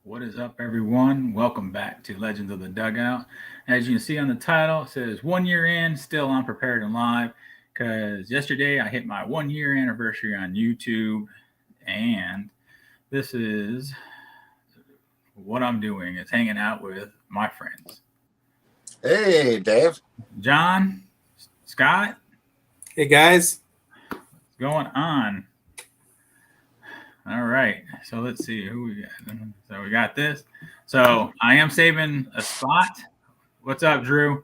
What is up, everyone? Welcome back to Legends of the Dugout. As you can see on the title, it says 1 year in, still unprepared and live. Because yesterday I hit my 1 year anniversary on YouTube, and this is what I'm doing. It's hanging out with my friends. Hey, Dave. John, Scott. Hey, guys. What's going on? All right, so let's see who we got. So we got this. So I am saving a spot. What's up, Drew?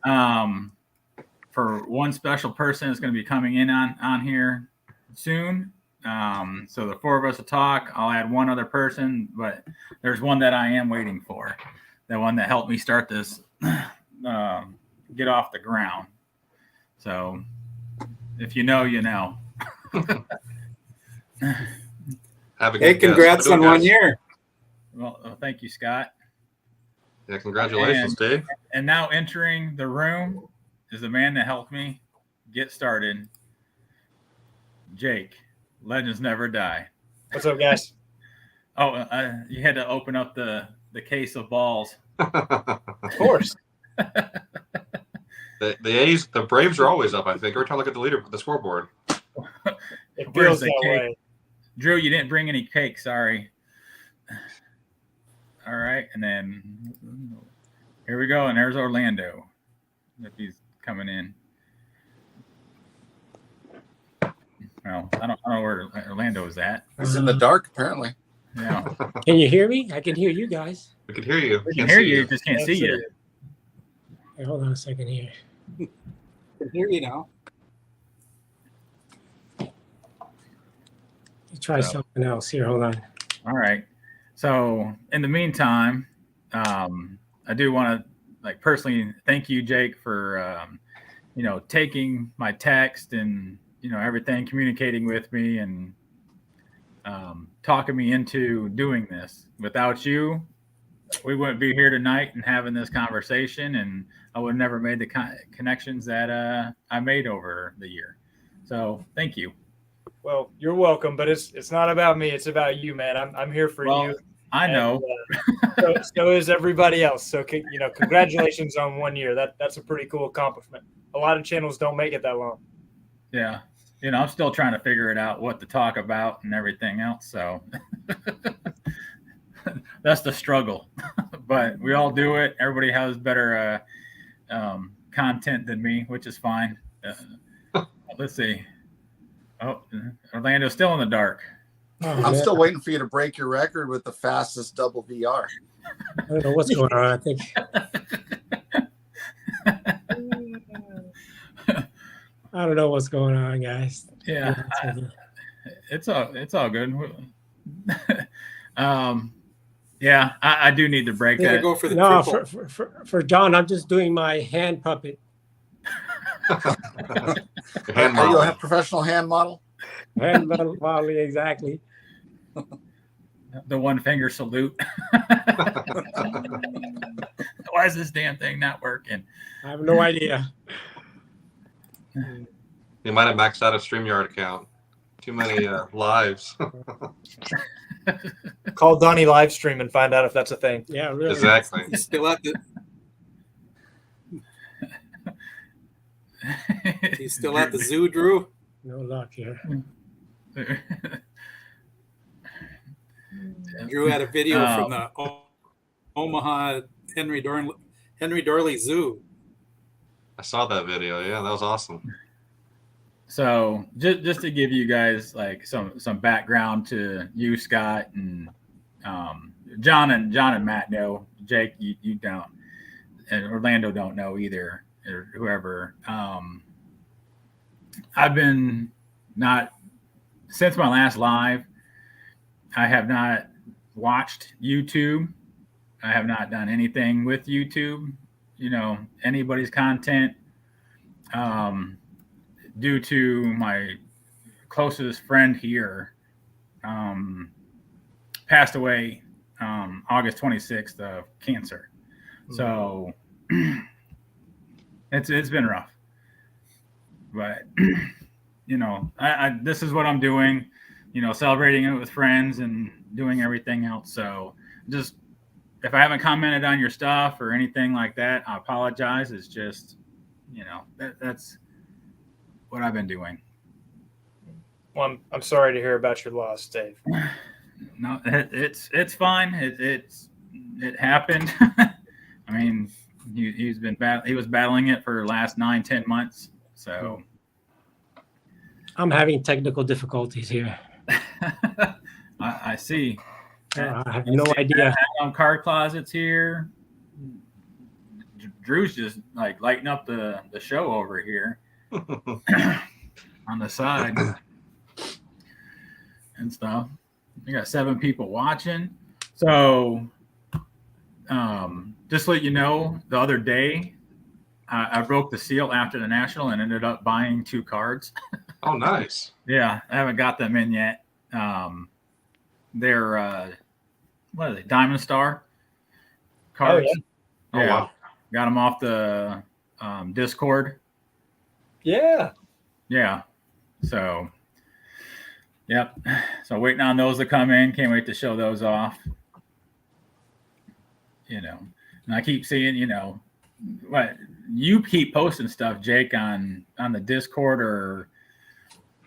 For one special person that's going to be coming in on here soon. So the four of us will talk. I'll add one other person, but there's one that I am waiting for. The one that helped me start this, get off the ground. So if you know, you know. Hey, congrats on 1 year. Well, thank you, Scott. Yeah, congratulations, Dave. And now entering the room is the man that helped me get started, Jake. Legends never die. What's up, guys? Oh, you had to open up the case of balls. Of course. The A's, the Braves are always up, I think. Every time I look at the scoreboard. It Where's feels the that cake? way. Drew, you didn't bring any cake. Sorry. All right, and then here we go, and there's Orlando. If he's coming in. Well, I don't know where Orlando is at. He's in the dark, apparently. Yeah, Can you hear me? I can hear you guys. We can hear you. we can hear you, just can't see you. Hey, hold on a second here. I can hear you now. Try something else here. Hold on. All right. So in the meantime, I do want to personally thank you, Jake, for taking my text and everything, communicating with me and talking me into doing this. Without you, we wouldn't be here tonight and having this conversation, and I would have never made the connections that I made over the year. So thank you. Well, you're welcome, but it's not about me. It's about you, man. I'm here for you. I know. And, so is everybody else. So congratulations on 1 year. That's a pretty cool accomplishment. A lot of channels don't make it that long. Yeah. I'm still trying to figure it out, what to talk about and everything else. So that's the struggle. But we all do it. Everybody has better content than me, which is fine. Let's see. Oh, Orlando's still in the dark. I'm still waiting for you to break your record with the fastest double VR. I don't know what's going on. I think I don't know what's going on, guys. Yeah, it's all good. Yeah, I do need to break that. Go for the No, triple. for John, I'm just doing my hand puppet. Hand Are you model. a professional hand model? Hand modeling, exactly. The one finger salute. Why is this damn thing not working? I have no idea. You might have maxed out a StreamYard account. Too many lives. Call Donnie live stream and find out if that's a thing. Yeah, really. Exactly. He's still at the zoo, Drew. No luck here. Drew had a video from the Omaha Henry Dorley Zoo. I saw that video. Yeah, that was awesome. So just to give you guys some background to you, Scott, and John and Matt know. Jake, you don't, and Orlando don't know either, or whoever. I've been not since my last live. I have not watched YouTube. I have not done anything with YouTube. Anybody's content. Due to my closest friend here, passed away August 26th of cancer. So it's been rough. But I this is what I'm doing, celebrating it with friends and doing everything else. So just if I haven't commented on your stuff or anything like that, I apologize. It's just, that's what I've been doing. Well, I'm sorry to hear about your loss, Dave. No, it's fine. It happened. I mean, he was battling it for the last 9-10 months. So I'm having technical difficulties here. I see. I have no idea. Card closets here. Drew's just like lighting up the show over here on the side and stuff. We got 7 people watching. So just to let you know, the other day I broke the seal after the National and ended up buying 2 cards. Oh, nice. Yeah, I haven't got them in yet. They're what are they? Diamond Star cards. Oh, Oh, wow. Got them off the Discord. Yeah. Yeah. So, yep. So waiting on those to come in. Can't wait to show those off. And I keep seeing, what you keep posting stuff, Jake, on the Discord or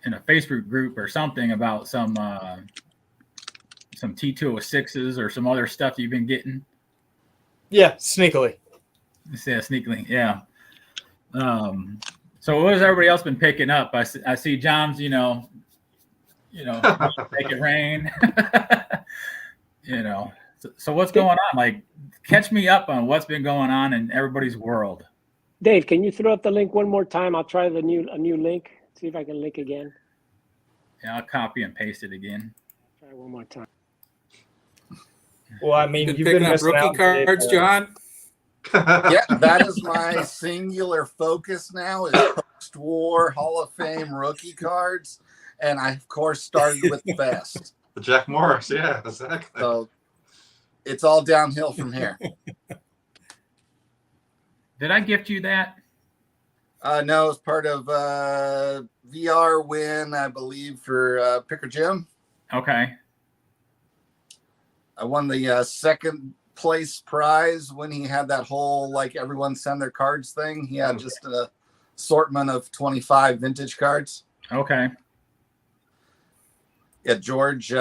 in a Facebook group or something about some T206s or some other stuff you've been getting. Yeah, sneakily. Yeah, sneakily. Yeah. So what has everybody else been picking up? I see John's, make it rain. So what's going on? Like, catch me up on what's been going on in everybody's world. Dave, can you throw up the link one more time? I'll try a new link. See if I can link again. Yeah, I'll copy and paste it again. Try one more time. Well, I mean, Been you've picking been up missing rookie out, cards, Dave. John. Yeah, that is my singular focus now is post-war Hall of Fame rookie cards. And I, of course, started with the best. The Jack Morris, yeah, exactly. So it's all downhill from here. Did I gift you that? No, it's part of VR win, I believe, for Picker Jim. Okay. I won the second place prize when he had that whole, like, everyone send their cards thing. He had just an assortment of 25 vintage cards. Okay. Yeah, George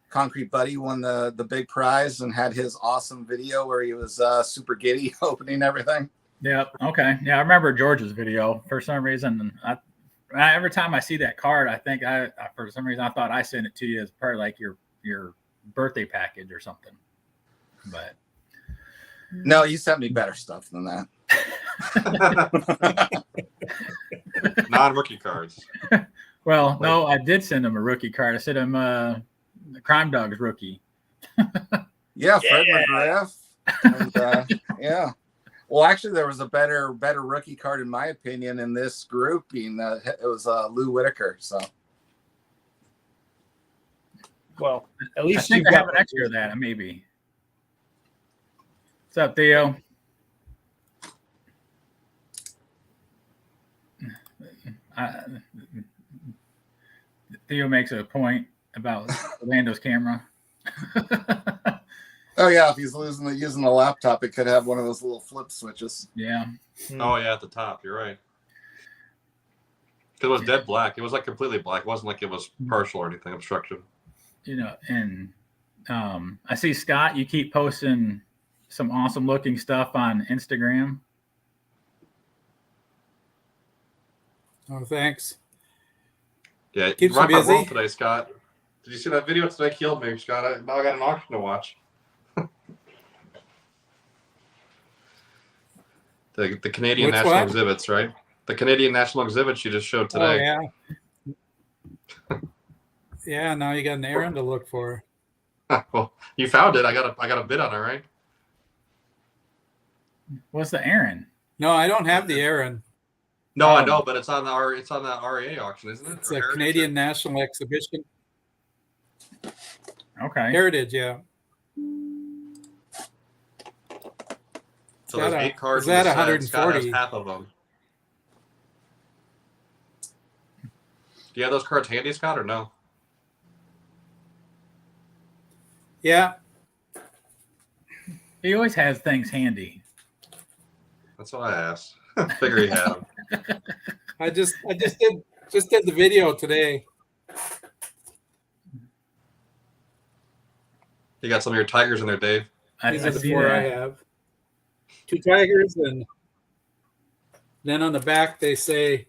Concrete Buddy won the big prize and had his awesome video where he was super giddy opening everything. Yep. Okay. Yeah, I remember George's video for some reason. Every time I see that card, I think for some reason I thought I sent it to you as part of like your birthday package or something. But no, you sent me better stuff than that. Non-rookie cards. Well, no, I did send him a rookie card. I sent him the Crime Dogs rookie. Yeah, Fred McGrath. And, yeah. Well, actually, there was a better rookie card, in my opinion, in this grouping. It was Lou Whitaker. So, Well, at I least think you've I have got an extra of that, maybe. What's up, Theo? Theo makes a point about Orlando's camera. oh yeah, if he's using the laptop, it could have one of those little flip switches. Yeah. Oh, yeah, at the top. You're right. Because it was dead black. It was like completely black. It wasn't like it was partial or anything, obstruction. And I see, Scott, you keep posting some awesome looking stuff on Instagram. Oh, thanks. Yeah, Keeps you rocked you my busy. world today, Scott. Did you see that video today? Killed me, Scott. Now I got an auction to watch. the Canadian Which National one? Exhibits, right? The Canadian National Exhibits you just showed today. Oh, yeah. Yeah, now you got an errand to look for. Well, you found it. I got a bid on it, right? What's the Aaron? No, I don't have the errand. No, I know, but it's on the REA auction, isn't it? It's Or a Heritage? Canadian National Exhibition. Okay. Heritage, yeah. So there's 8 cards. Is that in the set. Scott has 140? half of them. Do you have those cards handy, Scott, or no? Yeah. He always has things handy. That's what I asked. Figure he had them. I just did the video today. You got some of your tigers in there, Dave. These I are the see 4 I that. have. 2 tigers, and then on the back they say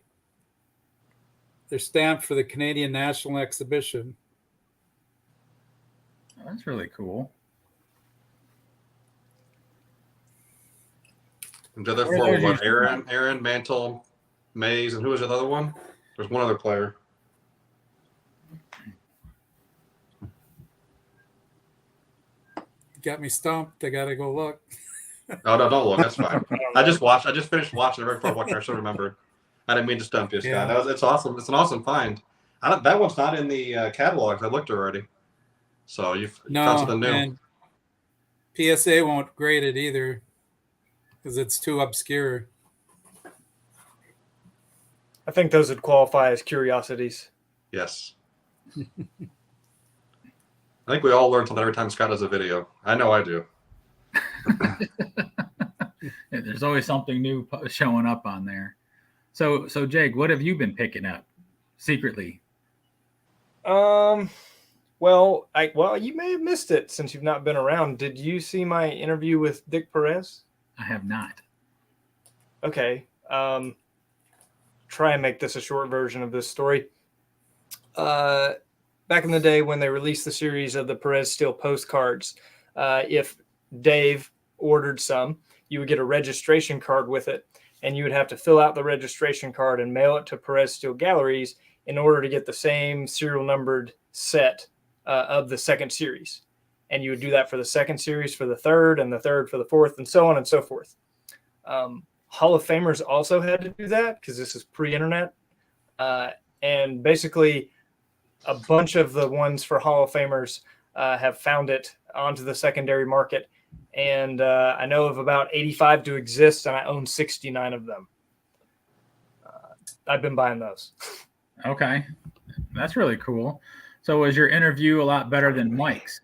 they're stamped for the Canadian National Exhibition. That's really cool. And the other Where 4 were those what? usually Aaron, Mantle, Mays, and who was the other one? There's one other player. Got me stumped. I gotta go look. Oh no, don't look. That's fine. I just finished watching the report. I should remember. I didn't mean to stump you, Scott. Yeah. It's awesome. It's an awesome find. That one's not in the catalogs. I looked already. So you've found No, something new. and PSA won't grade it either because it's too obscure. I think those would qualify as curiosities. Yes. I think we all learn something every time Scott does a video. I know I do. There's always something new showing up on there. So Jake, what have you been picking up secretly? Well, you may have missed it since you've not been around. Did you see my interview with Dick Perez? I have not. Okay. Try and make this a short version of this story. Back in the day when they released the series of the Perez Steel postcards, if Dave ordered some, you would get a registration card with it, and you would have to fill out the registration card and mail it to Perez Steel Galleries in order to get the same serial numbered set of the second series. And you would do that for the second series, for the third, and the third for the fourth, and so on and so forth. Hall of Famers also had to do that because this is pre-internet. And basically, a bunch of the ones for Hall of Famers have found it onto the secondary market. And I know of about 85 to exist, and I own 69 of them. I've been buying those. Okay. That's really cool. So was your interview a lot better than Mike's?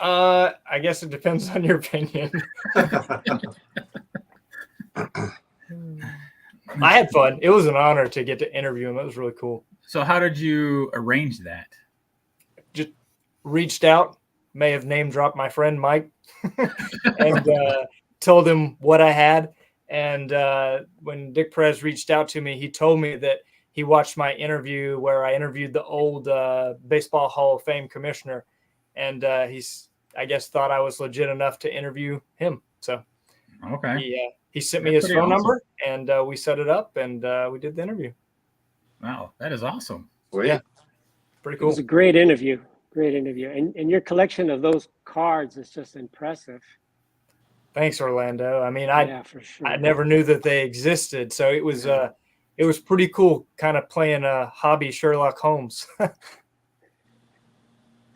I guess it depends on your opinion. I had fun. It was an honor to get to interview him. That was really cool. So how did you arrange that? Just reached out, may have name dropped my friend Mike, and told him what I had. And when Dick Perez reached out to me, he told me that he watched my interview where I interviewed the old Baseball Hall of Fame commissioner, and he's, I guess, thought I was legit enough to interview him. So Okay. he sent me his That's phone pretty awesome. number, and we set it up, and we did the interview. Wow, that is awesome. Sweet. Yeah. Pretty It cool. was a great interview. Great interview. And your collection of those cards is just impressive. Thanks, Orlando. I mean, Yeah, for sure. I never knew that they existed, so it was pretty cool, kind of playing a hobby Sherlock Holmes.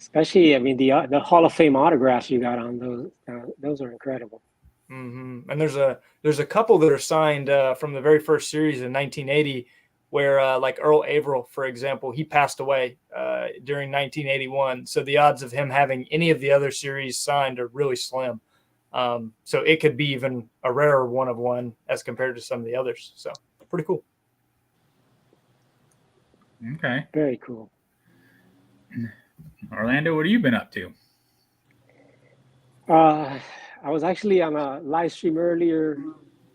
Especially, I mean, the Hall of Fame autographs you got on those are incredible. Mm-hmm. And there's a couple that are signed from the very first series in 1980, where like Earl Averill, for example, he passed away during 1981. So the odds of him having any of the other series signed are really slim. So it could be even a rarer one of one as compared to some of the others. So pretty cool. Okay. Very cool. Orlando, what have you been up to? I was actually on a live stream earlier,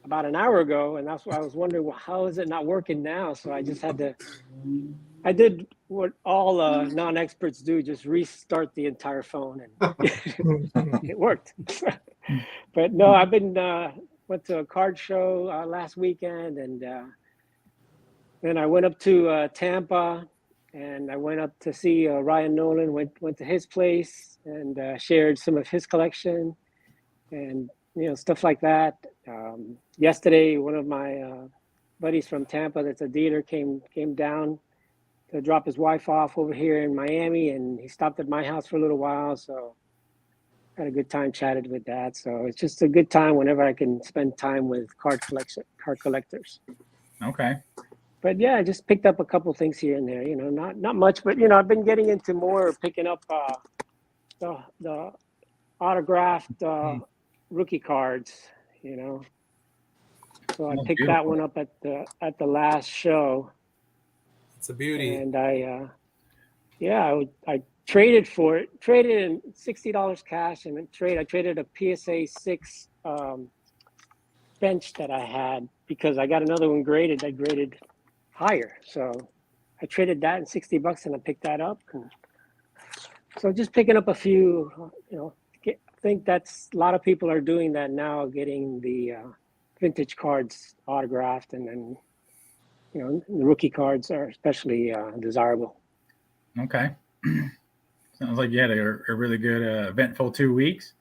about an hour ago, and that's why I was wondering, well, how is it not working now? So I just I did what all non-experts do, just restart the entire phone, and it worked. But no, I've been went to a card show last weekend, and then I went up to Tampa, and I went up to see Ryan Nolan. Went to his place and shared some of his collection, and stuff like that. Yesterday, one of my buddies from Tampa, that's a dealer, came down to drop his wife off over here in Miami, and he stopped at my house for a little while. So had a good time, chatted with that. So it's just a good time whenever I can spend time with card collectors. Okay. But yeah, I just picked up a couple things here and there. Not much, but I've been getting into more picking up the autographed rookie cards, So I Oh, picked that beautiful. one up at the last show, It's a beauty. and I traded for it, traded in $60 cash, and I traded a PSA 6 bench that I had because I got another one graded. I graded higher, so I traded that in $60, and I picked that up. So just picking up a few, I think that's a lot of people are doing that now, getting the vintage cards autographed, and then the rookie cards are especially desirable. Okay. Sounds like you had a really good, eventful 2 weeks.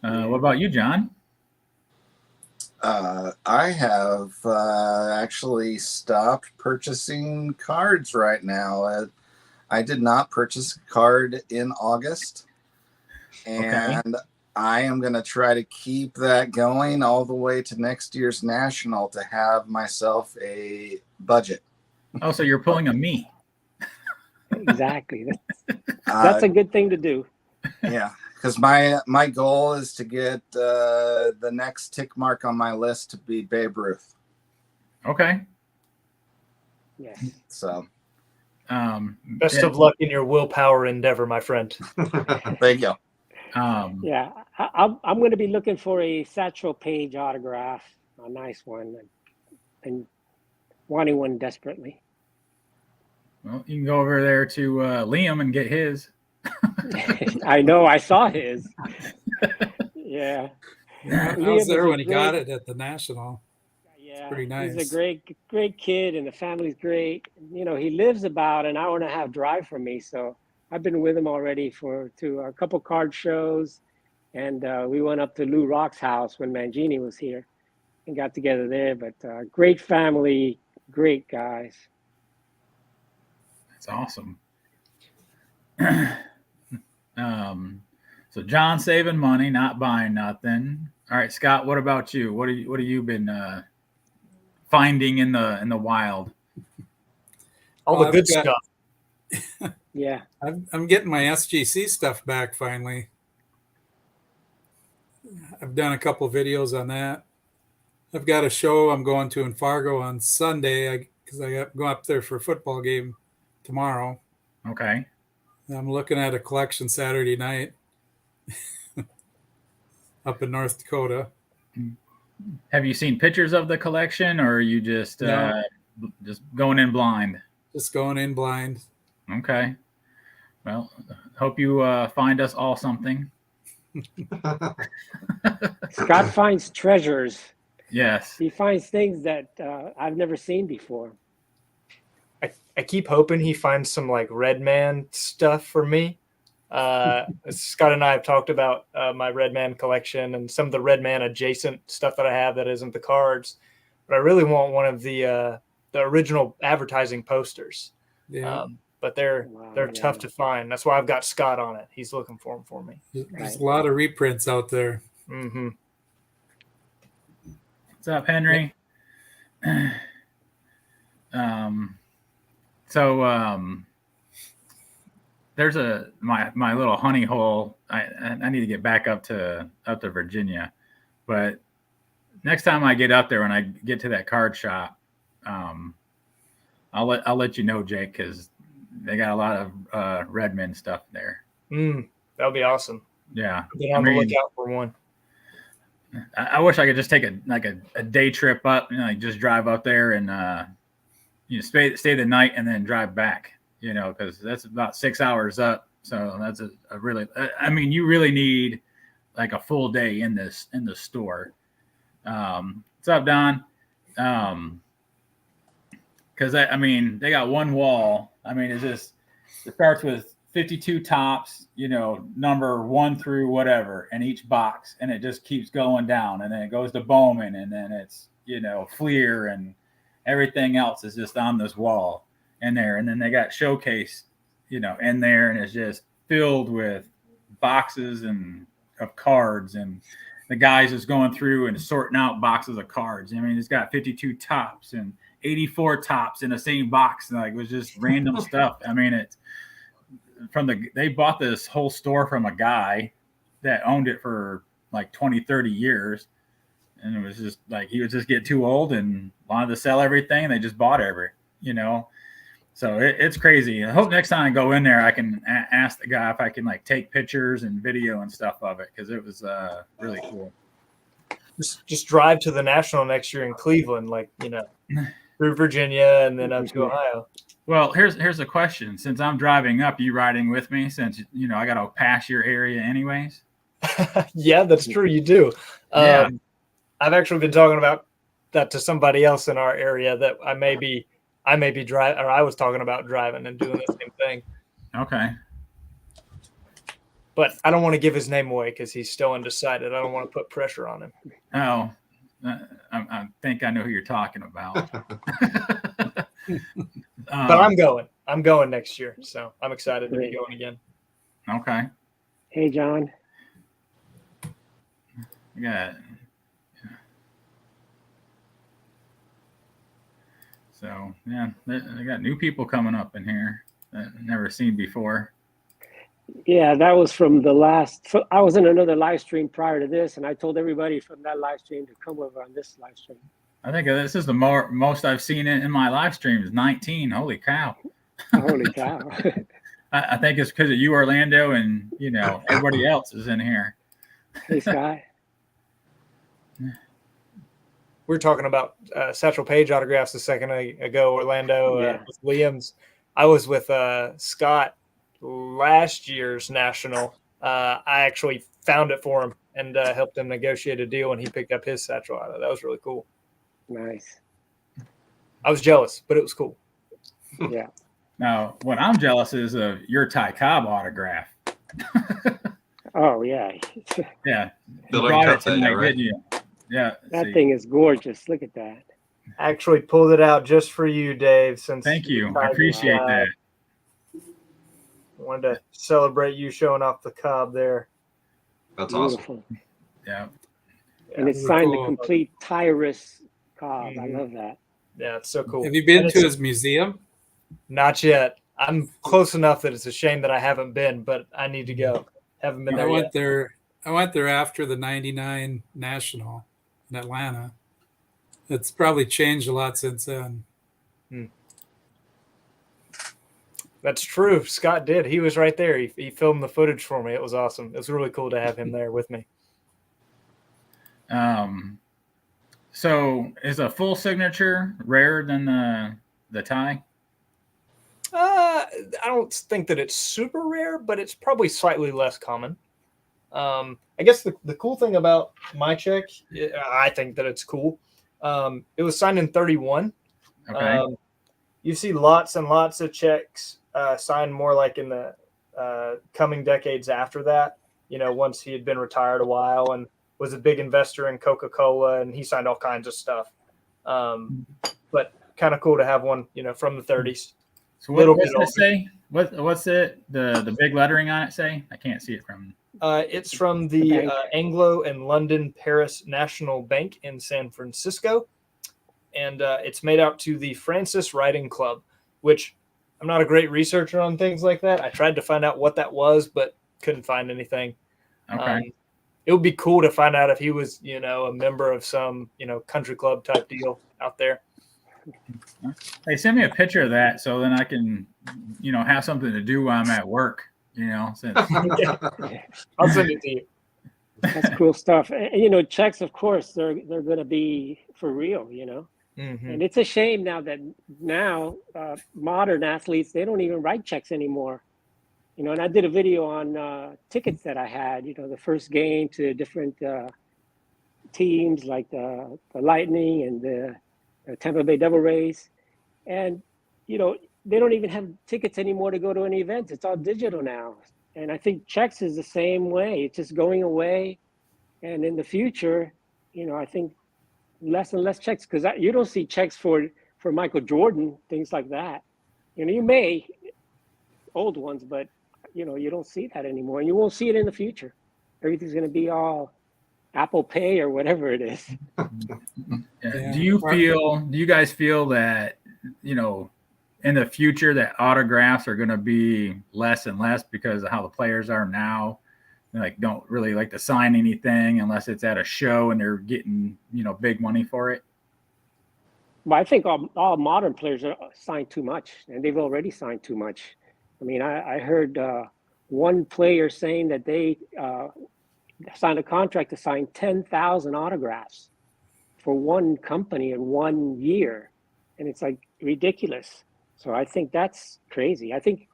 What about you, John? I have actually stopped purchasing cards right now. I did not purchase a card in August, and I am going to try to keep that going all the way to next year's National to have myself a budget. Oh, so you're pulling a me. Exactly. That's a good thing to do. Yeah, because my goal is to get the next tick mark on my list to be Babe Ruth. Okay. Yes. So Best of luck in your willpower endeavor, my friend. there you go. Yeah, I'm going to be looking for a Satchel Paige autograph, a nice one, and wanting one desperately. Well, you can go over there to Liam and get his. I know, I saw his. Yeah. I Liam was is there a when he got it at the National. Yeah, pretty nice. He's a great kid, and the family's great. He lives about an hour and a half drive from me, so I've been with him already to a couple card shows, and we went up to Lou Rock's house when Mangini was here and got together there. But great family, great guys. That's awesome. So John saving money, not buying nothing. All right, Scott, what about you? What have you been finding in the wild? All the good stuff. Yeah. I'm getting my SGC stuff back finally. I've done a couple videos on that. I've got a show I'm going to in Fargo on Sunday because I go up there for a football game tomorrow. Okay. I'm looking at a collection Saturday night up in North Dakota. Have you seen pictures of the collection, or are you just just going in blind? Just going in blind. Okay. Well, hope you find us all something. Scott finds treasures. Yes. He finds things that I've never seen before. I keep hoping he finds some like Redman stuff for me. Scott and I have talked about my Redman collection and some of the Redman adjacent stuff that I have that isn't the cards, but I really want one of the original advertising posters. Yeah. But they're tough to find. That's why I've got Scott on it. He's looking for them for me. There's a lot of reprints out there. Mm-hmm. What's up, Henry? There's my little honey hole. I need to get back up to Virginia, but next time I get up there, when I get to that card shop, I'll let you know, Jake, because they got a lot of Redmond stuff there. That'll be awesome. Yeah, Get on the lookout for one. I wish I could just take a day trip up, just drive up there and stay the night and then drive back, because that's about 6 hours up. So that's a really, you really need like a full day in the store. What's up, Don? Because they got one wall. It starts with 52 tops, number 1 through whatever in each box, and it just keeps going down, and then it goes to Bowman, and then it's Fleer, and everything else is just on this wall in there, and then they got Showcase, in there, and it's just filled with boxes of cards, and the guys is going through and sorting out boxes of cards. It's got 52 tops and 84 tops in the same box, and it was just random stuff. It's they bought this whole store from a guy that owned it for like 20, 30 years. And it was just like he would just get too old and wanted to sell everything. And they just bought so it's crazy. I hope next time I go in there, I can ask the guy if I can like take pictures and video and stuff of it, because it was really cool. Just drive to the National next year in Cleveland, through Virginia and then up to Ohio. Well, here's a question. Since I'm driving up, you riding with me? Since I got to pass your area anyways. Yeah, that's true. You do. Yeah. I've actually been talking about that to somebody else in our area that I may be driving, or I was talking about driving and doing the same thing. Okay. But I don't want to give his name away because he's still undecided. I don't want to put pressure on him. Oh, I think I know who you're talking about. But I'm going. I'm going next year, so I'm excited to be going again. Okay. Hey, John. Yeah. So yeah, they got new people coming up in here that I've never seen before. Yeah, that was from the last. I was in another live stream prior to this, and I told everybody from that live stream to come over on this live stream. I think this is the most I've seen it in my live streams. 19. Holy cow! Holy cow! I think it's because of you, Orlando, and everybody else is in here. Hey, Scott. We were talking about Satchel Paige autographs a second ago, Orlando, with Liam's. I was with Scott last year's National. I actually found it for him and helped him negotiate a deal, and he picked up his Satchel auto. That was really cool. Nice. I was jealous, but it was cool. Yeah. Now, what I'm jealous is of your Ty Cobb autograph. Oh, yeah. Yeah. Feel You like brought it cut that, tonight, right? didn't you? Yeah. That thing is gorgeous. Look at that. I actually pulled it out just for you, Dave. Thank you. I appreciate that. Wanted to celebrate you showing off the Cobb there. That's Beautiful. awesome. Yeah. And it's signed the complete Tyrus Cobb. I love that. Yeah, it's so cool. Have you been to his museum? Not yet. I'm close enough that it's a shame that I haven't been, but I need to go. Haven't been there yet. I went there after the '99 National in Atlanta. It's probably changed a lot since then. That's true. Scott did. He was right there. He filmed the footage for me. It was awesome. It was really cool to have him there with me. So is a full signature rarer than the tie? I don't think that it's super rare, but it's probably slightly less common. I guess the cool thing about my check, I think that it's cool. It was signed in 31. Okay. You see lots and lots of checks signed more like in the coming decades after that. Once he had been retired a while and was a big investor in Coca-Cola, and he signed all kinds of stuff. But kind of cool to have one, from the 30s. So what's it say? What's it? The big lettering on it say? I can't see it from. It's from the Anglo and London Paris National Bank in San Francisco. And it's made out to the Francis Writing Club, which I'm not a great researcher on things like that. I tried to find out what that was, but couldn't find anything. Okay. It would be cool to find out if he was, a member of some, country club type deal out there. Hey, send me a picture of that so then I can, have something to do while I'm at work, since I'll send it to you. That's cool stuff. And, checks, of course, they're going to be for real, Mm-hmm. And it's a shame that modern athletes, they don't even write checks anymore. And I did a video on tickets that I had, the first game to different teams like the Lightning and the Tampa Bay Devil Rays. And, they don't even have tickets anymore to go to any events. It's all digital now. And I think checks is the same way. It's just going away. And in the future, I think less and less checks, because you don't see checks for Michael Jordan, things like that. You may, old ones, but, you don't see that anymore. And you won't see it in the future. Everything's going to be all Apple Pay or whatever it is. Yeah. Do you guys feel that, in the future that autographs are going to be less and less because of how the players are now, like don't really like to sign anything unless it's at a show and they're getting, big money for it. But I think all modern players are signed too much, and they've already signed too much. I mean, I heard one player saying that they signed a contract to sign 10,000 autographs for one company in 1 year, and it's like ridiculous. So I think that's crazy. I think,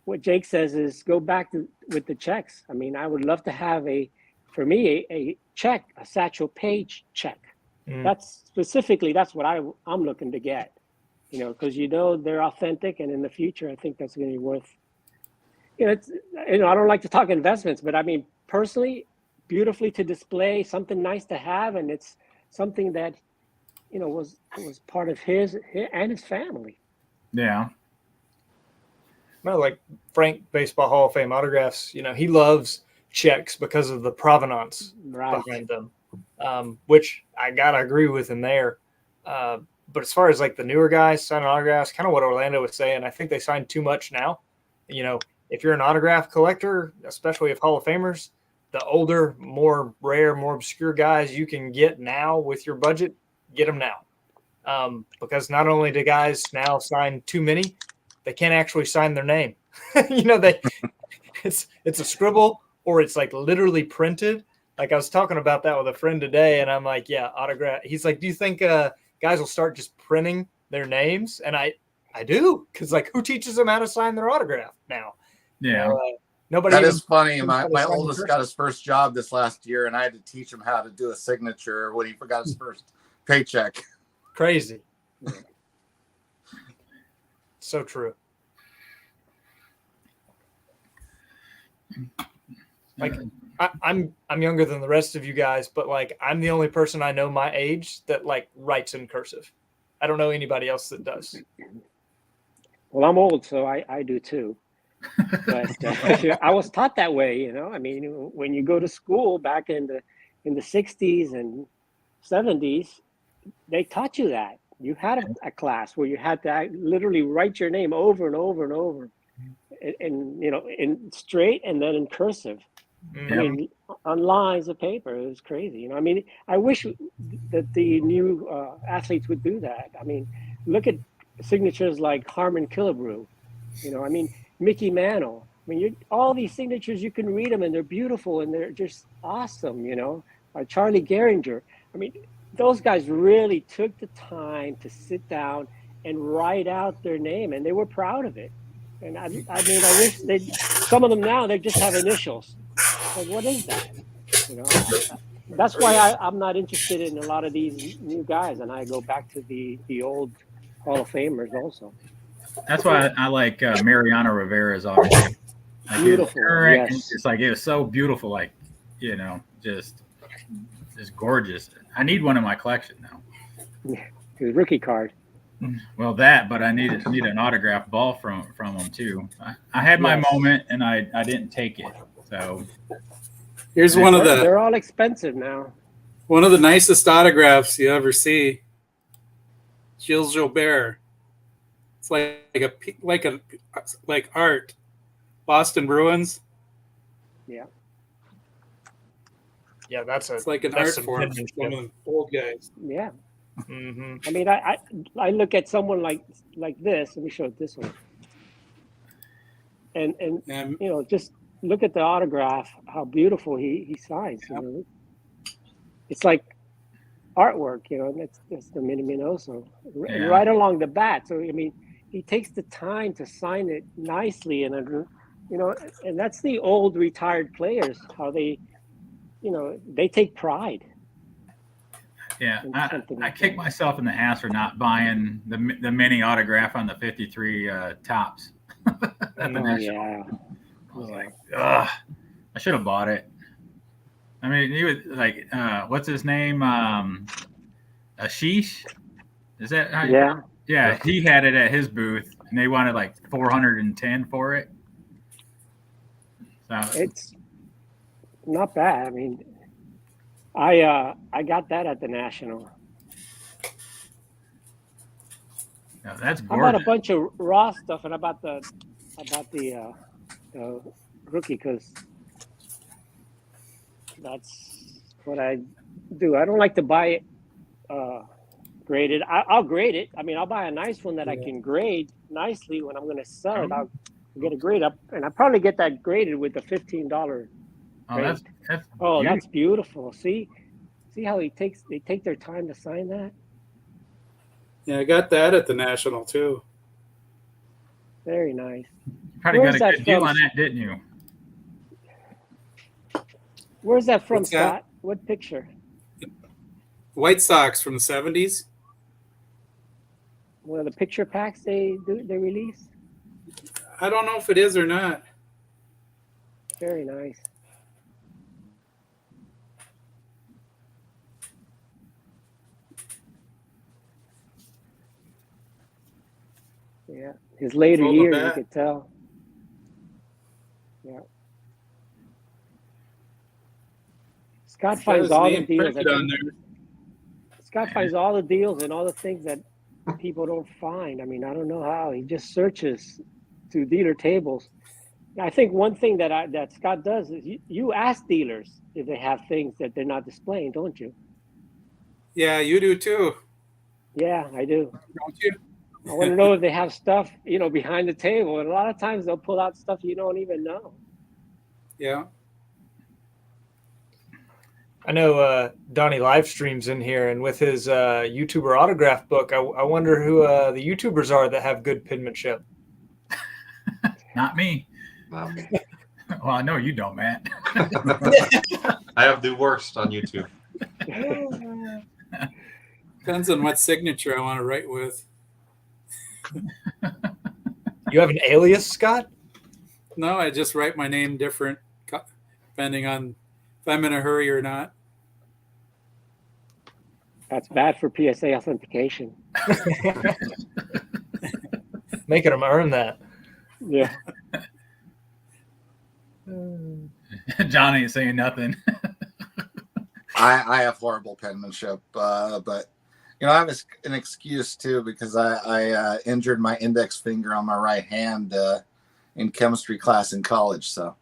what Jake says is go back with the checks. I mean, I would love to have for me, a check, a Satchel Paige check. That's what I'm looking to get, because they're authentic, and in the future, I think that's going to be worth. It's I don't like to talk investments, but I mean personally, beautifully to display, something nice to have, and it's something that was part of his and his family. Yeah. Well, like Frank, Baseball Hall of Fame autographs. He loves checks because of the provenance behind them. Which I gotta agree with him there. But as far as like the newer guys signing autographs, kind of what Orlando was saying, I think they sign too much now. If you're an autograph collector, especially of Hall of Famers, the older, more rare, more obscure guys you can get now with your budget, get them now. Because not only do guys now sign too many, they can't actually sign their name. It's a scribble, or it's like literally printed. Like I was talking about that with a friend today, and I'm like, yeah, autograph. He's like, do you think guys will start just printing their names? And I do, because like who teaches them how to sign their autograph now? Yeah. Nobody. That is funny. My oldest got his first job this last year, and I had to teach him how to do a signature when he forgot his first paycheck. Crazy. So true. Like I'm younger than the rest of you guys, but like I'm the only person I know my age that like writes in cursive. I don't know anybody else that does. Well, I'm old, so I do too. But I was taught that way, I mean, when you go to school back in the 60s and 70s, they taught you that. You had a class where you had to literally write your name over and over and over, and in straight and then in cursive. I mean, on lines of paper. It was crazy. I mean, I wish that the new athletes would do that. I mean, look at signatures like Harmon Killebrew. I mean, Mickey Mantle. I mean, all these signatures, you can read them and they're beautiful and they're just awesome. Charlie Gehringer. I mean, those guys really took the time to sit down and write out their name, and they were proud of it. And I mean, I wish some of them now, they just have initials. Like, what is that? That's why I'm not interested in a lot of these new guys, and I go back to the old Hall of Famers also. That's why I like Mariano Rivera's autograph. Like, beautiful. Yes. It's like it was so beautiful, like just gorgeous. I need one in my collection now. His rookie card. Well, but I need an autographed ball from him too. I had my moment and I didn't take it. So here's they're all expensive now. One of the nicest autographs you ever see. Gilles Gilbert. It's like art. Boston Bruins. Yeah. Yeah, it's like an art form. One of the old guys. Yeah. Mm-hmm. I mean, I look at someone like this. Let me show it this one. And just look at the autograph. How beautiful he signs. It's like artwork. That's the Minnie Minoso right along the bat. So I mean, he takes the time to sign it nicely, and and that's the old retired players. How they take pride. Yeah, I kick myself in the ass for not buying the mini autograph on the 53 tops. Yeah. I was like, ugh, I should have bought it. I mean, he was like, what's his name? Ashish? Is that how you Yeah, he had it at his booth, and they wanted like $410 for it. So it's not bad. I mean, I got that at the National. Yeah, that's gorgeous. I bought a bunch of raw stuff, and I bought the rookie because That's what I do. I don't like to buy it graded. I'll grade it. I mean, I'll buy a nice one that I can grade nicely when I'm going to sell it. I'll get a grade up, and I probably get that graded with the $15 Oh, grade. that's Oh, beautiful. that's beautiful. See how they take their time to sign that. Yeah, I got that at the National too. Very nice. You probably Where's got a that good deal from? on that, didn't you? Where's that from, What's that? Scott? What picture? White Sox from the 70s. One of the picture packs they release. I don't know if it is or not. Very nice. Yeah, his later Roll the years, you bat. could tell. Yeah. Scott Got finds his all the name deals. printed on there. Scott finds all the deals and all the things that people don't find. I mean, I don't know how. He just searches through dealer tables. I think one thing that Scott does is you ask dealers if they have things that they're not displaying, don't you? Yeah, you do too, Yeah, I do. don't you? I want to know if they have stuff, behind the table. And a lot of times they'll pull out stuff you don't even know. Yeah. I know Donnie live streams in here, and with his YouTuber autograph book, I wonder who the YouTubers are that have good penmanship. Not me. Well, Well, I know you don't, Matt. I have the worst on YouTube. Depends on what signature I want to write with. You have an alias, Scott? No, I just write my name different depending on if I'm in a hurry or not. That's bad for PSA authentication. Making them earn that. Yeah. John ain't saying nothing. I have horrible penmanship, but I have an excuse too because I injured my index finger on my right hand in chemistry class in college. So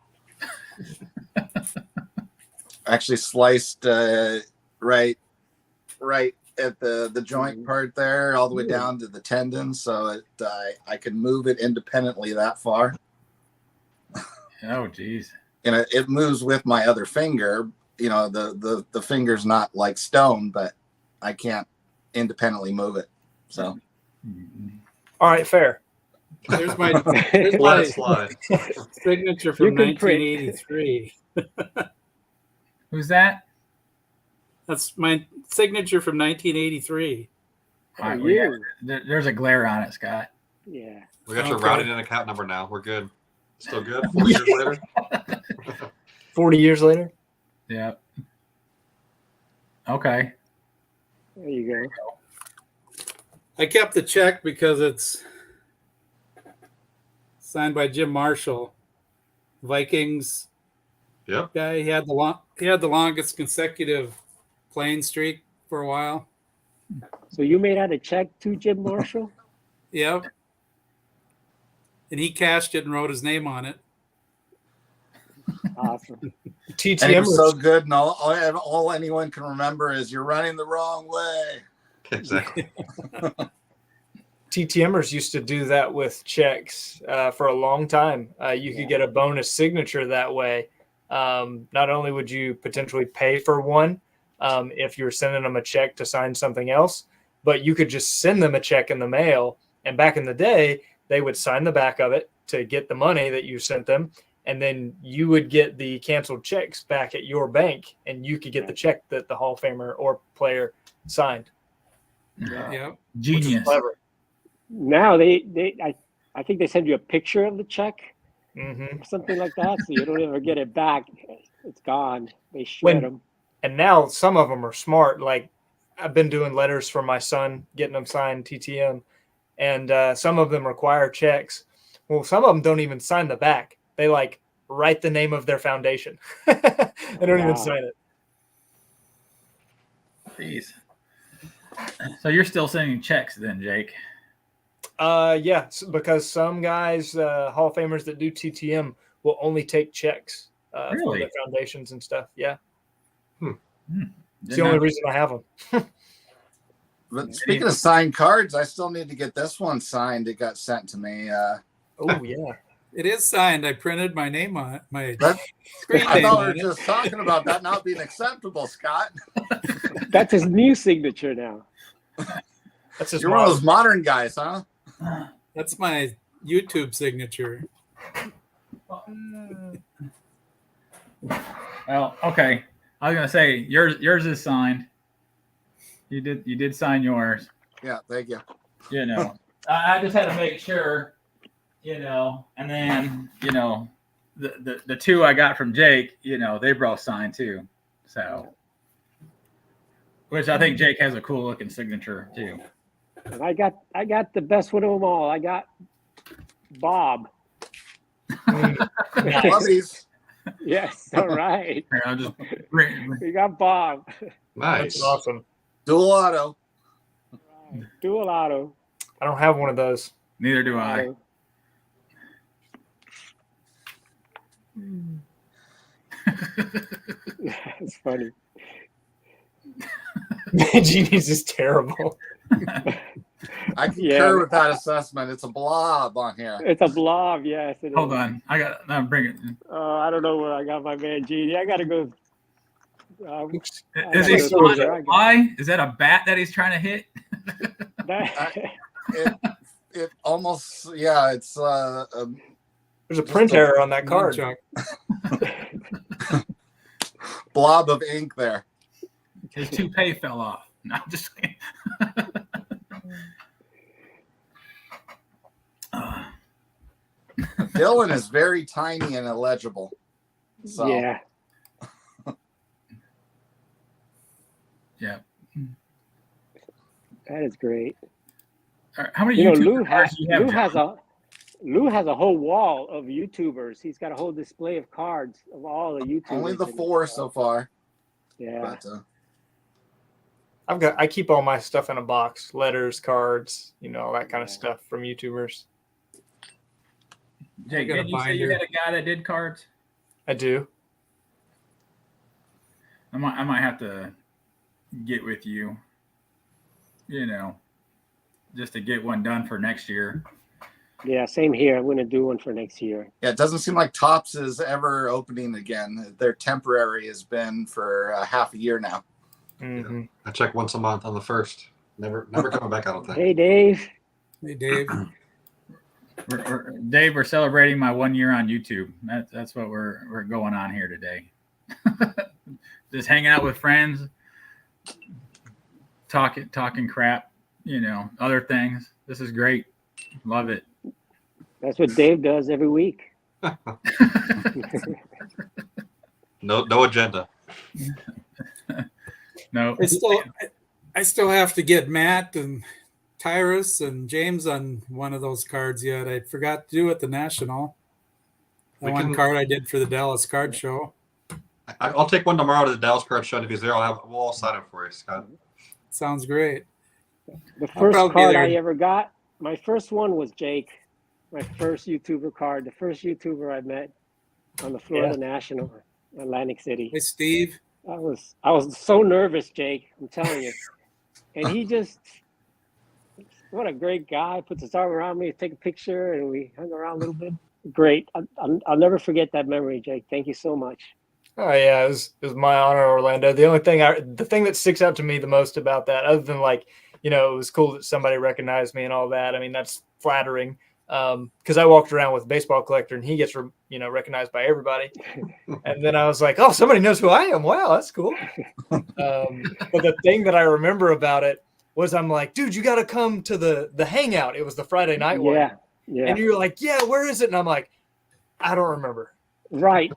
actually sliced right at the joint part there, all the way down to the tendon, so I could move it independently that far. Oh, geez. And it moves with my other finger. The finger's not like stone, but I can't independently move it. So All right, fair. There's my Let it slide. signature from You can print. 1983. Who's that? That's my signature from 1983. All right, Oh, well, yeah, you. there's a glare on it, Scott. Yeah. We got your Okay. routing and account number now. We're good. Still good? 4 years later? 40 years later? Yeah. Okay. There you go. I kept the check because it's signed by Jim Marshall, Vikings Yep. guy. He had the longest consecutive playing streak for a while. So you made out a check to Jim Marshall? Yep. And he cashed it and wrote his name on it. Awesome. and it TTM was so good, and all anyone can remember is you're running the wrong way. Exactly. TTMers used to do that with checks for a long time. You could get a bonus signature that way. Not only would you potentially pay for one if you were sending them a check to sign something else, but you could just send them a check in the mail. And back in the day, they would sign the back of it to get the money that you sent them. And then you would get the canceled checks back at your bank, and you could get the check that the Hall of Famer or player signed. Yep. Which is Genius. clever. Now I think they send you a picture of the check Mm-hmm. or something like that, so you don't ever get it back. It's gone. They shred them. And now some of them are smart. Like I've been doing letters for my son, getting them signed TTM, and some of them require checks. Well, some of them don't even sign the back. They like write the name of their foundation. They don't even Wow. sign it. Jeez. So you're still sending checks then, Jake? Yeah, because some guys, Hall of Famers that do TTM, will only take checks for Really? their foundations and stuff. Yeah. It's the only reason I have them. But speaking of signed cards, I still need to get this one signed. It got sent to me. Oh yeah. It is signed. I printed my name on it. My That- screen I name thought we on were it. just talking about that not being acceptable, Scott. That's his new signature now. That's just You're one of those modern guys, huh? That's my YouTube signature. Well, okay. I was gonna say yours is signed. You did sign yours. Yeah, thank you. You know, I just had to make sure. You know, and then the two I got from Jake. They both signed too. So, which I think Jake has a cool looking signature too. And I got the best one of them all. I got Bob. Bobbies. Yes, all right. Here, I'll just bring. We got Bob. Nice. That's awesome. Dual auto. Dual auto. I don't have one of those. Neither do I. It's funny. Genies is terrible. I concur Yeah. with that assessment. It's a blob on here. It's a blob, yes. It Hold is. on, I'm bringing. I don't know where I got my man Genie. I gotta go. Is he gotta go flying there. a fly? Is that a bat that he's trying to hit? It almost, yeah, it's There's a print error on that card. Chuck. blob of ink there. His toupee fell off. No, I'm just kidding. Dylan is very tiny and illegible. So Yeah. Yeah. That is great. How many You know, YouTube cards do you have? Lou has a whole wall of YouTubers. He's got a whole display of cards of all the YouTubers. only the and 4 stuff. so far. Yeah. But I keep all my stuff in a box, letters, cards, all that kind of Yeah. stuff from YouTubers. Jake, I got a didn't you say you binder. had a guy that did cards? I do. I might have to get with you. Just to get one done for next year. Yeah, same here. I'm gonna do one for next year. yeah, it doesn't seem like Tops is ever opening again. Their temporary has been for half a year now. Mm-hmm. I check once a month on the 1st. Never coming back, I don't think. Hey, Dave. Hey, Dave. Dave, we're celebrating my 1 year on YouTube. That's what we're going on here today. Just hanging out with friends, talking crap, other things. This is great. Love it. That's what Dave does every week. No agenda. No. I still have to get Matt and Tyrus and James on one of those cards yet. I forgot to do at the National. The We one can- card I did for the Dallas Card Show. I'll take one tomorrow to the Dallas Card Show. If he's there, we'll all sign it for you, Scott. Sounds great. The I'll first probably be card there. I ever got, my first one was Jake. My first YouTuber card. The first YouTuber I met on the Florida National, Atlantic City. Hey, Steve. I was so nervous, Jake. I'm telling you. And he just, what a great guy. Puts his arm around me, take a picture, and we hung around a little bit. Great. I'll never forget that memory, Jake. Thank you so much. Oh yeah, it was my honor, Orlando. The thing that sticks out to me the most about that, other than it was cool that somebody recognized me and all that. I mean, that's flattering. Because I walked around with a baseball collector and he gets recognized by everybody. And then I was like, oh, somebody knows who I am. Wow, that's cool. But the thing that I remember about it was I'm like, dude, you got to come to the hangout. It was the Friday night one. Yeah. And you were like, yeah, where is it? And I'm like, I don't remember. Right.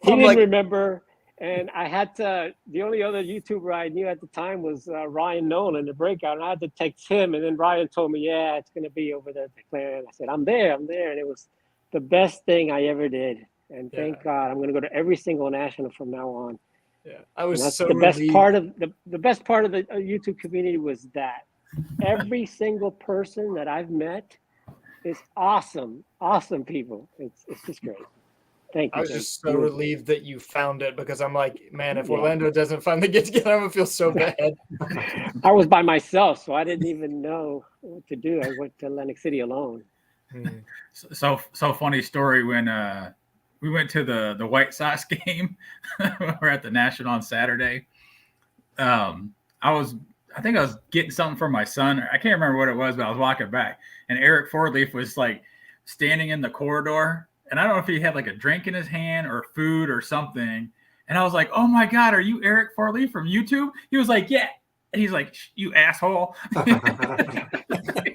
He I'm didn't like, remember. And I had to, the only other YouTuber I knew at the time was Ryan Nolan, the breakout. And I had to text him. And then Ryan told me, yeah, it's going to be over there at the Clarion. I said, I'm there. And it was the best thing I ever did. And thank God I'm going to go to every single national from now on. yeah, I was And that's so the best relieved. part of the best part of the YouTube community was that every single person that I've met is awesome people. It's just great. Thank I you. was Jake. just so relieved that you found it because I'm like, man, if Yeah. Orlando doesn't finally get together, I'm gonna feel so bad. I was by myself, so I didn't even know what to do. I went to Atlantic City alone. So funny story when we went to the White Sox game. We're at the National on Saturday. I think I was getting something for my son. I can't remember what it was, but I was walking back, and Eric Fordleaf was like standing in the corridor, and I don't know if he had like a drink in his hand or food or something. And I was like, "Oh my God, are you Eric Fordleaf from YouTube?" He was like, "Yeah." And he's like, "You asshole."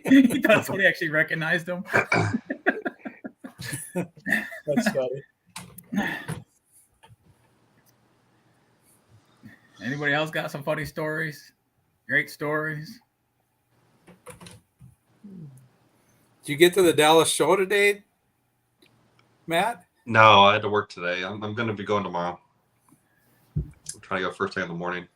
He thought somebody actually recognized him. That's funny. Anybody else got some funny stories? Great stories? Did you get to the Dallas show today, Matt? No, I had to work today. I'm going to be going tomorrow. I'm trying to go first thing in the morning.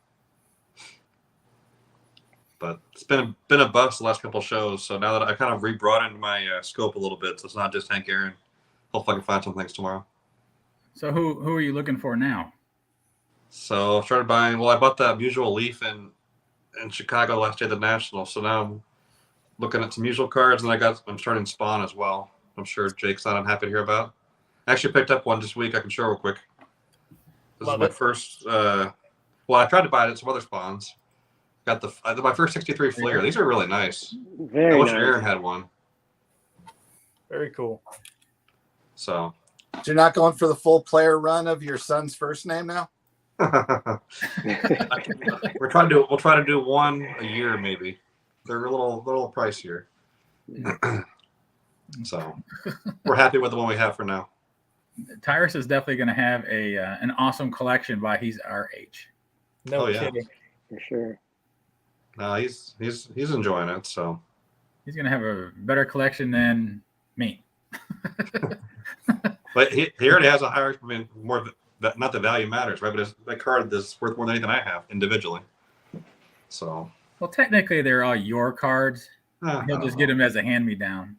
But it's been a bust the last couple of shows. So now that I kind of re-broadened my scope a little bit, so it's not just Hank Aaron. Hopefully I can find some things tomorrow. So who are you looking for now? So I started buying. Well, I bought that Mutual Leaf in Chicago last day at the National. So now I'm looking at some usual cards, and I'm starting Spawn as well. I'm sure Jake's not unhappy to hear about. I actually picked up one this week. I can show real quick. This is my first. Well, I tried to buy it at some other spawns. Got my first 63 Fleer. These are really nice. Very I wish nice. Aaron had one. Very cool. So So you're not going for the full player run of your son's first name now? we'll try to do one a year maybe. They're a little pricier. So we're happy with the one we have for now. Tyrus is definitely going to have an awesome collection by he's our age. No Oh, yeah. kidding. For sure. No, he's enjoying it. So He's going to have a better collection than me. but he already has a higher. I mean, more of the, not the value matters, right? But that card is worth more than anything I have individually. So Well, technically, they're all your cards. He'll just get them as a hand-me-down.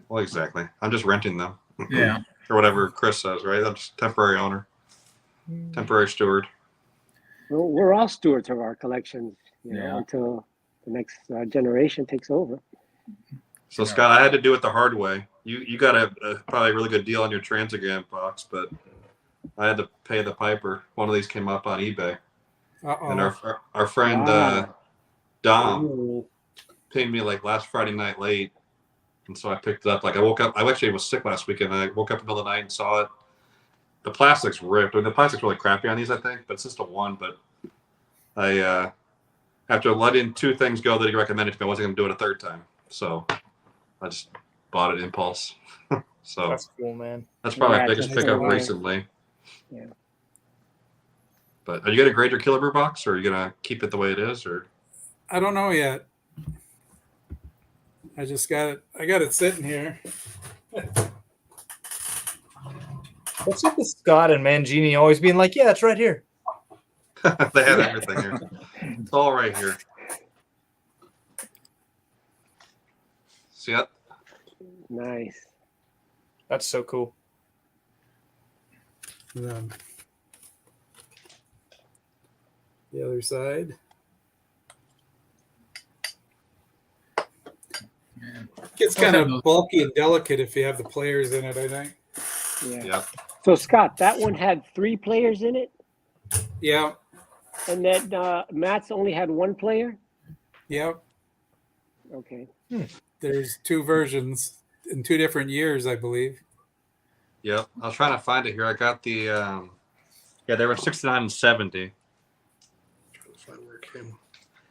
Well, exactly. I'm just renting them. Yeah. Or whatever Chris says, right? I'm just temporary owner, temporary steward. Well, we're all stewards of our collections, Yeah. until the next generation takes over. So Scott, I had to do it the hard way. You got probably a really good deal on your Transigam box, but I had to pay the piper. One of these came up on eBay, and our friend Wow. Dom paid me like last Friday night late, and so I picked it up. Like I woke up, I actually was sick last weekend, and I woke up in the middle of the night and saw it. The plastic's ripped. I mean, the plastic's really crappy on these, I think, but it's just a one. But I after letting two things go that he recommended to me, I wasn't going to do it a third time, so I just bought it impulse. So That's cool, man. that's probably my Yeah, biggest that's pickup nice. recently. Yeah. But are you gonna grade your Killer Brew box, or are you gonna keep it the way it is, or? I don't know yet. I just got it. I got it sitting here. What's up with Scott and Mangini always being like, yeah, it's right here. They have everything here. It's all right here. See that? Nice. That's so cool. And then the other side. Yeah. It's kind of bulky and delicate if you have the players in it, I think. Yeah. Yep. So Scott, that one had 3 players in it, Yeah. and then Matt's only had 1 player. Yep. Okay. There's 2 versions in 2 different years, I believe. Yep. I was trying to find it here. I got the yeah, they were 69 and 70. Trying to find where it came.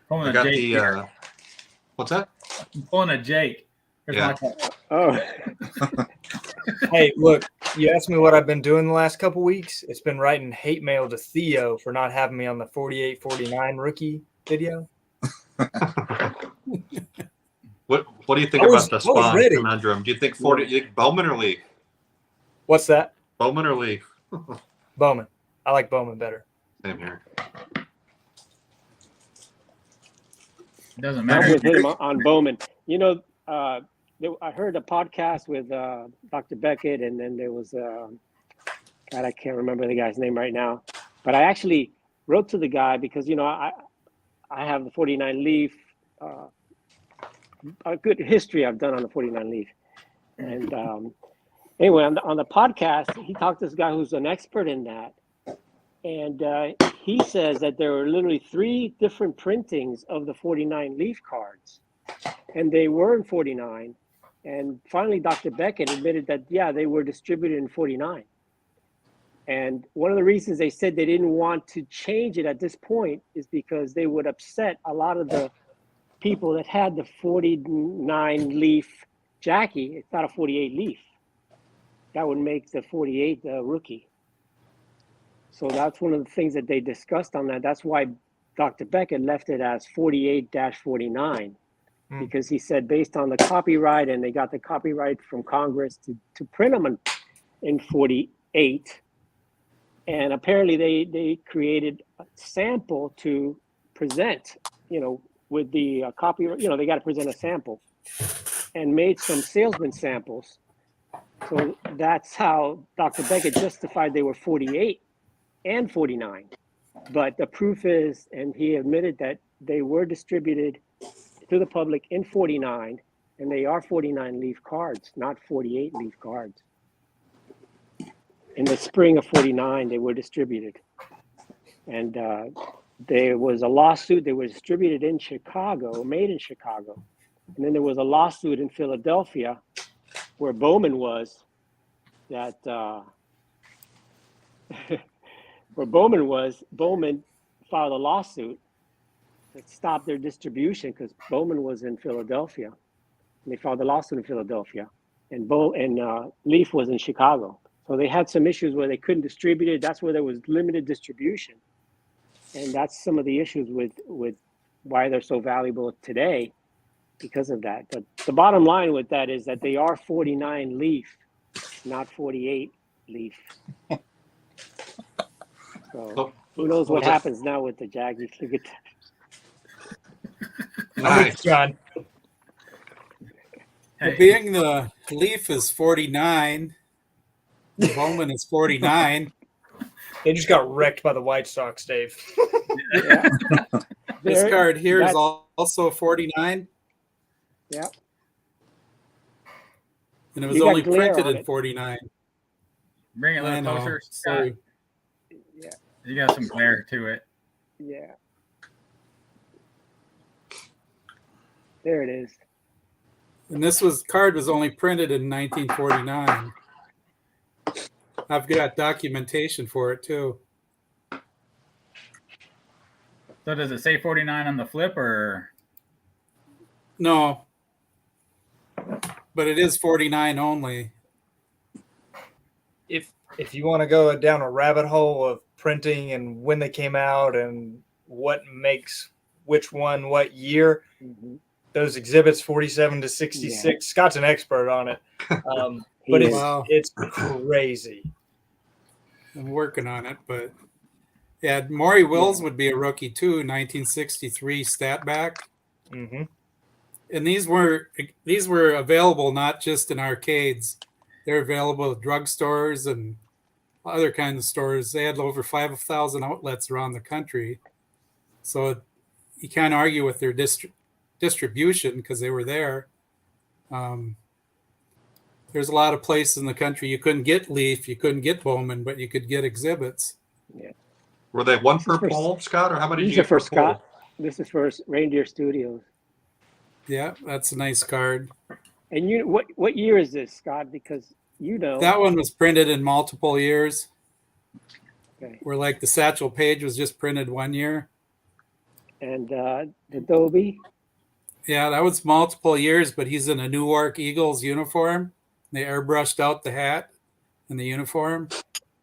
Pulling I a got Jake the here. what's that? Pulling a Jake. Here's Yeah. my- Oh. Hey, look, you asked me what I've been doing the last couple weeks. It's been writing hate mail to Theo for not having me on the 48-49 rookie video. What do you think I was about the Spawn ready. conundrum? Do you think 40? You think Bowman or Leaf? What's that? Bowman or Leaf? Bowman. I like Bowman better. Same here. It doesn't I'm matter. with him on Bowman. I heard a podcast with Dr. Beckett, and then there was God, I can't remember the guy's name right now, but I actually wrote to the guy because, you know, I have the 49 Leaf, a good history I've done on the 49 Leaf. And anyway, on the podcast, he talked to this guy who's an expert in that. And he says that there were literally 3 different printings of the 49 Leaf cards. And they were in 49. And finally, Dr. Beckett admitted that, yeah, they were distributed in 49. And one of the reasons they said they didn't want to change it at this point is because they would upset a lot of the people that had the 49 Leaf Jackie. It's not a 48 Leaf. That would make the 48 the rookie. So that's one of the things that they discussed on that. That's why Dr. Beckett left it as 48-49, because he said based on the copyright, and they got the copyright from Congress to print them in 48. And apparently they created a sample to present, you know, with the copyright, you know, they got to present a sample, and made some salesman samples. So that's how Dr. Beckett justified they were 48 and 49. But the proof is, and he admitted that they were distributed to the public in 49, and they are 49 Leaf cards, not 48 Leaf cards. In the spring of 49, they were distributed. And there was a lawsuit. They were distributed in Chicago, made in Chicago. And then there was a lawsuit in Philadelphia where Bowman was, that where Bowman filed a lawsuit that stopped their distribution because Bowman was in Philadelphia. And they filed a lawsuit in Philadelphia, and Leaf was in Chicago. So they had some issues where they couldn't distribute it. That's where there was limited distribution. And that's some of the issues with why they're so valuable today because of that. But the bottom line with that is that they are 49 Leaf, not 48 Leaf. So who knows what happens now with the Jaggies. Look at that. Nice. John. Well, being the Leaf is 49, the Bowman is 49. They just got wrecked by the White Sox, Dave. Yeah. This card here is also 49. Yeah. And it was You got only glare printed on in it. 49. Bring it a little closer. Sorry. Yeah. You got some glare to it. Yeah. There it is. And this card was only printed in 1949. I've got documentation for it too. So does it say 49 on the flip, or? No, but it is 49 only. If you want to go down a rabbit hole of printing and when they came out and what makes which one what year, those exhibits 47 to 66. Yeah. Scott's an expert on it, but it's crazy. I'm working on it, but yeah, Maury Wills would be a rookie too, 1963 stat back. Mm-hmm. And these were available not just in arcades; they're available at drugstores and other kinds of stores. They had over 5,000 outlets around the country, so you can't argue with their distribution because they were there. There's a lot of places in the country you couldn't get Leaf, you couldn't get Bowman, but you could get exhibits. Yeah. Were they one per poll, Scott, or how many did you get for per Scott. poll? This is for Reindeer Studios. Yeah, that's a nice card. And what year is this, Scott? Because you know that one was printed in multiple years. Okay. Where like the Satchel Paige was just printed 1 year. And the Dobie. Yeah, that was multiple years, but he's in a Newark Eagles uniform. They airbrushed out the hat and the uniform.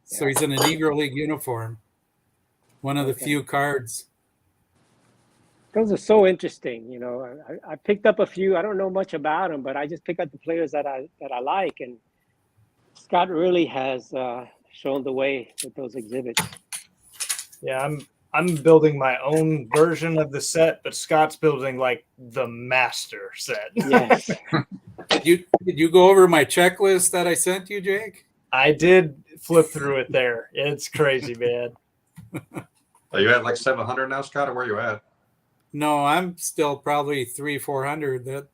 So he's in a Negro League uniform. One of the few cards. Those are so interesting. You know, I picked up a few. I don't know much about them, but I just pick up the players that I like. And Scott really has shown the way with those exhibits. Yeah, I'm building my own version of the set, but Scott's building like the master set. Yes. Did you go over my checklist that I sent you, Jake? I did flip through it there. It's crazy, man. Are you at like 700 now, Scott, or where are you at? No, I'm still probably 300-400. That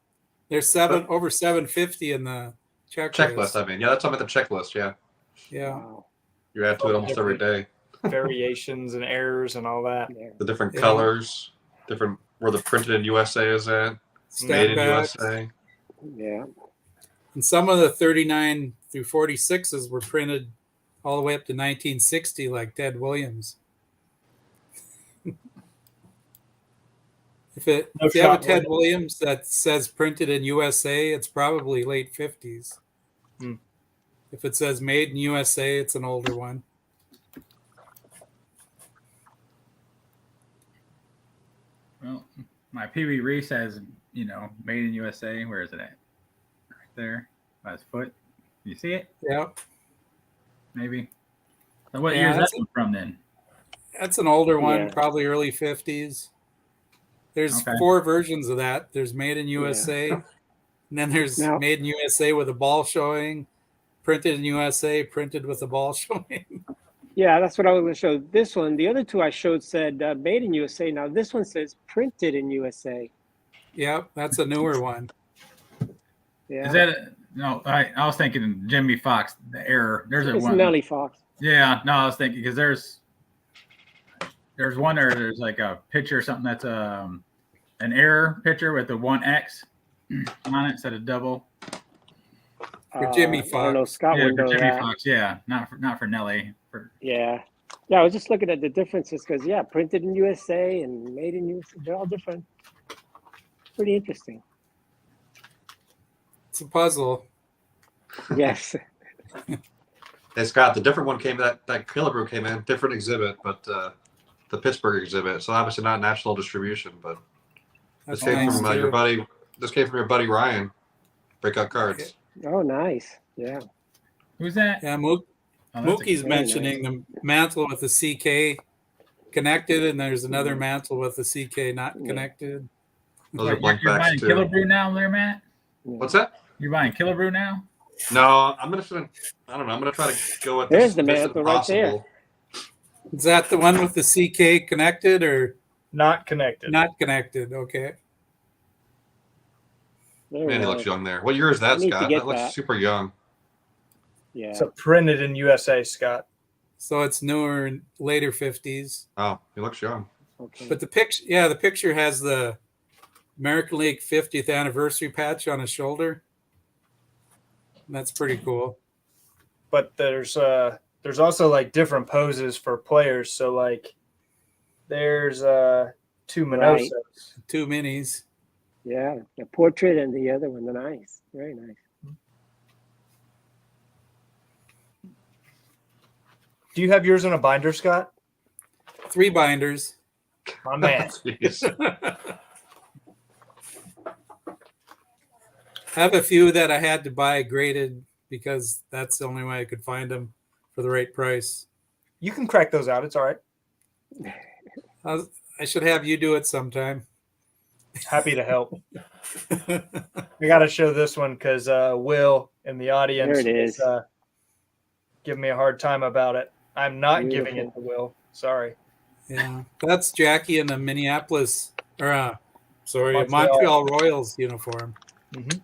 there's over 750 in the Checklist, I mean. Yeah, that's I'm at the checklist, yeah. Yeah. Wow. You add to it almost every day. Variations and errors and all that. Yeah. The different Yeah. colors, different where the printed in USA is at, made in Snapbacks. USA. Yeah. And some of the 39 through 46s were printed all the way up to 1960, like Ted Williams. If you have a shot, Ted William. Williams that says printed in USA, it's probably late 50s. Hmm. If it says made in USA, it's an older one. Well, my Pee Wee Reese has, made in USA. Where is it at? Right there by his foot. You see it? Yeah, Maybe. So what Yeah, year is that that's one from then? that's an older one, Yeah. probably early 50s. There's Okay. 4 versions of that. There's made in USA, and then there's Now- made in USA with a ball showing, printed in USA, printed with a ball showing. Yeah, that's what I was going to show. This one, the other two I showed said made in USA. Now this one says printed in USA. Yep, that's a newer one. Yeah. Is that no? I was thinking Jimmy Fox. The error. There's a It's one. Nellie Fox. Yeah. No, I was thinking because there's one there. There's like a picture or something that's an error picture with the 1X on it instead of double. For Jimmy I don't know. Fox. Scott Yeah, would for know Jimmy that. Fox. Yeah, not for Nelly. Yeah. Yeah, I was just looking at the differences because, yeah, printed in USA and made in USA, they're all different. Pretty interesting. It's a puzzle. Yes. Hey Scott, the different one came that Killebrew came in, different exhibit, but the Pittsburgh exhibit. So obviously not national distribution, but That's this came nice from too. your buddy. This came from your buddy Ryan. Breakout cards. Oh, nice. Yeah. Who's that? Yeah, Oh, that's a- Mookie's very mentioning the mantle with the CK connected, and there's another mantle with the CK not Yeah. connected. Those are You're blank buying backs too. Killer Brew now, there, Matt? What's that? You're buying Killer Brew now? No, I'm gonna try to go with There's this the this mantle right there. impossible. Is that the one with the CK connected or Not connected. not connected? Okay. There we Man, he go. looks young there. What year is that, I need to Scott? get That looks that. super young. Yeah. So printed in USA, Scott. So it's newer and later 50s. Oh, he looks young. Okay. But the picture has the American League 50th anniversary patch on his shoulder. That's pretty cool. But there's also like different poses for players. So like there's 2 Right. Minosos. 2 minis. Yeah. The portrait and the other one, the nice. Very nice. Do you have yours in a binder, Scott? 3 binders. My man. Jeez. I have a few that I had to buy graded because that's the only way I could find them for the right price. You can crack those out. It's all right. I should have you do it sometime. Happy to help. I got to show this one because Will in the audience There it is. giving me a hard time about it. I'm not giving it Beautiful. to Will. Sorry. Yeah, that's Jackie in the Minneapolis or Montreal. Montreal Royals uniform. Mm-hmm.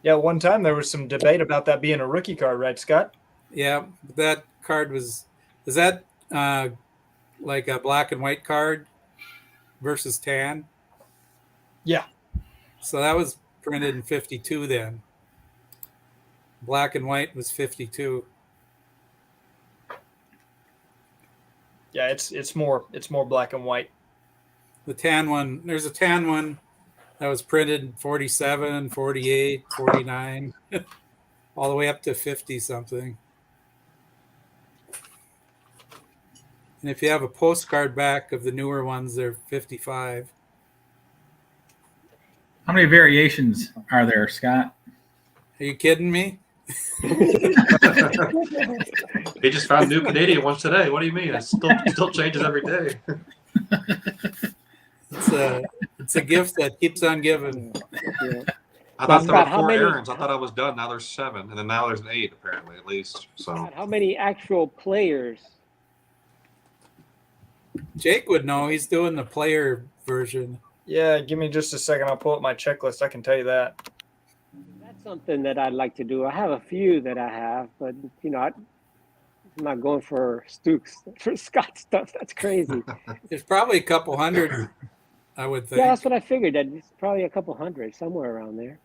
Yeah, one time there was some debate about that being a rookie card, right, Scott? Yeah, that card is that like a black and white card versus tan? Yeah. So that was printed in 52 then. Black and white was 52. Yeah, it's more black and white. The tan one, there's a tan one that was printed in 47, 48, 49, all the way up to 50 something. And if you have a postcard back of the newer ones, they're 55. How many variations are there, Scott? Are you kidding me? He just found new Canadian ones today. What do you mean? It still changes every day. It's a gift that keeps on giving. Yeah. I thought there Scott, were how 4 many- errands. I thought I was done. Now there's 7, and then now there's an 8 apparently at least. So God, how many actual players? Jake would know. He's doing the player version. Yeah, give me just a second. I'll pull up my checklist. I can tell you that. That's something that I'd like to do. I have a few that I have, but I'm not going for Stukes for Scott stuff. That's crazy. There's probably a couple hundred, I would think. Yeah, that's what I figured. That it's probably a couple hundred, somewhere around there.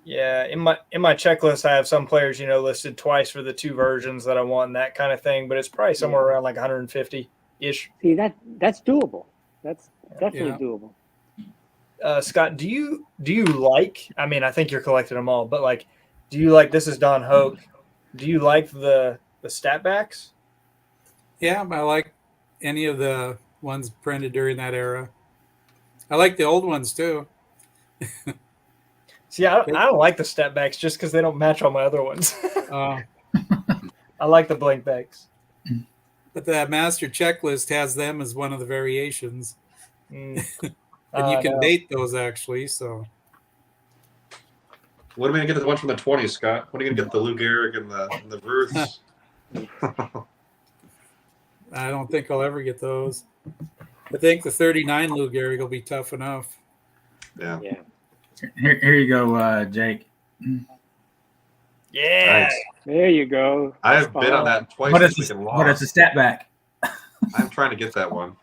Yeah, in my checklist, I have some players, listed twice for the 2 versions that I want, and that kind of thing. But it's probably somewhere around like 150 ish. See, that's doable. That's definitely Yeah. doable. Scott, do you like? I mean, I think you're collecting them all, but like, do you like? This is Don Hoke. Do you like the stat backs? Yeah, I like any of the ones printed during that era. I like the old ones too. See, I don't like the stat backs just because they don't match all my other ones. Uh, I like the blank backs. but the master checklist has them as one of the variations. Mm. And you can No. date those actually. So when are we gonna get the one from the 20s, Scott? When are you gonna get the Lou Gehrig and the Ruths? I don't think I'll ever get those. I think the 39 Lou Gehrig will be tough enough. Yeah. Yeah. Here you go, Jake. Yeah. Nice. There you go. I have That's bid on fine. that twice What this is week and what is lost. the stat back? I'm trying to get that one.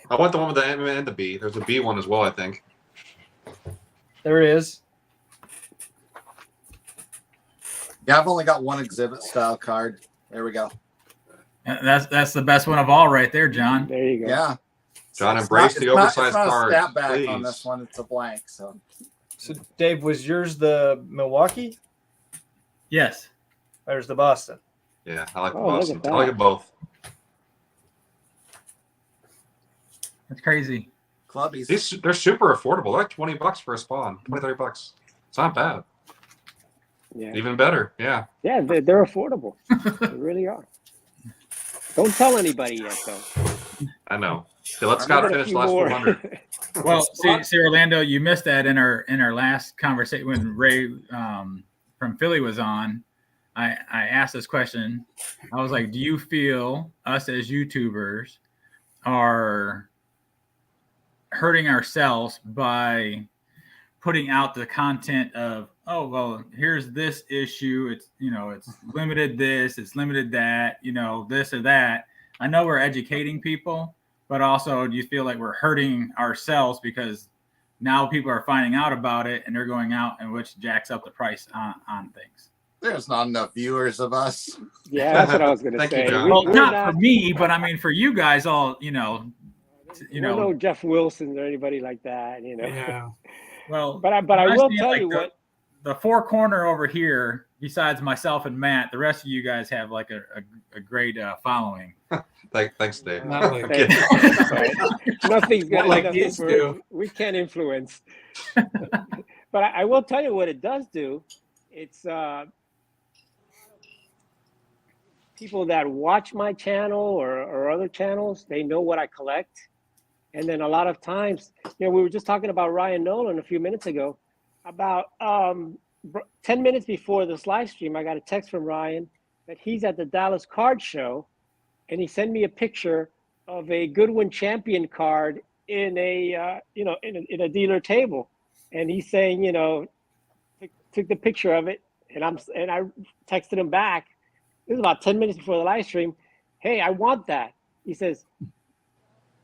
I want the one with the M and the B. There's a B one as well, I think. There it is. Yeah, I've only got one exhibit style card. There we go. That's the best one of all, right there, John. There you go. Yeah. John, It's embrace not- the it's not- oversized it's not card. a stat back Please. on this one. It's a blank. So So, Dave, was yours the Milwaukee? Yes. There's the Boston. Yeah, I like the Oh, look Boston. at I like that. it both. That's crazy. clubbies. They're super affordable. They're like $20 for a spawn. $20-$30. It's not bad. Yeah. Even better. Yeah. Yeah, they're affordable. They really are. Don't tell anybody yet, though. I know. Okay, let's I Scott Give it a finish few the last more. 400. Well, see, Orlando, you missed that in our last conversation when Ray from Philly was on. I asked this question. I was like, do you feel us as YouTubers are hurting ourselves by putting out the content of, oh, well, here's this issue. It's, it's limited this, it's limited that, this or that. I know we're educating people, but also do you feel like we're hurting ourselves because now people are finding out about it and they're going out and which jacks up the price on things? There's not enough viewers of us. Yeah, that's what I was going to Thank you, say. John. Well, We're not for me, but I mean for you guys all, we're no Jeff Wilsons or anybody like that, Yeah. well, But I I will see, tell like, you what. the four corner over here, besides myself and Matt, the rest of you guys have like a great following. Thanks, Dave. Not like I'm kidding. Nothing's Not gonna like nothing these for- do. We can't influence. But I will tell you what it does do. It's people that watch my channel or other channels, they know what I collect. And then a lot of times, we were just talking about Ryan Nolan a few minutes ago. About 10 minutes before this live stream, I got a text from Ryan that he's at the Dallas Card Show, and he sent me a picture of a Goodwin Champion card in a in a dealer table, and he's saying, took the picture of it, and I texted him back. This is about 10 minutes before the live stream. Hey, I want that. He says,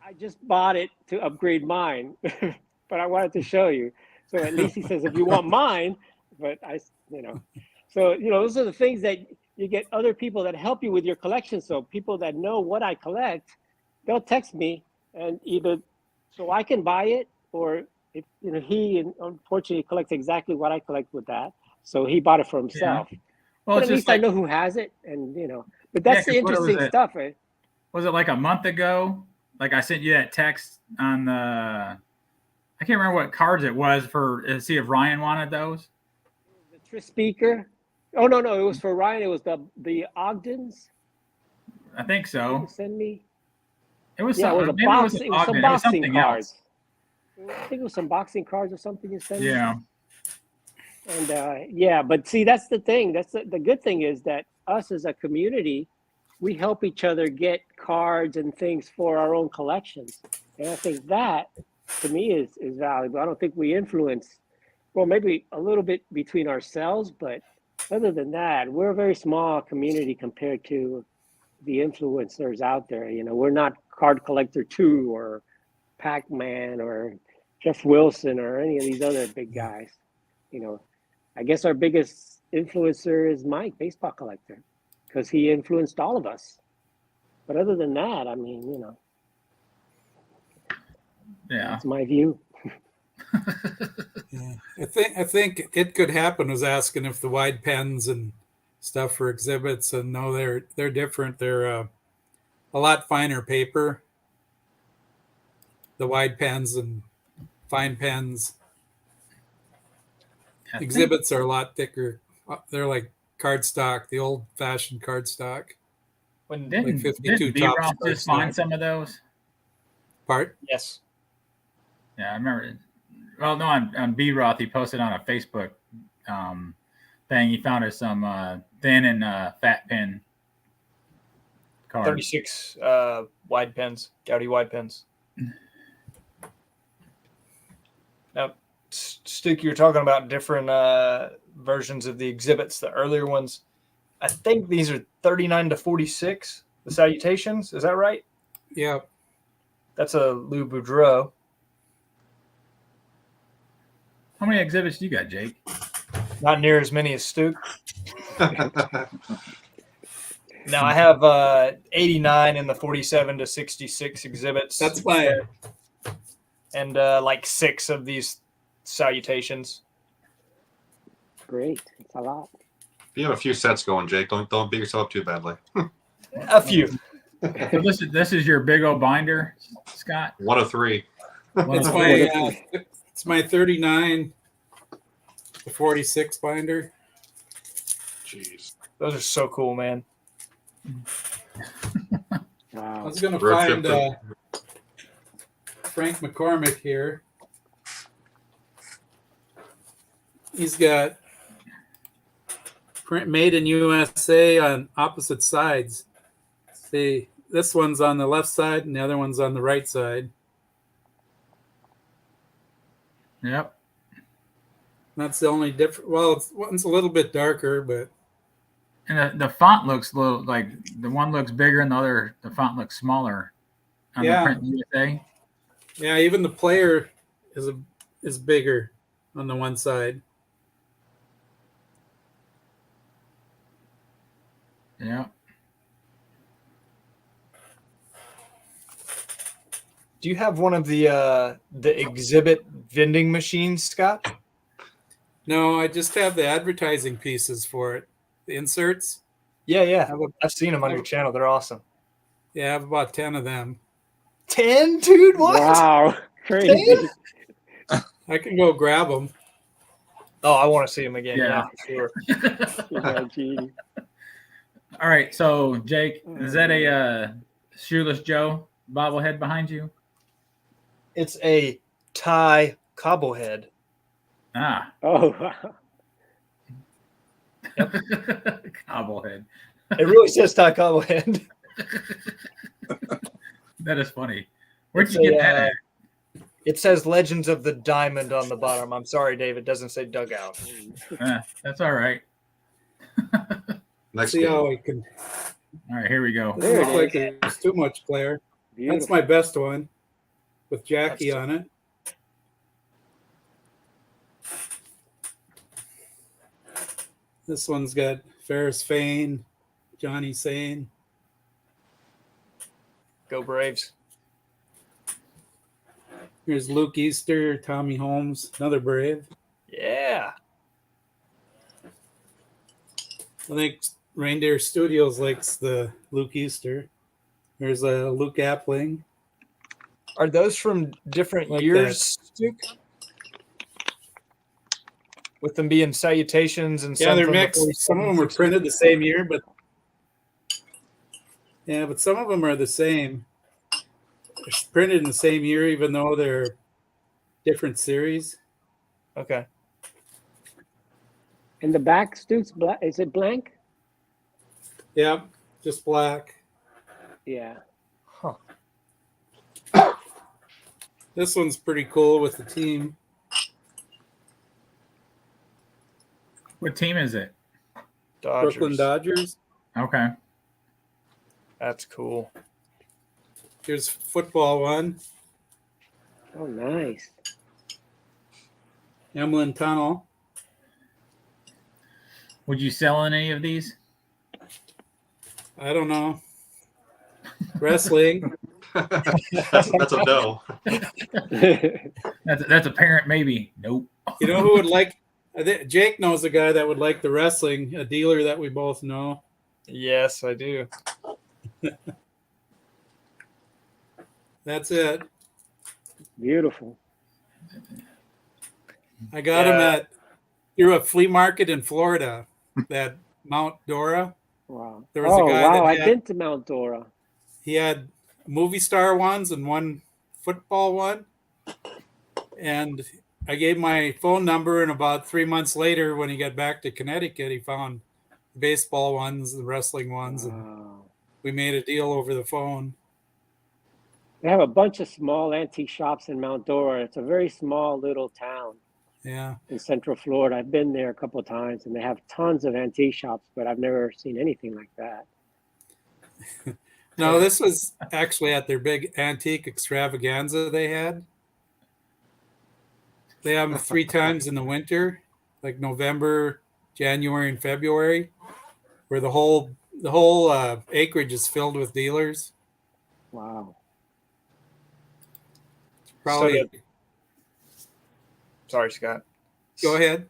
I just bought it to upgrade mine, but I wanted to show you. So at least he says, if you want mine, but so those are the things that you get other people that help you with your collection. So people that know what I collect, they'll text me, and either so I can buy it, or if he unfortunately collects exactly what I collect with that, so he bought it for himself. Well, But it's at just least I like, know who has it, and But that's Yeah, the 'cause what was interesting it? stuff, right? was it like a month ago? Like I sent you that text on the, I can't remember what cards it was for, to see if Ryan wanted those. The Tris Speaker. Oh no, it was for Ryan. It was the Ogdens. I think so. You send me. It was Yeah, it something. was a maybe box. it It was some Ogden, boxing something cards. else. I think it was some boxing cards or something you sent me. Yeah. And yeah, but see, that's the thing. That's the good thing is that us as a community, we help each other get cards and things for our own collections. And I think that to me is valuable. I don't think we influence, well, maybe a little bit between ourselves, but other than that, we're a very small community compared to the influencers out there. You know, we're not Card Collector 2 or Pac-Man or Jeff Wilson or any of these other big guys. You know, I guess our biggest influencer is Mike, baseball collector, because he influenced all of us. But other than that, I mean, you know, Yeah. that's my view. Yeah, I think It Could Happen was asking if the wide pens and stuff for exhibits, and no, they're different. They're a lot finer paper. The wide pens and fine pens. Exhibits are a lot thicker. They're like cardstock, the old-fashioned cardstock. When Didn't 52 B-Roth tops just cardstock. find some of those? Part? yes, Yeah, I remember. Well, no, on B-Roth, he posted on a Facebook thing. He found us some thin and fat pen cards. 36 wide pens, Gaudy wide pens. Now, Stuke, you were talking about different versions of the exhibits. The earlier ones, I think these are 39 to 46. The salutations, is that right? Yeah. That's a Lou Boudreau. How many exhibits do you got, Jake? Not near as many as Stuke. Now I have 89 in the 47 to 66 exhibits. That's my and like 6 of these salutations. Great. It's a lot. You have a few sets going, Jake. Don't beat yourself up too badly. A few. So this is your big old binder, Scott? 1 of 3. It's my 39 to 46 binder. Jeez. Those are so cool, man. I Wow. was going to Road find trip Frank McCormick here. He's got print made in USA on opposite sides. See, this one's on the left side and the other one's on the right side. Yep. That's the only difference. Well, one's a little bit darker, but And the font looks little, like the one looks bigger and the font looks smaller on Yeah. the print USA. yeah, even the player is bigger on the one side. Yeah. Do you have one of the exhibit vending machines, Scott? No, I just have the advertising pieces for it, the inserts. Yeah. I've seen them on your channel. They're awesome. Yeah, I have about 10 of them. 10, dude? What? Wow. Crazy. I can go grab them. Oh, I want to see them again. Yeah. Yeah, for sure. Yeah, gee. All right. So, Jake, is that a Shoeless Joe bobblehead behind you? It's a Thai cobblehead. Ah. Oh, wow. Cobblehead. It really says Thai cobblehead. That is funny. Where'd It's you get a, that at? It says Legends of the Diamond on the bottom. I'm sorry, Dave. It doesn't say dugout. That's all right. Next See game. how I can. All right, here we go. There Doesn't it look like there's too much glare. That's Beautiful. my best one with Jackie on it. This one's got Ferris Fane, Johnny Sane. Go Braves. Here's Luke Easter, Tommy Holmes, another Brave. Yeah. I think Reindeer Studios likes the Luke Easter. There's a Luke Appling. Are those from different Like years, Duke? With them being salutations and Yeah, some they're from the mixed. 47, Some of them were 60. printed the same year, but some of them are the same. They're printed in the same year, even though they're different series. Okay. And the back, Stu's black. Is it blank? Yep, just black. Yeah. Huh. This one's pretty cool with the team. What team is it? Dodgers. Brooklyn Dodgers. Okay. That's cool. Here's football one. Oh, nice. Emlyn Tunnel. Would you sell any of these? I don't know. Wrestling. That's a no. That's a parent maybe. Nope. You know who would like? Jake knows a guy that would like the wrestling, a dealer that we both know. Yes, I do. That's it. Beautiful. I got him through a flea market in Florida, that Mount Dora. Wow. There was a guy that I've had- been to Mount Dora. He had movie star ones and one football one. And I gave my phone number, and about 3 months later, when he got back to Connecticut, he found baseball ones, the wrestling ones, and Wow. we made a deal over the phone. They have a bunch of small antique shops in Mount Dora. It's a very small little town Yeah. in Central Florida. I've been there a couple of times, and they have tons of antique shops, but I've never seen anything like that. No, this was actually at their big antique extravaganza they had. They have them 3 times in the winter, like November, January, and February, where the whole acreage is filled with dealers. Wow. Probably. Sorry, Scott. Go ahead.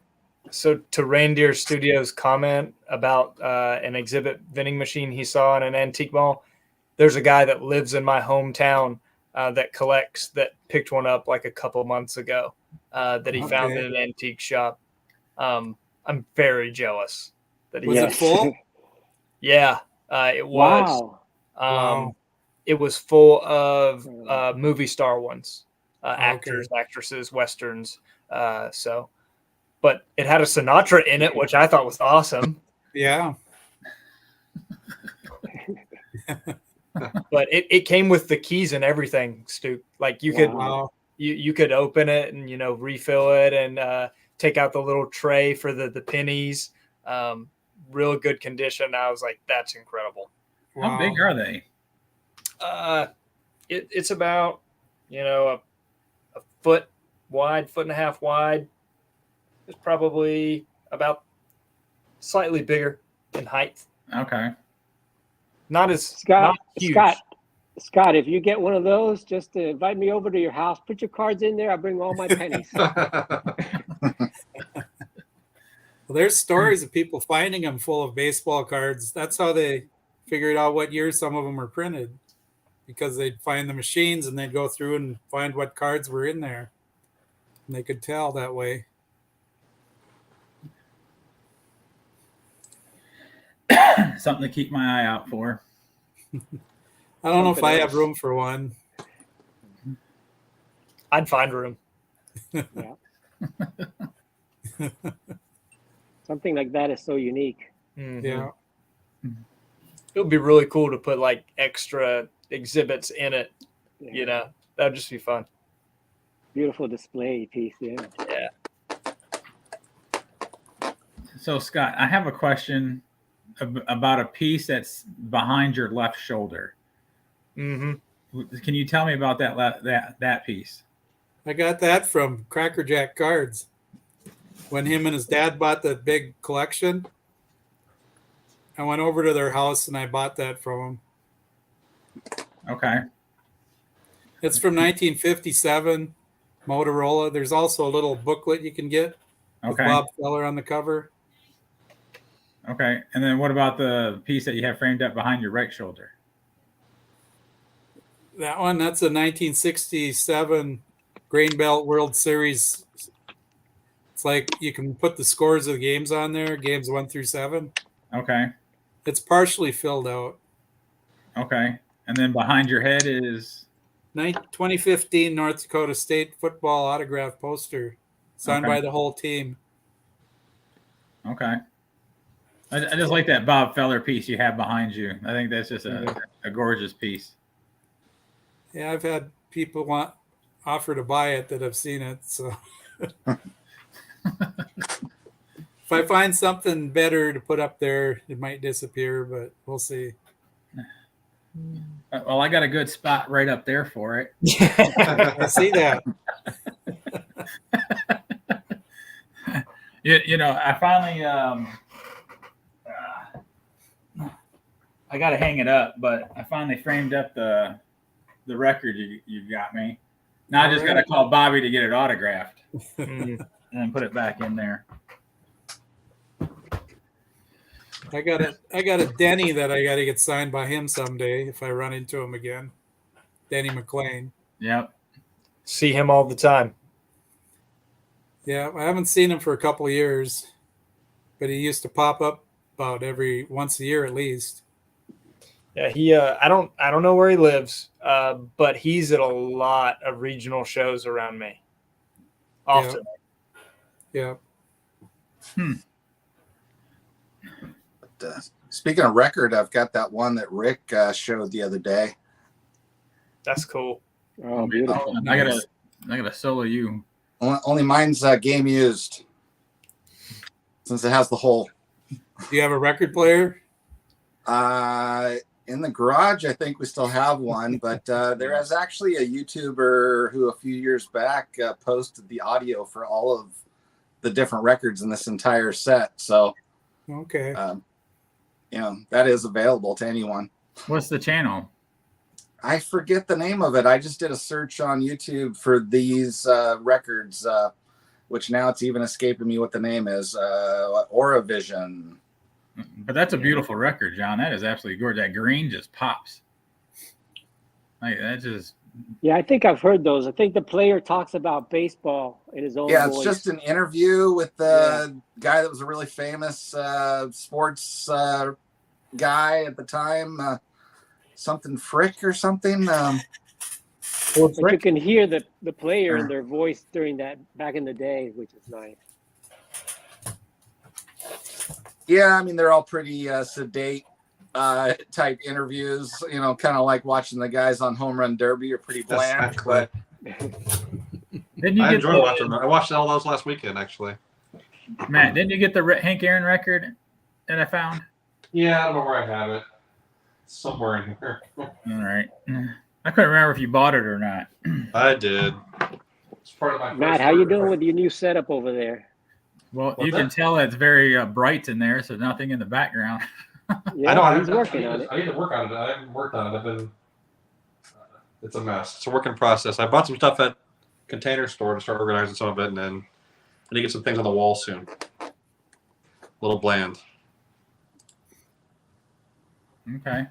So to Reindeer Studios' comment about an exhibit vending machine he saw in an antique mall, there's a guy that lives in my hometown that picked one up like a couple months ago that he found in an antique shop. I'm very jealous that he Was it full? Yeah, it was. Wow. Wow. It was full of movie star ones, Okay. actors, actresses, westerns. But it had a Sinatra in it, which I thought was awesome. Yeah. But it came with the keys and everything, Stu. Like you could Wow. you could open it and refill it and take out the little tray for the pennies. Real good condition. I was like, that's incredible. How big are they? It's about a foot wide, foot and a half wide. It's probably about slightly bigger in height. Okay. Not as Scott, not huge. Scott, if you get one of those, just invite me over to your house. Put your cards in there. I'll bring all my pennies. Well, there's stories of people finding them full of baseball cards. That's how they figured out what year some of them were printed, because they'd find the machines and they'd go through and find what cards were in there. And they could tell that way. Something to keep my eye out for. I don't know if Something I have else. room for one. I'd find room. Something like that is so unique. Mhm. Yeah. It would be really cool to put like extra exhibits in it. Yeah. That'd just be fun. Beautiful display piece. Yeah. Yeah. So, Scott, I have a question about a piece that's behind your left shoulder. Mm-hmm. Can you tell me about that piece? I got that from Cracker Jack Cards. When him and his dad bought that big collection, I went over to their house and I bought that from them. Okay. It's from 1957, Motorola. There's also a little booklet you can get with Okay. Bob Feller on the cover. Okay. And then what about the piece that you have framed up behind your right shoulder? That one, that's a 1967 Grain Belt World Series. It's like you can put the scores of the games on there, games 1 through 7. Okay. It's partially filled out. Okay. And then behind your head is 2015 North Dakota State football autograph poster signed Okay. by the whole team. Okay. I just like that Bob Feller piece you have behind you. I think that's just a gorgeous piece. Yeah, I've had people offer to buy it that have seen it. So if I find something better to put up there, it might disappear, but we'll see. Well, I got a good spot right up there for it. I see that. You know, I finally I got to hang it up, but I finally framed up the record you got me. Now I just got to call Bobby to get it autographed and then put it back in there. I got a Denny that I got to get signed by him someday if I run into him again. Denny McLean. Yep. See him all the time. Yeah, I haven't seen him for a couple of years, but he used to pop up about once a year at least. Yeah, he. I don't know where he lives, but he's at a lot of regional shows around me. Often. Yeah. Speaking of record, I've got that one that Rick showed the other day. That's cool. Oh, beautiful. I gotta solo you. Only mine's game used, since it has the hole. Do you have a record player? In the garage, I think we still have one, but there is actually a YouTuber who a few years back posted the audio for all of the different records in this entire set. So, Okay. That is available to anyone. What's the channel? I forget the name of it. I just did a search on YouTube for these records, which now it's even escaping me what the name is. Auravision. But that's a beautiful record, John. That is absolutely gorgeous. That green just pops. Like that just. Yeah, I think I've heard those. I think the player talks about baseball in his own Yeah, voice. it's just an interview with the guy that was a really famous sports guy at the time. Something Frick or something. But you can hear the player in their voice during that back in the day, which is nice. Yeah, I mean, they're all pretty sedate type interviews, kind of like watching the guys on Home Run Derby are pretty bland. But I enjoy watching them. I watched all those last weekend, actually. Matt, didn't you get the Hank Aaron record that I found? Yeah, I don't know where I have it. It's somewhere in here. All right. I couldn't remember if you bought it or not. I did. It's part of my Matt, how you doing with your new setup over there? Well, you can tell it's very bright in there, so nothing in the background. Yeah, I know. he's working on it. I need to work on it. I haven't worked on it. I've been. It's a mess. It's a work in process. I bought some stuff at Container Store to start organizing some of it, and then I need to get some things on the wall soon. A little bland. Okay.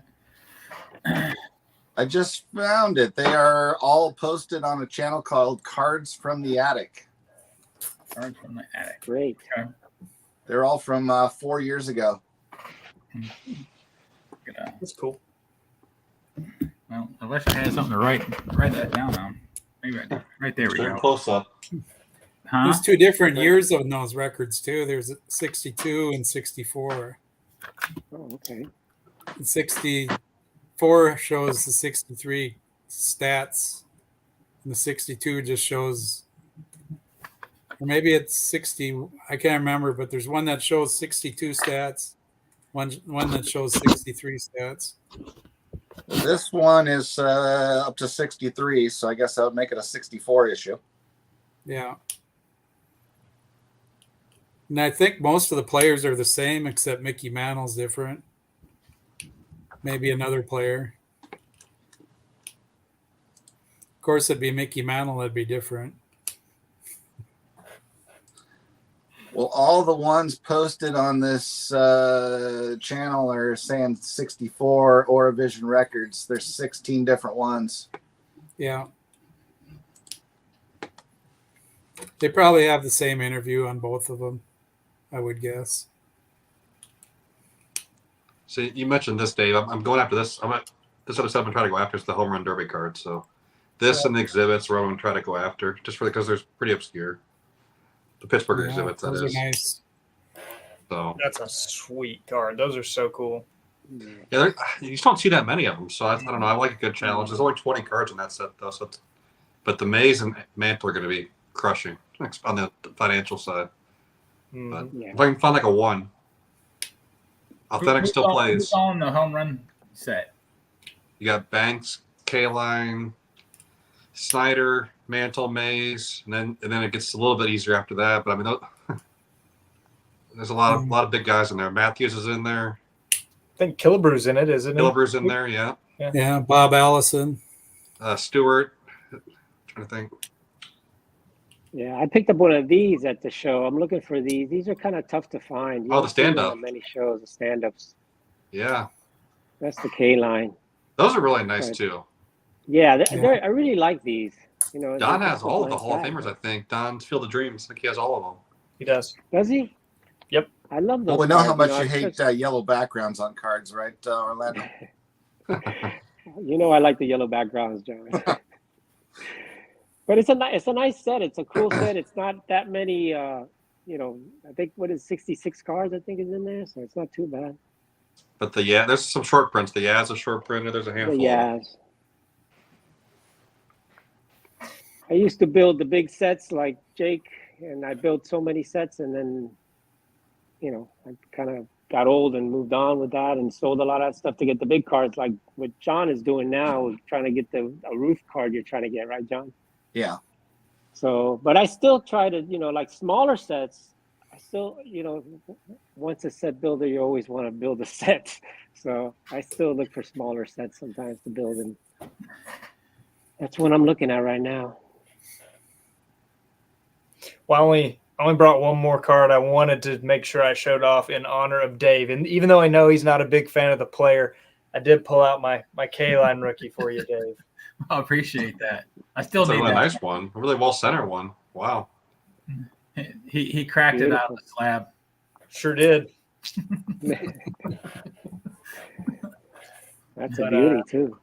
I just found it. They are all posted on a channel called Cards from the Attic. Cards from the Attic. Great. Okay. They're all from 4 years ago. That's cool. Well, I wish I had something to write that down on. Maybe I do. Right there we Turn go. close up. Huh? There's two different years on those records too. There's 62 and 64. Oh, okay. And 64 shows the 63 stats, and the 62 just shows, or maybe it's 60. I can't remember, but there's one that shows 62 stats, one that shows 63 stats. This one is up to 63, so I guess that would make it a 64 issue. Yeah. And I think most of the players are the same, except Mickey Mantle's different. Maybe another player. Of course, it'd be Mickey Mantle. That'd be different. Well, all the ones posted on this channel are saying 64 Auravision records. There's 16 different ones. Yeah. They probably have the same interview on both of them, I would guess. So you mentioned this, Dave. I'm going after this. This other stuff I'm trying to go after is the Home Run Derby card. So This and the exhibits where I'm going to try to go after, just because they're pretty obscure. The Pittsburgh exhibits, that those is. are nice. So That's a sweet card. Those are so cool. yeah, you just don't see that many of them. So I don't know. I like a good challenge. There's only 20 cards in that set, though. So but the Maze and Mantle are going to be crushing on the financial side. But if I can find like a 1, Authentic still plays. Who's on the home run set? You got Banks, K-Line, Snyder, Mantle, Maze, and then it gets a little bit easier after that. But I mean, there's a lot of big guys in there. Matthews is in there. I think Killebrew's in it, isn't he? Killebrew's in there, yeah. Yeah, Bob Allison. Stewart. Trying to think. Yeah, I picked up one of these at the show. I'm looking for these. These are kind of tough to find. You Oh, don't the see them stand-up. on many shows, the stand-ups. Yeah. That's the K-line. Those are really nice, Right. too. Yeah, I really like these. You know, Don they're has just all of the like Hall of that. Famers, I think. Don's Field of Dreams. I think he has all of them. He does. Does he? Yep. I love those. Well, we know how cards, much know, you it's hate just- yellow backgrounds on cards, right, Orlando? You know, I like the yellow backgrounds, John. But it's a nice set. It's a cool set. It's not that many. You know, I think 66 cards. I think is in there, so it's not too bad. But there's some short prints. The Yaz a short printer. There's a handful. Yeah. I used to build the big sets like Jake, and I built so many sets, and then, you know, I kind of got old and moved on with that and sold a lot of that stuff to get the big cards, like what John is doing now, trying to get a roof card you're trying to get, right, John? Yeah. So, but I still try to, you know, like smaller sets, I still, you know, once a set builder, you always want to build a set. So I still look for smaller sets sometimes to build, and that's what I'm looking at right now. Well, I only brought one more card. I wanted to make sure I showed off in honor of Dave. And even though I know he's not a big fan of the player, I did pull out my K-Line rookie for you, Dave. I appreciate that. I still It's a need really that. nice one. A really well-centered one. Wow. He cracked it out of the slab. Sure did. That's But, a beauty too.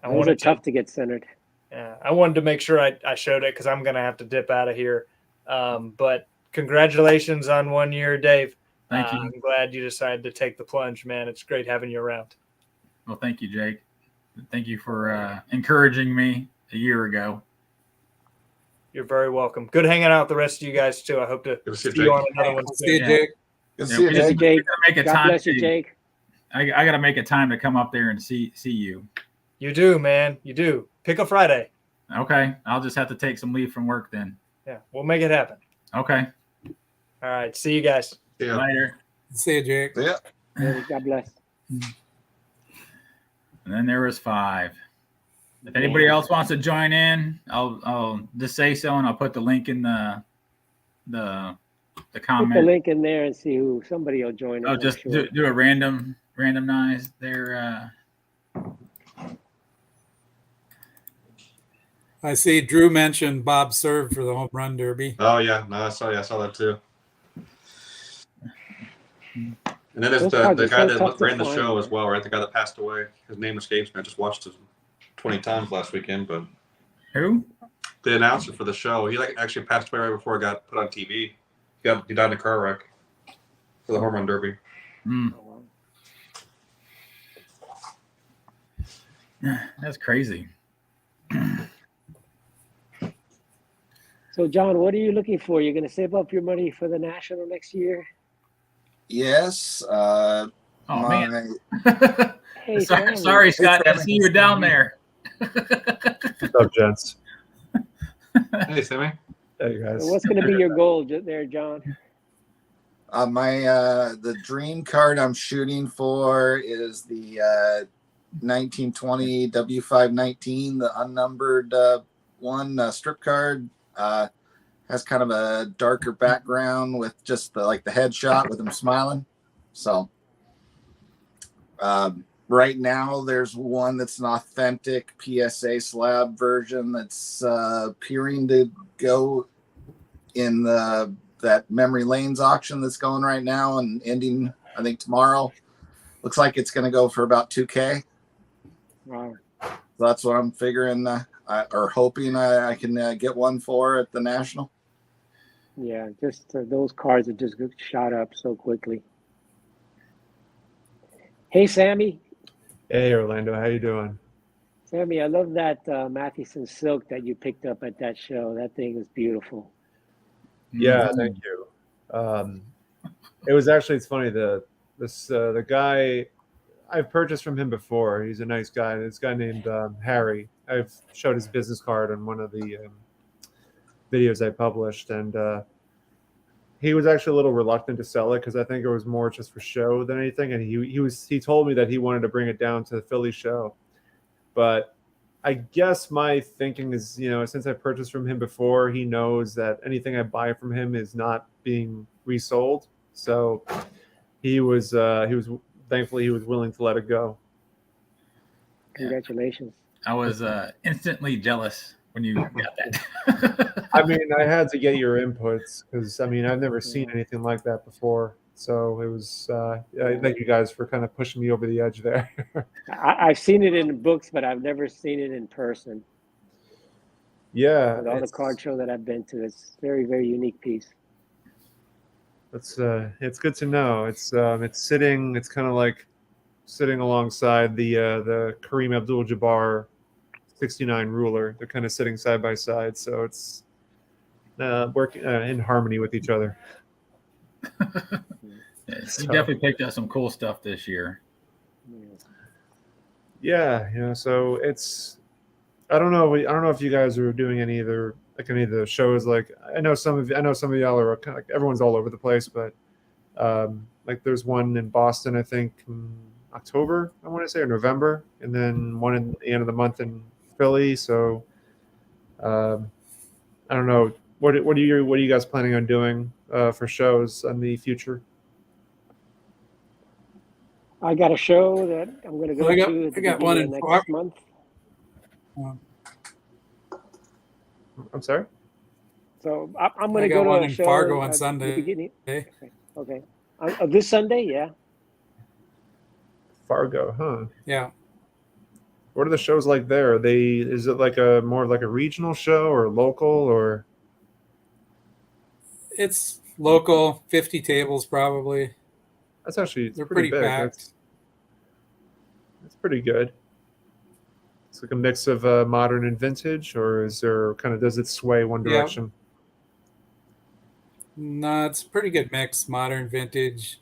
I Those are wanted tough to get centered. Yeah, I wanted to make sure I showed it because I'm going to have to dip out of here. But congratulations on 1 year, Dave. Thank you. I'm glad you decided to take the plunge, man. It's great having you around. Well, thank you, Jake. Thank you for encouraging me a year ago. You're very welcome. Good hanging out with the rest of you guys, too. I hope to Good to see you, see you on Jake. another one See you, soon. Jake. Good to Yeah, see you, we Thank you, Jake. Jake. Make a God time. bless you, Jake. I got to make a time to come up there and see you. You do, man. You do. Pick a Friday. Okay, I'll just have to take some leave from work then. Yeah, we'll make it happen. Okay, All right. See you guys. Yeah. later. See you, Jake. See ya. God bless. And then there was 5. If anybody else wants to join in, I'll just say so, and I'll put the link in the Put the comment. link in there and see who somebody will join. I'll I'm just sure. do a randomize their. I see Drew mentioned Bob served for the home run derby. Oh yeah, no, I saw that too. And then there's Those the cards are guy so tough that to ran the find, show man. as well, right? The guy that passed away. His name escapes me. I just watched it 20 times last weekend, but Who? the announcer for the show, he actually passed away right before it got put on TV. He died in a car wreck for the home run derby. Mm, that's crazy. So, John, what are you looking for? You're going to save up your money for the national next year? Yes. Oh man. Hey, sorry, Scott. I see you were down there. What's up, gents? Hey, Sammy. Hey, guys. So what's going to be your goal there, John? The dream card I'm shooting for is the 1920 W519, the unnumbered one strip card. Has kind of a darker background with just the headshot with him smiling. So right now there's one that's an authentic PSA slab version that's appearing to go in that Memory Lanes auction that's going right now and ending, I think, tomorrow. Looks like it's going to go for about $2,000. Wow. So that's what I'm figuring or hoping I can get one for at the National. Yeah, just those cards have just shot up so quickly. Hey, Sammy. Hey, Orlando, how you doing? Sammy, I love that Matheson silk that you picked up at that show. That thing is beautiful. Yeah, Mhm. thank you. It was actually, it's funny, the guy, I've purchased from him before. He's a nice guy. This guy named Harry. I've showed his business card on one of the videos I published, and he was actually a little reluctant to sell it because I think it was more just for show than anything. And he told me that he wanted to bring it down to the Philly show, but I guess my thinking is, since I purchased from him before, he knows that anything I buy from him is not being resold. So he was thankfully he was willing to let it go. Congratulations. I was instantly jealous when you got that. I mean, I had to get your inputs because I've never seen anything like that before. So it was. Thank you guys for kind of pushing me over the edge there. I've seen it in books, but I've never seen it in person. Yeah, With all the card show that I've been to, it's very, very unique piece. It's good to know. It's kind of like sitting alongside the Kareem Abdul-Jabbar 69 ruler. They're kind of sitting side by side, so it's working in harmony with each other. You definitely picked up some cool stuff this year. Yeah, so it's. I don't know if you guys are doing any of the shows. Like I know some of y'all are kind of like everyone's all over the place, but like there's one in Boston, I think in October, I want to say, or November, and then one in the end of the month in Philly. So I don't know what are you guys planning on doing for shows in the future? I got a show that I'm going to go to. I got one in next month. I'm sorry. So I'm going to go to one a in show Fargo on at Sunday. the beginning. Okay. This Sunday, yeah. Fargo, huh? Yeah. What are the shows like there? Is it like a more of like a regional show or local or? It's local, 50 tables probably. That's actually They're pretty pretty big. packed. That's pretty good. It's like a mix of modern and vintage, or does it sway one direction? No, it's a pretty good mix. Modern, vintage,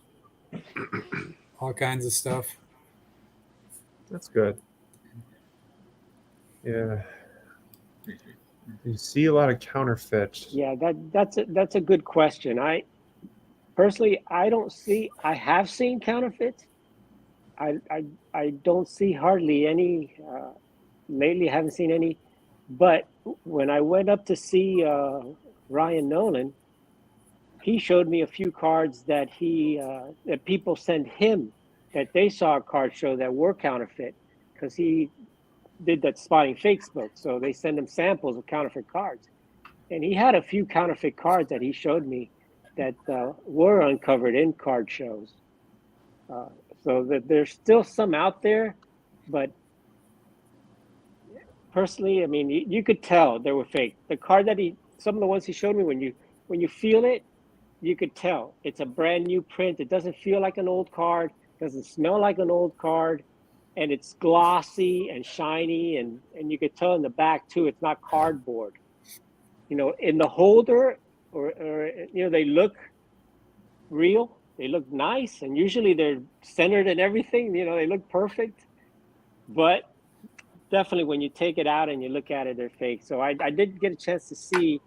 all kinds of stuff. That's good. Yeah. You see a lot of counterfeit. Yeah, that's a good question. I personally, I have seen counterfeits. I don't see hardly any lately. Haven't seen any, but when I went up to see Ryan Nolan, he showed me a few cards that that people sent him that they saw a card show that were counterfeit because he did that spotting fakes book. So they send him samples of counterfeit cards, and he had a few counterfeit cards that he showed me that were uncovered in card shows. So that there's still some out there, but personally, I mean, you could tell they were fake. The card that some of the ones he showed me, when you feel it, you could tell it's a brand new print. It doesn't feel like an old card, doesn't smell like an old card, and it's glossy and shiny, and you could tell in the back too, it's not cardboard. In the holder or they look real. They look nice, and usually they're centered and everything. They look perfect, but definitely when you take it out and you look at it, they're fake. So I did get a chance to see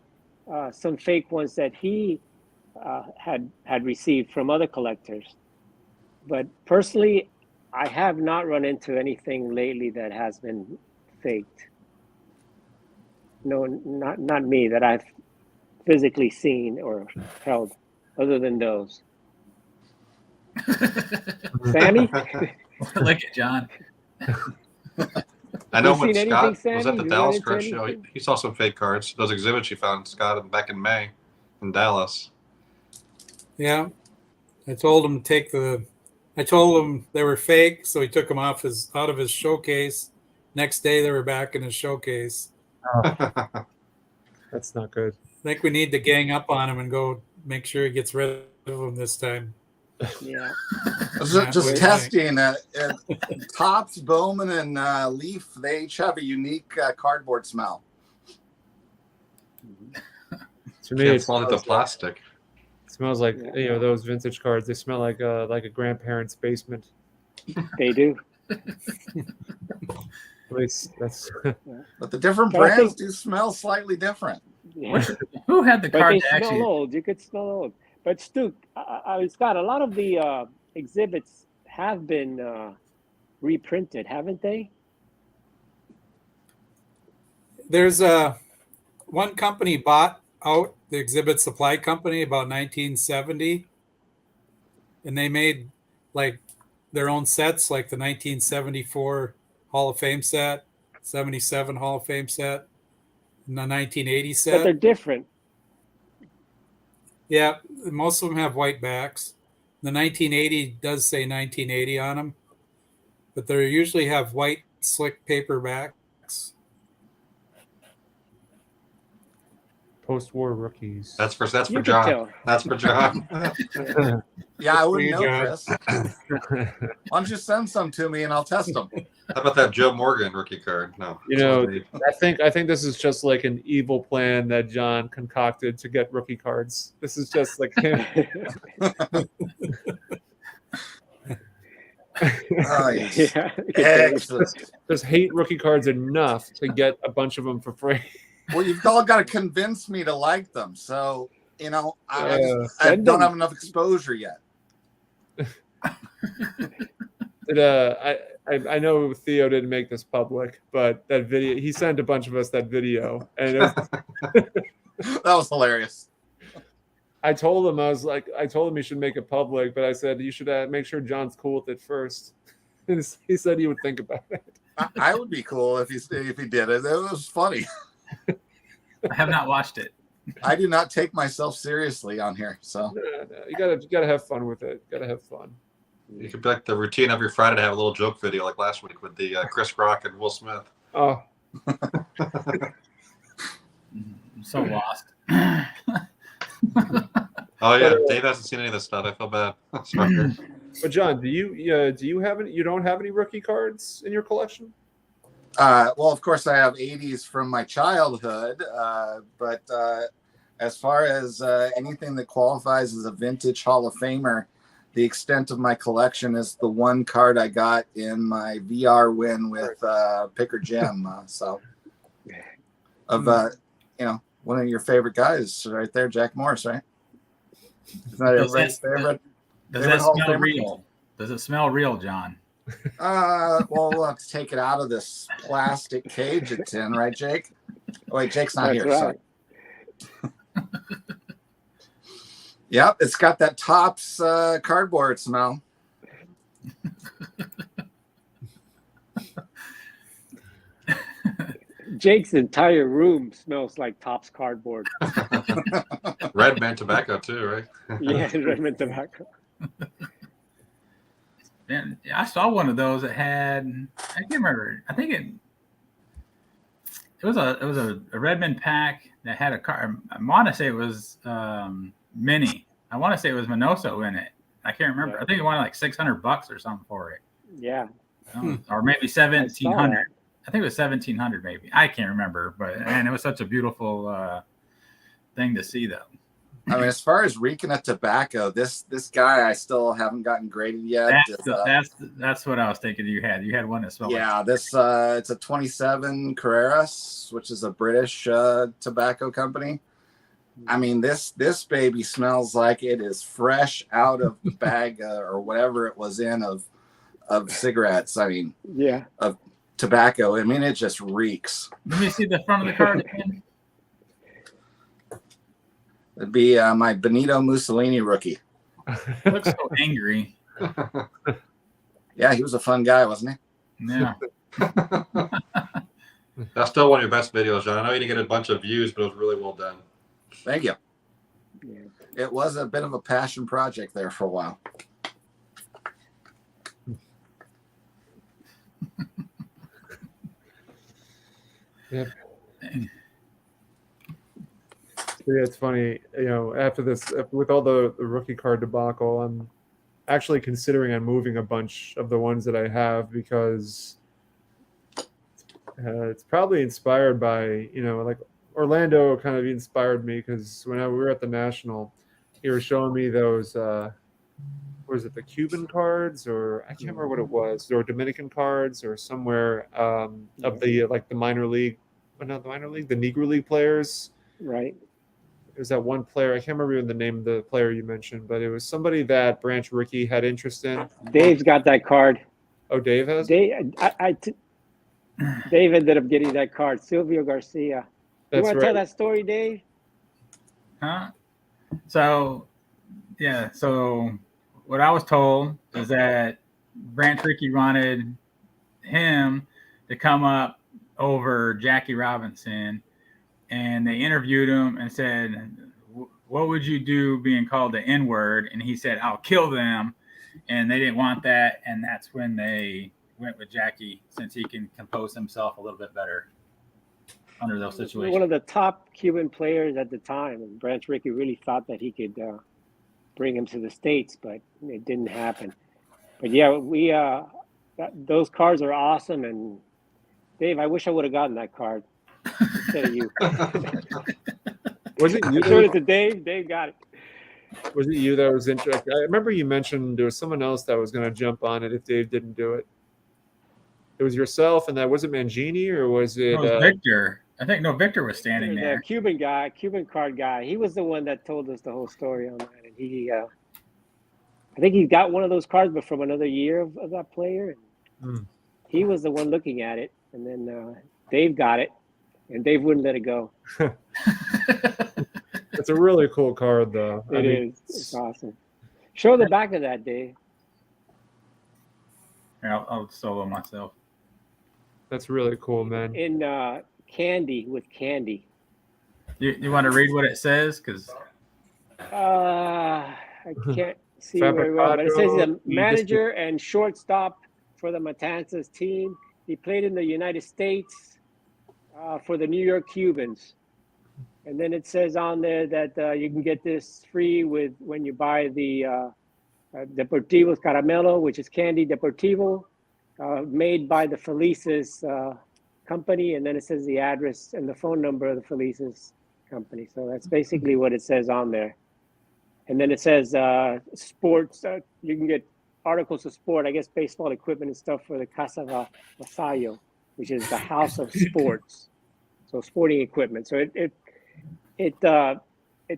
some fake ones that he had received from other collectors. But personally, I have not run into anything lately that has been faked. No, not me that I've physically seen or held, other than those. Sammy? Look at John. I know You when seen Scott anything, was at Sammy? the You Dallas run Card into Show, anything? he saw some fake cards. Those exhibits you found, Scott, back in May in Dallas. Yeah. I told him they were fake, so he took them out of his showcase. Next day they were back in his showcase. That's not good. I think we need to gang up on him and go make sure he gets rid of them this time. Yeah. Just testing. Topps, Bowman, and Leaf, they each have a unique cardboard smell. To me, Can't it smell the plastic. smells like Yeah. those vintage cards. They smell like a grandparent's basement. They do. At least that's But the different But I brands think- do smell slightly different. Yeah. Who had the But card they to smell actually? old. You could smell old. But Stu, Scott, a lot of the exhibits have been reprinted, haven't they? There's one company bought out the exhibit supply company about 1970, and they made like their own sets, like the 1974 Hall of Fame set, 77 Hall of Fame set, and the 1980 But they're set. different. Yeah, most of them have white backs. The 1980 does say 1980 on them, but they usually have white slick paper backs. post-war rookies. That's for You could John. tell. That's for John. Yeah, I For wouldn't you, know, John. Chris. Why don't you send some to me and I'll test them? How about that Joe Morgan rookie card? No. You know, I think this is just like an evil plan that John concocted to get rookie cards. This is just like him. Oh, yes. Yeah. Excellent. Just hate rookie cards enough to get a bunch of them for free. Well, you've all got to convince me to like them. So, you know, I Send don't them. have enough exposure yet. I know Theo didn't make this public, but that video, he sent a bunch of us that video, and it was, That was hilarious. I told him he should make it public, but I said you should make sure John's cool with it first. And he said he would think about it. I would be cool if he did it. It was funny. I have not watched it. I do not take myself seriously on here, so No, you gotta have fun with it. Gotta have fun. You could be like the routine every Friday to have a little joke video like last week with the Chris Rock and Will Smith. Oh, I'm so lost. Oh yeah, Dave hasn't seen any of this stuff. I feel bad. Sorry. but John, do you have any? You don't have any rookie cards in your collection? well, of course, I have 80s from my childhood, but as far as anything that qualifies as a vintage Hall of Famer, the extent of my collection is the one card I got in my VR win with Picker Jim. One of your favorite guys right there, Jack Morris, right? Isn't that everybody's favorite? Does Favorite that Hall of smell Famer? real? Does it smell real, John? Well, we'll have to take it out of this plastic cage it's in, right, Jake? Oh, wait, Jake's not That's here. right. Sorry. Yep, it's got that Topps cardboard smell. Jake's entire room smells like Topps cardboard. Red Man tobacco too, right? Yeah, Redmond tobacco. Man, I saw one of those that had, I can't remember. I think it was a Redmond pack that had a car. I want to say it was Mini. I want to say it was Minoso in it. I can't remember. Yeah. I think it wanted like $600 or something for it. Yeah. Or maybe I saw 1,700. that. I think it was 1,700 maybe. I can't remember, but it was such a beautiful thing to see though. I mean, as far as reeking of tobacco, this guy I still haven't gotten graded yet. That's what I was thinking. You had one that smelled. Yeah, this it's a 27 Carreras, which is a British tobacco company. I mean, this baby smells like it is fresh out of the bag or whatever it was in of cigarettes. I mean, Yeah. of tobacco. I mean, it just reeks. Let me see the front of the card again. It'd be my Benito Mussolini rookie. It looks so angry. Yeah, he was a fun guy, wasn't Yeah. That's still one of your best videos, John. I know you didn't get a bunch of views, but it was really well done. he? Thank you. Yeah. It was a bit of a passion project there for a while. Yep. So yeah, it's funny. After this, with all the rookie card debacle, I'm actually considering on moving a bunch of the ones that I have because it's probably inspired by like Orlando kind of inspired me because when we were at the National, he was showing me those. Was it the Cuban cards or I can't remember what it was, or Dominican cards or somewhere of the like the minor league, but not the minor league, the Negro League players. Right. It was that one player. I can't remember even the name of the player you mentioned, but it was somebody that Branch Rickey had interest in. Dave's got that card. Oh, Dave has. Dave ended up getting that card. Silvio Garcia. You That's want to right. tell that story, Dave? Huh? So, yeah. So, what I was told is that Branch Rickey wanted him to come up over Jackie Robinson, and they interviewed him and said, "What would you do being called the N-word?" And he said, "I'll kill them." And they didn't want that, and that's when they went with Jackie, since he can compose himself a little bit better under those situations. One of the top Cuban players at the time, and Branch Rickey really thought that he could bring him to the States, but it didn't happen. But yeah, those cards are awesome. And Dave, I wish I would have gotten that card instead of you. Was it you? I showed it to Dave. Dave got it. Was it you that was interested? I remember you mentioned there was someone else that was going to jump on it if Dave didn't do it. It was yourself, and that was it Mangini, or was it? It was Victor. I think Victor was standing There's there. a Cuban card guy. He was the one that told us the whole story on that. And he, I think he got one of those cards, but from another year of that player. And he was the one looking at it, and then Dave got it, and Dave wouldn't let it go. It's a really cool card, though. It is. It's awesome. Show the back of that, Dave. Yeah, I'll solo myself. That's really cool, man. In candy with candy. You want to read what it says? Because I can't see very well, but it says the manager and shortstop for the Matanzas team. He played in the United States for the New York Cubans. And then it says on there that you can get this free when you buy the Deportivo's Caramelo, which is candy Deportivo, made by the Felices company. And then it says the address and the phone number of the Felices company. So that's basically what it says on there. And then it says sports. You can get articles of sport, I guess baseball equipment and stuff for the Casa Vasallo, which is the house of sports. So sporting equipment. So it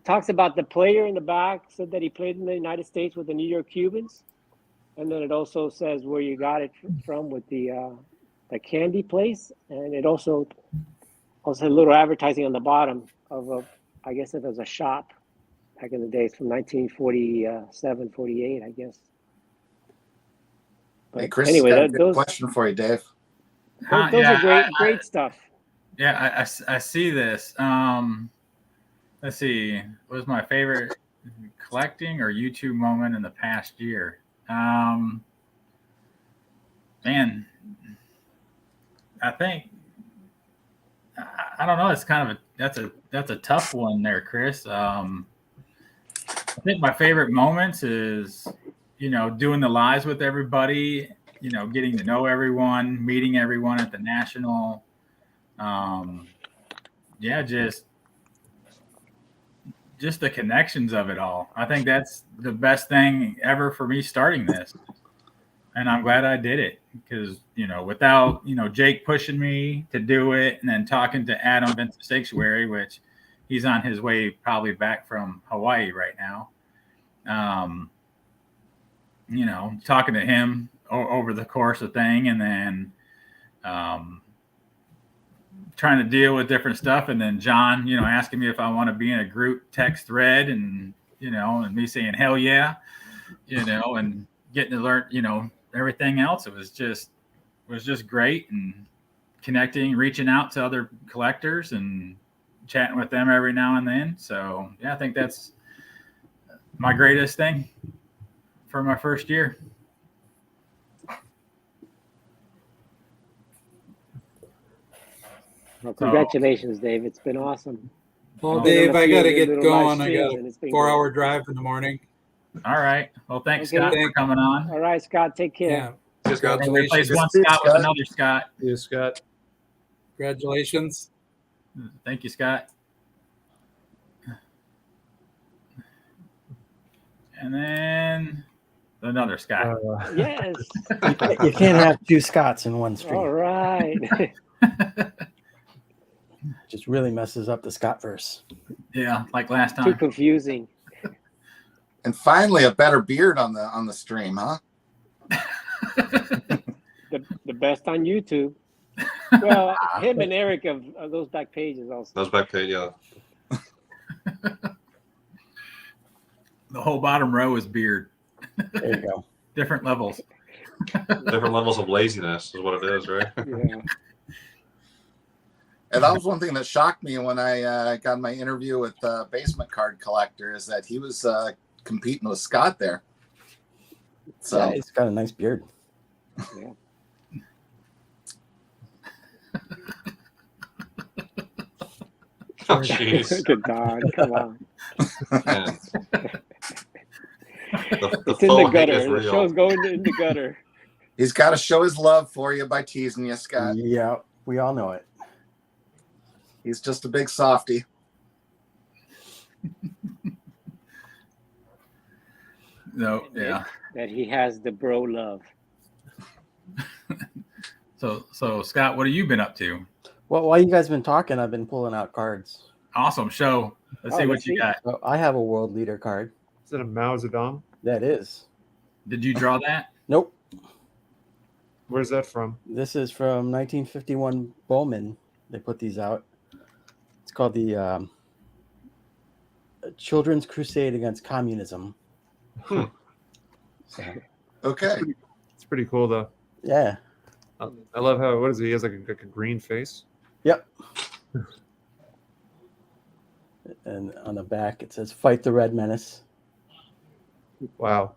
talks about the player in the back, said that he played in the United States with the New York Cubans. And then it also says where you got it from with the candy place. And it also a little advertising on the bottom of I guess it was a shop back in the days from 1947, 48, I guess. But Hey, Chris, anyway, got a good question for you, Dave. Those are great stuff. Yeah, I see this. Let's see. What was my favorite collecting or YouTube moment in the past year? Man, I think I don't know. It's kind of that's a tough one there, Chris. I think my favorite moments is doing the lives with everybody. Getting to know everyone, meeting everyone at the National. Yeah, just the connections of it all. I think that's the best thing ever for me starting this. And I'm glad I did it because, without, Jake pushing me to do it and then talking to Adam Vincent Sanctuary, which he's on his way probably back from Hawaii right now. Talking to him over the course of thing and then trying to deal with different stuff. And then John, asking me if I want to be in a group text thread and me saying, hell yeah, and getting to learn, everything else. It was just great and connecting, reaching out to other collectors and chatting with them every now and then. So yeah, I think that's my greatest thing for my first year. Well, congratulations, Dave. It's been awesome. Well, Oh. Dave, I got to Your get little live going. I got streams, a and it's been 4-hour drive in the morning. All right. Well, thanks, Okay. Scott, for coming on. All right, Scott, take care. Yeah. Cheers, Scott. And replace Congratulations. one See you, Scott with Scott. another Scott. You, Scott. Congratulations. Thank you, Scott. And then another Scott. Yes. You can't have two Scots in one All stream. right. Just really messes up the Scott verse. Yeah, like last Too time. confusing. And finally, a better beard on the stream, huh? The best on YouTube. Well, him and Eric of those back pages also. That was back page, yeah. The whole bottom row is beard. There you go. Different levels. Different levels of laziness is what it is, right? Yeah. And that was one thing that shocked me when I got my interview with Basement Card Collector, is that he was competing with Scott there. So Yeah, he's got a nice beard. Yeah. Oh, jeez. Good God, come on. Man. The It's in faux the hate gutter. is The real. show's going in the gutter. he's got to show his love for you by teasing you, Scott. Yeah, we all know it. He's just a big softy. No, yeah. That he has the bro love. So Scott, what have you been up to? Well, while you guys been talking, I've been pulling out cards. Awesome show. Let's see Oh, what let's you see. got. So I have a world leader card. Is it a Mao Zedong? That is. Did you draw that? Nope. Where's that from? This is from 1951 Bowman. They put these out. It's called the Children's Crusade Against Communism. Hmm. So, Okay. It's pretty cool though. yeah. I love how, what is he? He has like a green face. Yep. And on the back it says "Fight the Red Menace." Wow.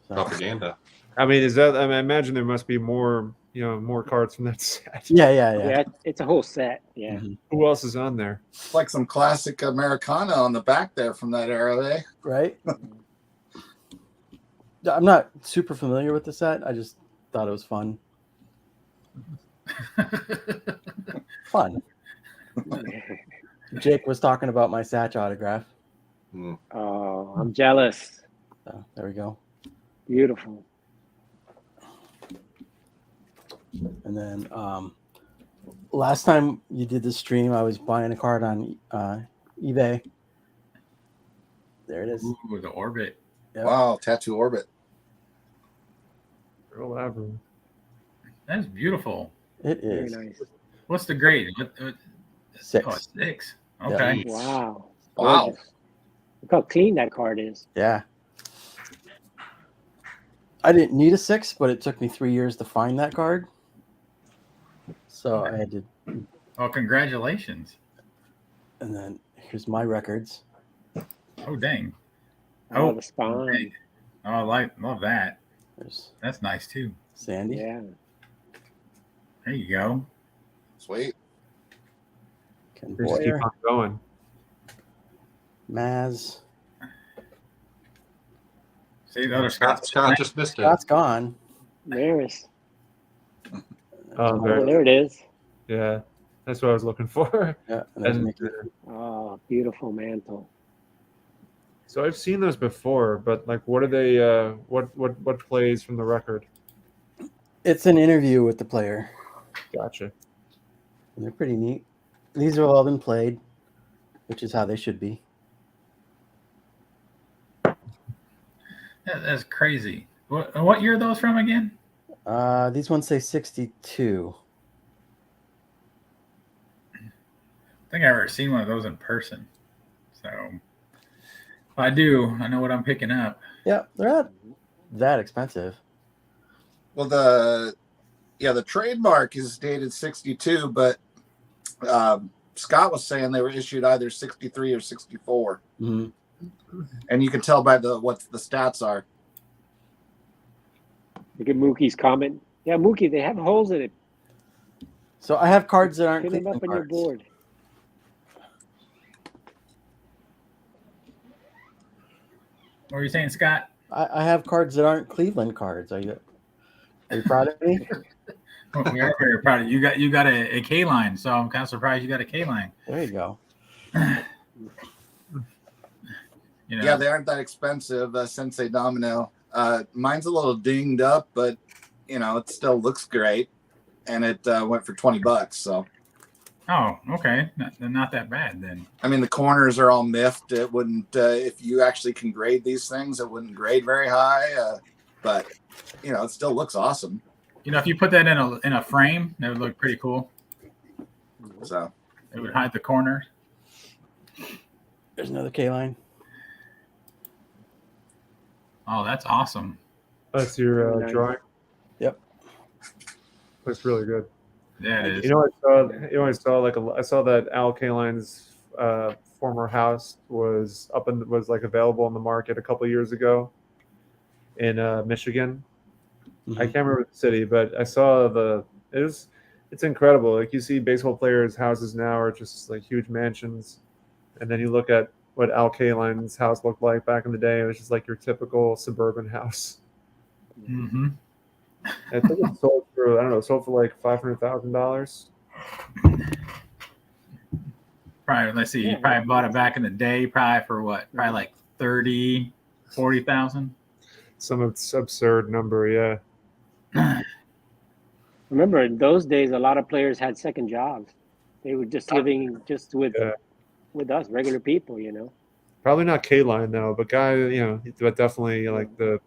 So, Propaganda. I mean, is that? I mean, I imagine there must be more, more cards from that set. yeah. Yeah, it's a whole set. Yeah. Mhm. Who else is on there? It's like some classic Americana on the back there from that era, eh? Right. I'm not super familiar with the set. I just thought it was fun. Fun. Jake was talking about my Satch autograph. Hmm. Oh, I'm jealous. So there we go. Beautiful. And then last time you did the stream, I was buying a card on eBay. There it is. Ooh, the orbit. Yep. Wow, Tattoo Orbit. Earl Avery. That's beautiful. It Very is. nice. What's the grade? What, 6. Oh, it's 6. Yeah. Okay. Wow. Wow. Gorgeous. Look how clean that card is. Yeah. I didn't need a 6, but it took me 3 years to find that card. So I had to, Oh, congratulations. and then here's my records. Oh, dang. Oh, Oh, the spine. dang. Oh, love that. There's That's nice too. Sandy. Yeah. There you go. Sweet. Ken Just keep Boyer, on going. Maz. See the other Scott Scott's just missed it. Scott's gone. There's. Oh, Oh, there. there it is. Yeah, that's what I was looking for. Yeah, and there's And Mickey. Oh, beautiful mantle. so I've seen those before, but like, what are they? What plays from the record? It's an interview with the player. Gotcha. And they're pretty neat. These have all been played, which is how they should be. That's crazy. What year are those from again? These ones say 62. I think I've ever seen one of those in person. So if I do, I know what I'm picking up. Yeah, they're not that expensive. Well, the trademark is dated 62, but Scott was saying they were issued either 63 or 64, Mhm. and you can tell by what the stats are. Look at Mookie's comment. Yeah, Mookie, they have holes in it. So I have cards that aren't Fill them up Cleveland on your cards. board. What were you saying, Scott? I have cards that aren't Cleveland cards. Are you proud of me? Well, we are very proud of you. You got a K line, so I'm kind of surprised you got a K line. There you go. You know, Yeah, they aren't that expensive. Sensei Domino. Mine's a little dinged up, but you know it still looks great, and it went for $20. So oh, okay, not that bad then. I mean, the corners are all miffed. It wouldn't, if you actually can grade these things, it wouldn't grade very high. But you know, it still looks awesome. You know, if you put that in a frame, that would look pretty cool. So It would hide the corners. There's another K line. Oh, that's awesome. That's your Nice. drawing. Yep. Looks really good. Yeah, it is. You know, I saw that Al Kaline's former house was available on the market a couple years ago in Michigan. Mhm. I can't remember the city, but I saw it's incredible. Like you see baseball players' houses now are just like huge mansions, and then you look at what Al Kaline's house looked like back in the day. It was just like your typical suburban house. Mm-hmm. I think it sold for like $500,000. Probably, let's see, you Yeah. probably bought it back in the day, probably for what? Probably like 30, 40,000. Some absurd number, yeah. Remember, in those days, a lot of players had second jobs. They were just living just with us, regular people, you know. Probably not K-Line though, but but definitely like the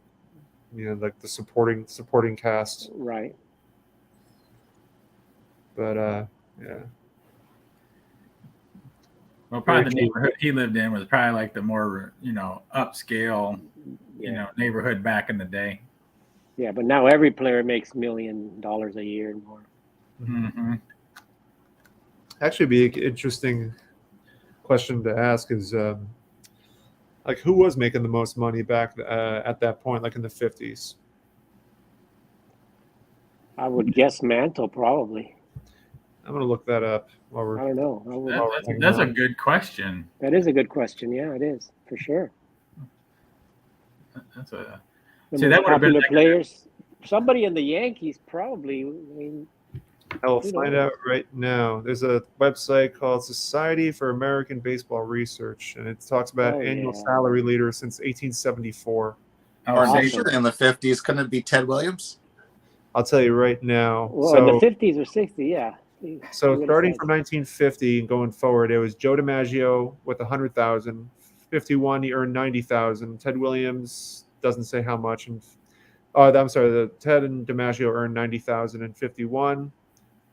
supporting cast. Right. But yeah. Well, probably the Very true. neighborhood he lived in was probably like the more, upscale, neighborhood back in the day. Yeah, but now every player makes $1 million a year and more. Mm-hmm. Actually, be an interesting question to ask is like who was making the most money back at that point, like in the 50s? I would guess Mantle, probably. I'm gonna look that up while I we're. don't know. That's a good question. That is a good question. Yeah, it is, for sure. That's a The See, most that would have been popular like players. Somebody in the Yankees, probably. I mean, I will who find knows? out right now. There's a website called Society for American Baseball Research, and it talks about Oh, annual yeah. salary leaders since 1874. oh, or Awesome. initially in the 50s, couldn't it be Ted Williams? I'll tell you right now. Well, so, in the 50s or 60s, yeah. So He would've starting said- from 1950 and going forward, it was Joe DiMaggio with 100,000. 51, he earned 90,000. Ted Williams doesn't say how much. And the Ted and DiMaggio earned 90,000 and 51.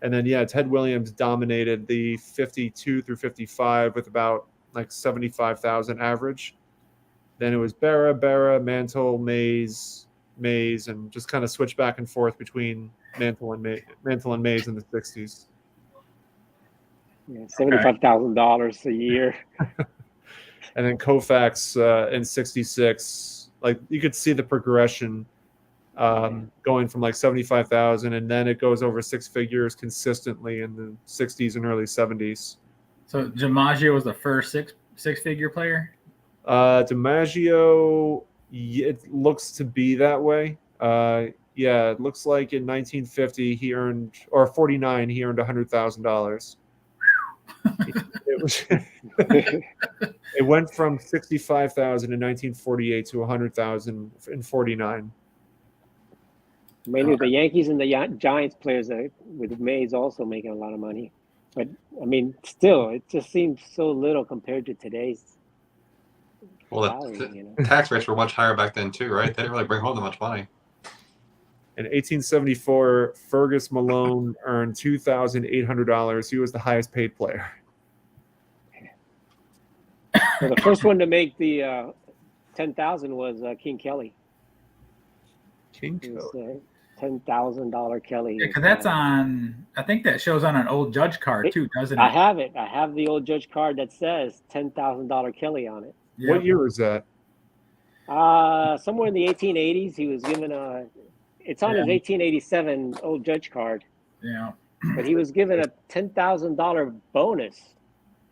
And then Ted Williams dominated the 52 through 55 with about like 75,000 average. Then it was Berra, Mantle, Mays, and just kind of switched back and forth between Mantle and Mays in the 60s. Yeah, $75,000 a year. And then Koufax in 66, like you could see the progression going from like 75,000, and then it goes over six figures consistently in the 60s and early 70s. So DiMaggio was the first six-figure player? DiMaggio, it looks to be that way. It looks like in 1950 he earned, or 49, he earned $100,000. It went from 65,000 in 1948 to 100,000 in 49. Mainly the Yankees and the Giants players, with Mays also making a lot of money. But, I mean, still, it just seems so little compared to today's salary, the tax rates were much higher back then too, right? They didn't really bring home that much money. In 1874, Fergus Malone earned $2,800. He was the highest paid player. So the first one to make the 10,000 was King Kelly. King It was Kelly. $10,000 Kelly. Yeah, because that's on. I think that shows on an old judge card too, doesn't it? I have it. I have the old judge card that says $10,000 Kelly on it. Yep. What year was that? Somewhere in the 1880s, he was given a. It's on his 1887 old judge card. Yeah. but he was given a $10,000 bonus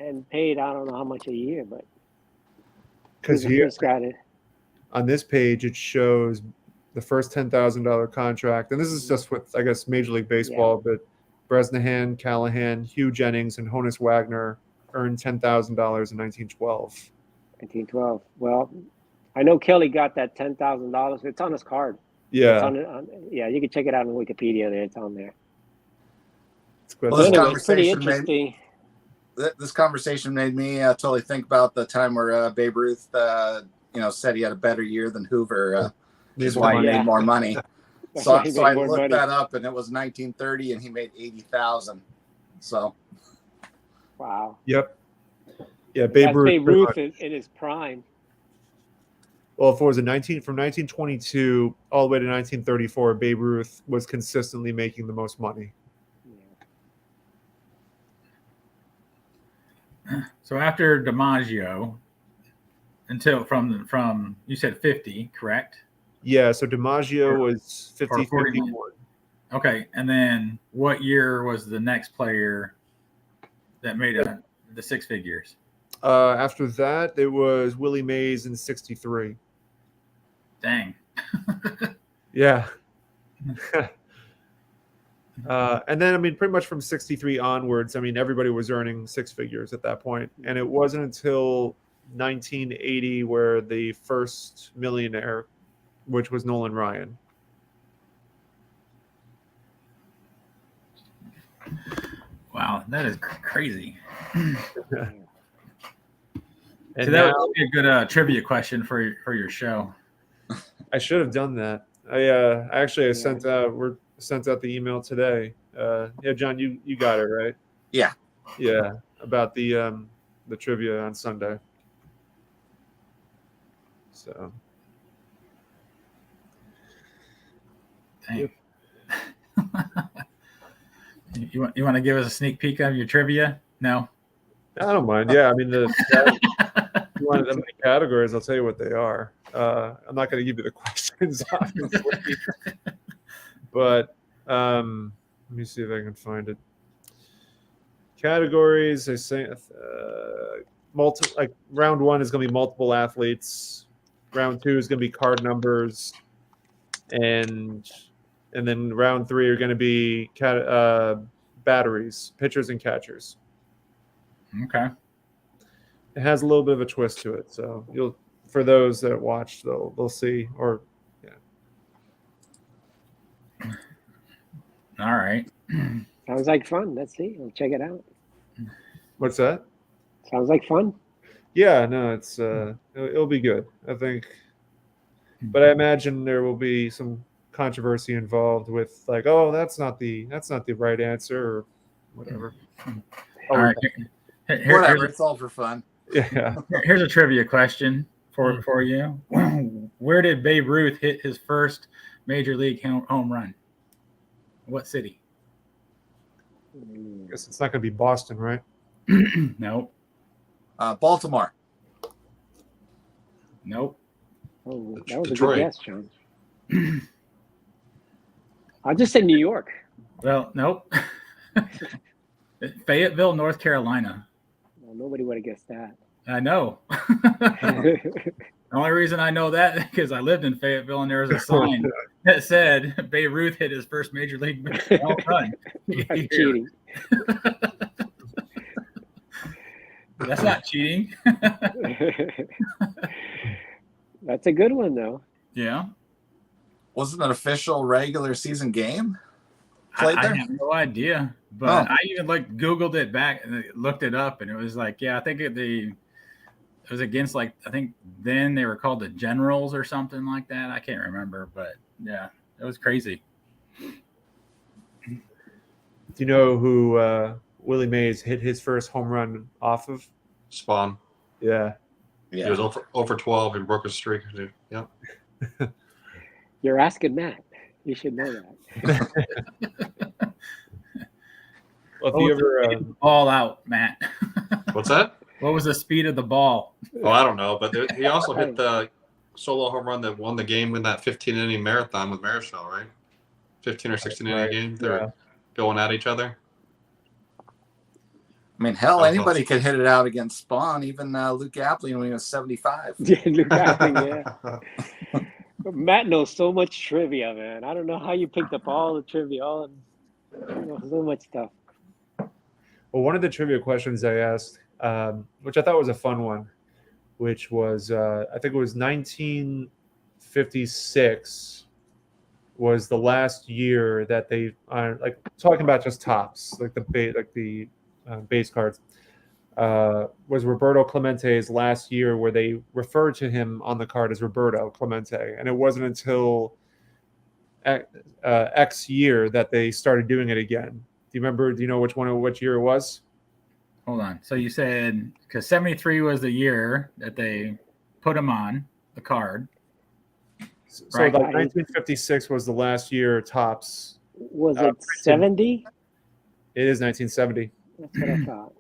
and paid I don't know how much a year, but he was Because the here first guy to. on this page it shows the first $10,000 contract, and this is just with I guess Major League Baseball, but Bresnahan, Callahan, Hugh Jennings, and Honus Wagner earned $10,000 in 1912. 1912. Well, I know Kelly got that $10,000. It's on his card. Yeah, Yeah, you can check it out on Wikipedia. There, it's on there. it's good. Well, this Anyway, it's pretty conversation made- interesting. This conversation made me totally think about the time where Babe Ruth, said he had a better year than Hoover. Is why he Yeah. made more money. That's So why he I made more looked money. that up, and it was 1930, and he made 80,000. So Wow. Yep. Yeah, Babe That's Ruth. Babe Ruth in his prime. Well, if it was from 1922 all the way to 1934, Babe Ruth was consistently making the most money. So after DiMaggio, until from you said 50, correct? Yeah, so DiMaggio was 50, 49. 51. Okay, and then what year was the next player that made the six figures? After that, it was Willie Mays in 63. Dang. Yeah. And then, I mean, pretty much from 63 onwards, I mean, everybody was earning six figures at that point. And it wasn't until 1980 where the first millionaire, which was Nolan Ryan. Wow, that is crazy. And So that now, would be a good trivia question for your show. I should have done that. I sent out the email today. Yeah, John, you got it right. Yeah. Yeah, about the trivia on Sunday. So Dang. You want to give us a sneak peek of your trivia? No. I don't mind. Yeah, I mean you wanted them in categories. I'll tell you what they are. I'm not going to give you the questions, obviously, but let me see if I can find it. Categories. I say round one is going to be multiple athletes. Round two is going to be card numbers, and then round three are going to be batteries, pitchers and catchers. Okay. It has a little bit of a twist to it, so for those that watch, they'll see. Or All right. Sounds like fun. Let's see. We'll check it out. what's that? Sounds like fun. Yeah, no, it's it'll be good, I think. But I imagine there will be some controversy involved with like, oh, that's not the right answer or whatever. All right. whatever, it's all for fun. Yeah. Here's a trivia question for you. Where did Babe Ruth hit his first major league home run? What city? I guess it's not going to be Boston, right? Nope. Baltimore. Nope. Oh, that was Detroit. a good guess, John. I'll just say New York. Well, nope. Fayetteville, North Carolina. Well, nobody would have guessed that. I know. The only reason I know that is because I lived in Fayetteville and there was a sign that said Babe Ruth hit his first major league home run. That's cheating. That's not cheating. That's a good one, though. Yeah. Was it an official regular season game? I Played there? have no idea, but I even Googled it back and looked it up, and it was like, yeah, I think it was against I think then they were called the Generals or something like that. I can't remember, but yeah, it was crazy. Do you know who Willie Mays hit his first home run off of? Spawn. Yeah. Yeah. He was over 12 and broke his streak. Yeah. You're asking Matt. You should know that. Well, if you ever Ball out, Matt. What's that? What was the speed of the ball? Oh, I don't know. But he also hit the solo home run that won the game in that 15-inning marathon with Marichal, right? 15 or 16 inning game. They were going at each other. I mean, hell, That's anybody awesome. could hit it out against Spawn, even Luke Apley when he was 75. Yeah, Luke Appling, yeah. Matt knows so much trivia, man. I don't know how you picked up all the trivia, so much stuff. Well, one of the trivia questions I asked, which I thought was a fun one, which was I think it was 1956 was the last year that they like talking about just tops, like the base cards. Was Roberto Clemente's last year where they referred to him on the card as Roberto Clemente, and it wasn't until X year that they started doing it again. Do you remember? Do you know which year it was? Hold on. So you said because 73 was the year that they put him on the card. So Right. like 1956 was the last year tops. Was it 70? It is 1970. That's what I thought.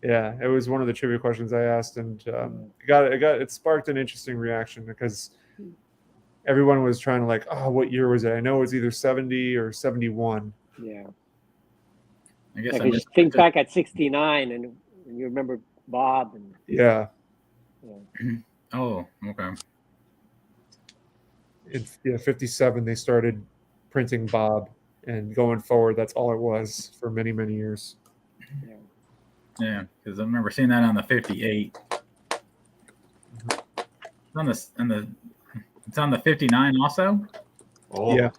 Yeah, it was one of the trivia questions I asked, and it sparked an interesting reaction because everyone was trying to like, oh, what year was it? I know it was either 70 or 71. Yeah. I guess Because you think back at 69 and you remember Bob. And Yeah. Oh, okay. In 57, they started printing Bob, and going forward, that's all it was for many, many years. Yeah, because I remember seeing that on the 58. It's on the 59 also. Oh, Yeah,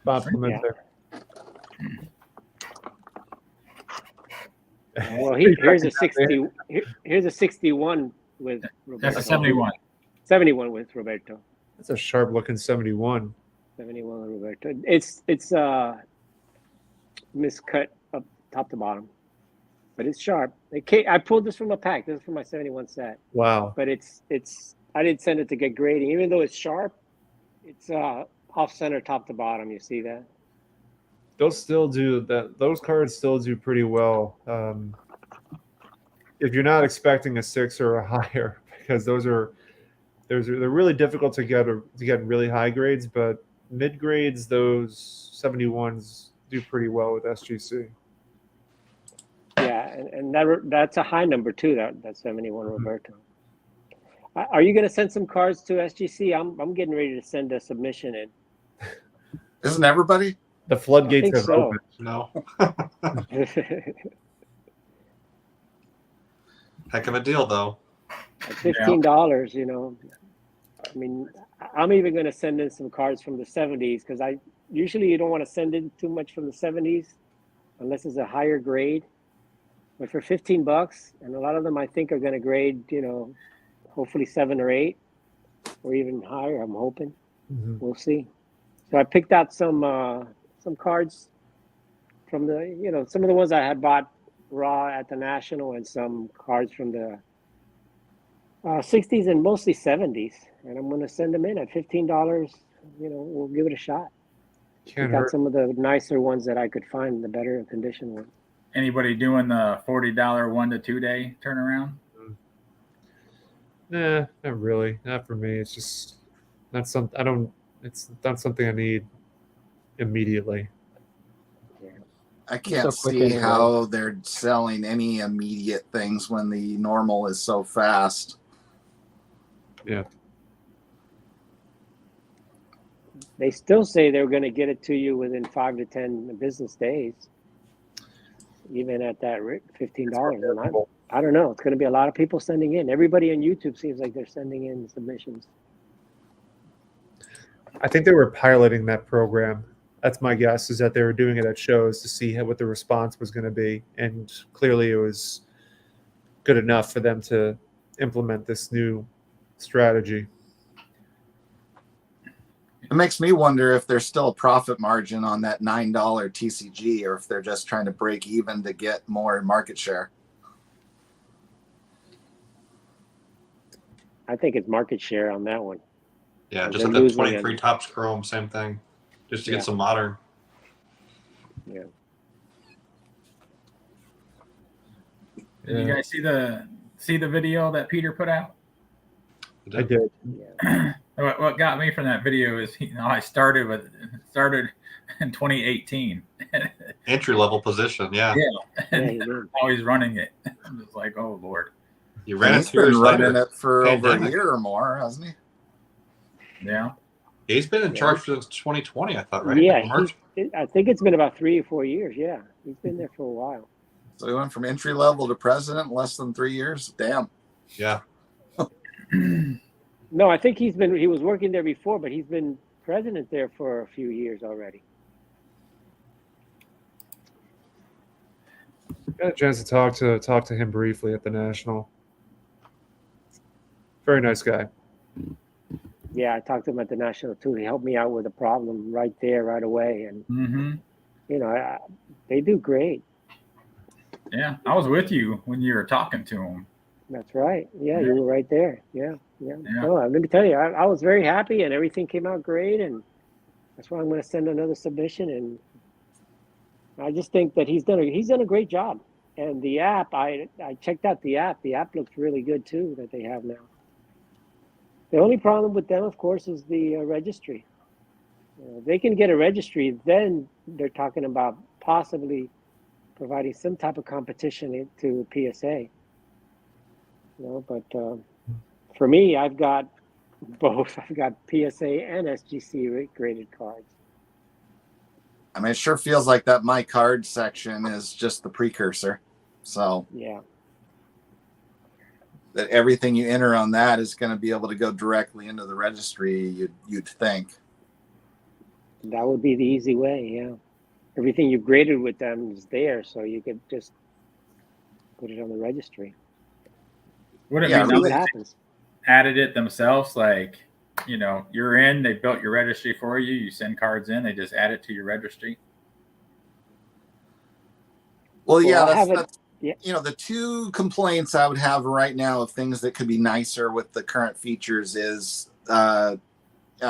Bob Clemente. Well, here's a 60. Here's a 61 with Roberto. That's a 71. 71 with Roberto. That's a sharp-looking 71. 71 with Roberto. It's miscut up top to bottom, but it's sharp. I pulled this from a pack. This is from my 71 set. Wow. But it's. I didn't send it to get grading, even though it's sharp. It's off center, top to bottom. You see that? Those still do that. Those cards still do pretty well. If you're not expecting a 6 or a higher, because they're really difficult to get really high grades, but mid grades, those 71s do pretty well with SGC. Yeah, and that's a high number too. That 71 Roberto. Are you going to send some cards to SGC? I'm getting ready to send a submission in. Isn't everybody? The floodgates have so. opened. no. Heck of a deal, though. At $15, I mean, I'm even going to send in some cards from the 70s because you don't want to send in too much from the 70s unless it's a higher grade. But for $15, and a lot of them I think are going to grade, hopefully 7 or 8 or even higher. I'm hoping. Mm-hmm. We'll see. So I picked out some cards from the, some of the ones I had bought raw at the National and some cards from the 60s and mostly 70s. And I'm going to send them in at $15. We'll give it a shot. Can't got hurt. some of the nicer ones that I could find, the better condition ones. Anybody doing the $40 1 to 2 day turnaround? Nah, not really. Not for me. It's just not something. It's not something I need immediately. I can't see how they're selling any immediate things when the normal is so fast. Yeah. They still say they're going to get it to you within 5 to 10 business days, even at that $15. And I don't know. It's going to be a lot of people sending in. Everybody on YouTube seems like they're sending in submissions. I think they were piloting that program. That's my guess, is that they were doing it at shows to see what the response was going to be. And clearly it was good enough for them to implement this new strategy. It makes me wonder if there's still a profit margin on that $9 TCG, or if they're just trying to break even to get more market share. I think it's market share on that one. Yeah, just like the 23 Tops Chrome, same thing. Just to get some modern. Yeah. Did you guys see the video that Peter put out? I did. Yeah. What got me from that video is, I started in 2018. Entry level position, yeah. Yeah, Yeah, and he did. now he's running it. I'm just like, oh Lord. You And ran it he's 2 been years running later. it for over a Pandemic. year or more, hasn't he? Yeah. He's been in Yeah. charge since 2020, I thought, right? Yeah, Like March. I think it's been about 3 or 4 years. Yeah, he's been there for a while. So he went from entry level to president in less than 3 years. Damn. Yeah. No, I think he was working there before, but he's been president there for a few years already. Got a chance to talk to him briefly at the National. Very nice guy. Yeah, I talked to him at the National too. He helped me out with a problem right there, right away, and you know, they do great. Yeah, I was with you when you were talking to him. That's right. Yeah, you were right there. Yeah. Yeah. No, let me tell you, I was very happy, and everything came out great, and that's why I'm going to send another submission. And I just think that he's done a great job. And the app, I checked out the app. The app looks really good too that they have now. The only problem with them, of course, is the registry. They can get a registry, then they're talking about possibly providing some type of competition to PSA. But for me, I've got both. I've got PSA and SGC graded cards. I mean, it sure feels like that My Card section is just the precursor. So yeah, that everything you enter on that is going to be able to go directly into the registry, you'd think. That would be the easy way, yeah. Everything you graded with them is there, so you could just put it on the registry. Would it Yeah, be See nice what if happens. they added it themselves? Like, you're in, they built your registry for you. You send cards in, they just add it to your registry. Well, yeah, Well, that's the two complaints I would have right now of things that could be nicer with the current features is I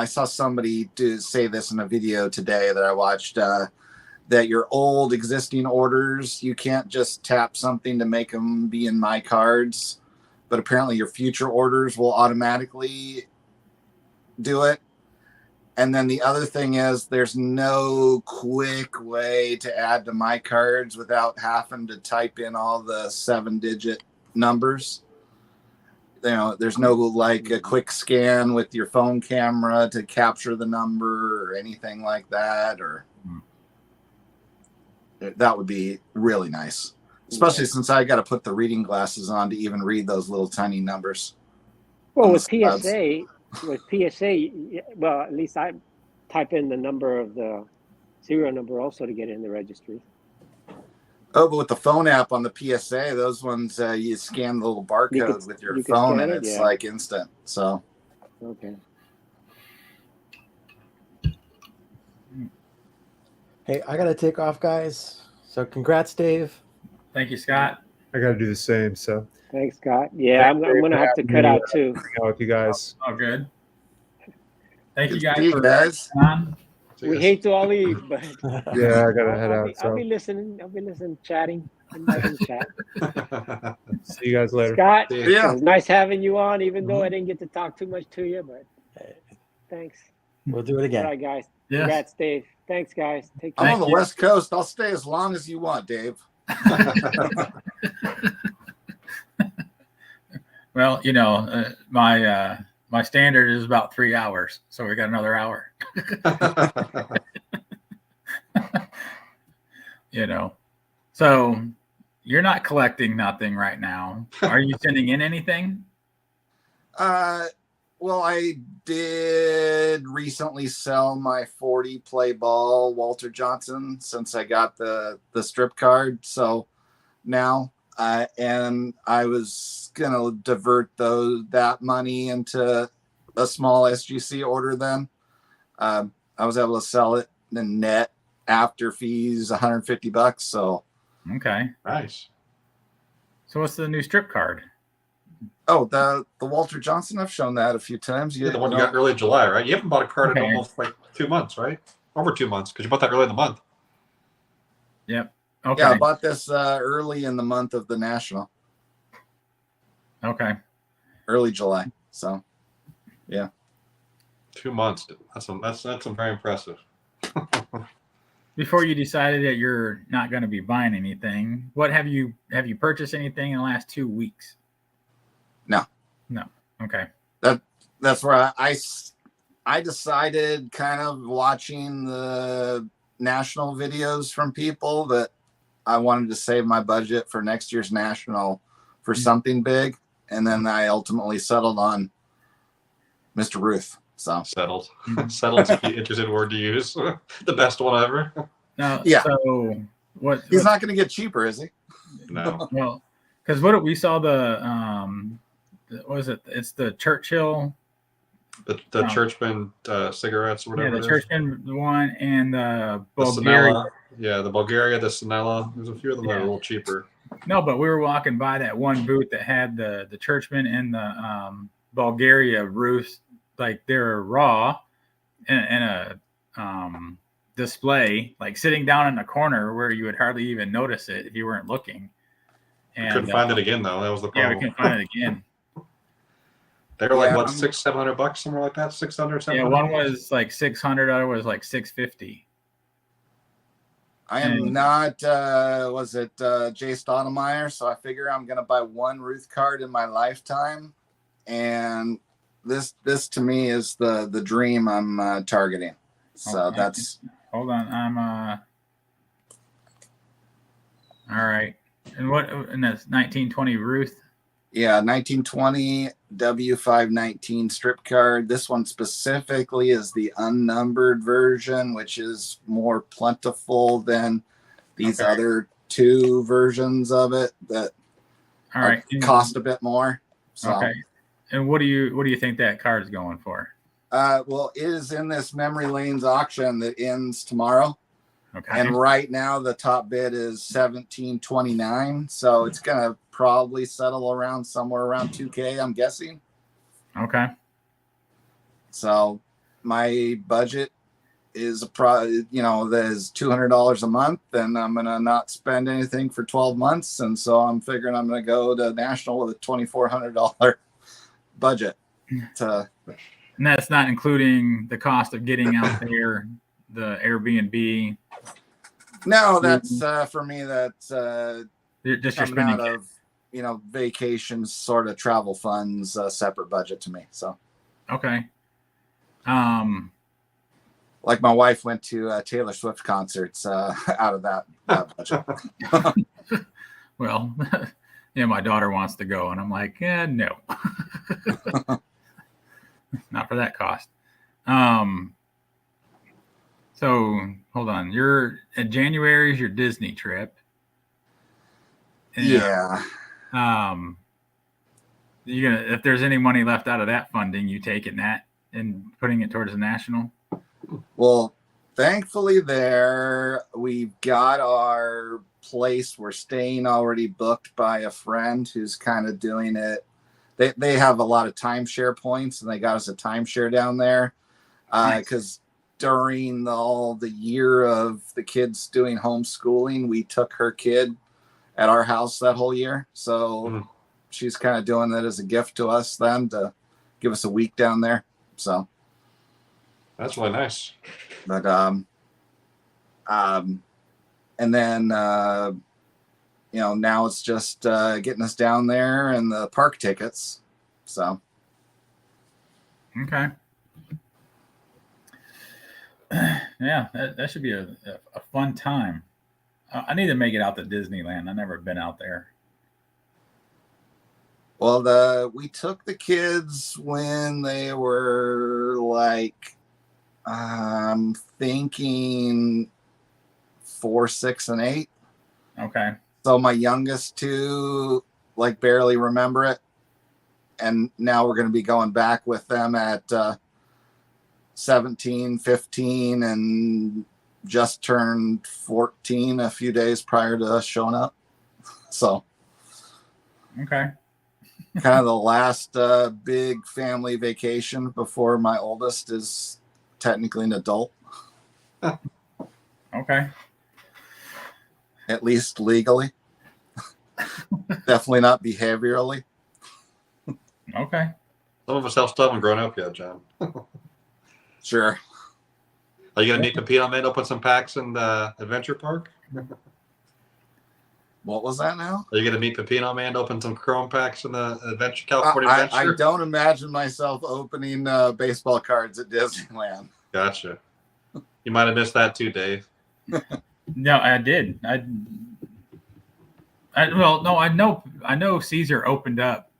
saw somebody say this in a video today that I watched, that your old existing orders, you can't just tap something to make them be in My Cards, but apparently your future orders will automatically do it. And then the other thing is there's no quick way to add to My Cards without having to type in all the 7-digit numbers. There's no like a quick scan with your phone camera to capture the number or anything like that, or that would be really nice, especially since I got to put the reading glasses on to even read those little tiny numbers. Well, with PSA, well, at least I type in the number of the serial number also to get in the registry. Oh, but with the phone app on the PSA, those ones, you scan the little barcode with your phone and it's like instant. So, okay. Hey, I got to take off, guys. So congrats, Dave. Thank you, Scott. I got to do the same. So Thanks, Scott. Yeah, I'm going to have to cut out too. hang out with you guys. Oh, good. Thank you good to guys see for guys. on. We hate to all leave, but Yeah, I got to head out. I'll So be listening, chatting. I'm not gonna chat. see you guys later. Scott, Yeah. it was nice having you on, even though I didn't get to talk too much to you, but thanks. We'll do it All again. right, guys. Yes. Congrats, Dave. Thanks, guys. Take I'm care. on the West Coast. I'll stay as long as you want, Dave. Well, my standard is about 3 hours, so we got another hour. So you're not collecting nothing right now. Are you sending in anything? Well, I did recently sell my 40 play ball Walter Johnson since I got the strip card. So now, and I was gonna divert that money into a small SGC order. Then I was able to sell it in net after fees, $150. So Okay. Nice. So what's the new strip card? oh, the Walter Johnson, I've shown that a few times. The one you got early July, right? You haven't bought a card in Okay. almost like 2 months, right? Over 2 months, because you bought that early in the month. Yep. Okay. Yeah, I bought this early in the month of the National, Okay. early July. So, yeah. 2 months. That's very impressive. Before you decided that you're not going to be buying anything, what have you purchased anything in the last 2 weeks? No. Okay. That's where I decided, kind of watching the national videos from people, that I wanted to save my budget for next year's national for something big, and then I ultimately settled on Mr. Ruth. So Settled. Settled's an interesting word to use. The best one ever. Now, Yeah. So he's not going to get cheaper, is he? No. Well, because what we saw what was it? It's the Churchill. The Churchman cigarettes or whatever. Yeah, the Churchman one and the The Bulgaria. Sinella. Yeah, the Bulgaria, the Sinella. There's a few of them that are a little cheaper. No, but we were walking by that one booth that had the Churchman and the Bulgaria roofs, like they're raw, in a display, like sitting down in a corner where you would hardly even notice it if you weren't looking. And We couldn't find it again though. That was the Yeah, problem. we couldn't find it again. They were like what, $600-$700, somewhere like that. 600. Yeah, one was like 600, other was like 650. I am not, was it Jay Stoudemire? So I figure I'm going to buy one Ruth card in my lifetime. And this to me is the dream I'm targeting. So Okay. that's. Hold on. I'm all right. And that's 1920 Ruth? Yeah, 1920 W519 strip card. This one specifically is the unnumbered version, which is more plentiful than these other two versions of it that All right. cost a bit more. So. Okay. And what do you think that card is going for? Well, it is in this Memory Lanes auction that ends tomorrow. Okay. And right now the top bid is $17.29. So it's gonna probably settle around somewhere around $2,000, I'm guessing. Okay. So my budget is there's $200 a month, and I'm gonna not spend anything for 12 months. And so I'm figuring I'm gonna go to National with a $2,400 budget. And that's not including the cost of getting out there, the Airbnb. No, that's for me. That's just your coming spending out of vacations, sort of travel funds, separate budget to me. So okay. Like my wife went to Taylor Swift concerts out of that budget. Well, yeah, my daughter wants to go, and I'm like, no, not for that cost. So hold on, January is your Disney trip. And, yeah. You're gonna, if there's any money left out of that funding, you taking that and putting it towards the national? Well, thankfully we've got our place we're staying already booked by a friend who's kind of doing it. They have a lot of timeshare points, and they got us a timeshare down there because during all the year of the kids doing homeschooling, we took her kid at our house that whole year. So she's kind of doing that as a gift to us then to give us a week down there. So that's really nice. But and then now it's just getting us down there and the park tickets. So okay. Yeah, that should be a fun time. I need to make it out to Disneyland. I've never been out there. Well, we took the kids when they were like, I'm thinking 4, 6, and 8. Okay. So my youngest two barely remember it, and now we're going to be going back with them at 17, 15, and just turned 14 a few days prior to us showing up. So okay. Kind of the last big family vacation before my oldest is technically an adult. Okay. At least legally. Definitely not behaviorally. Okay. Some of us have still haven't grown up yet, John. Sure. Are you gonna meet Pepino Man? Open some packs in the Adventure Park. What was that now? Are you gonna meet Pepino Man? Open some Chrome packs in the California Adventure. I don't imagine myself opening baseball cards at Disneyland. Gotcha. You might have missed that too, Dave. No, I did. I know Caesar opened up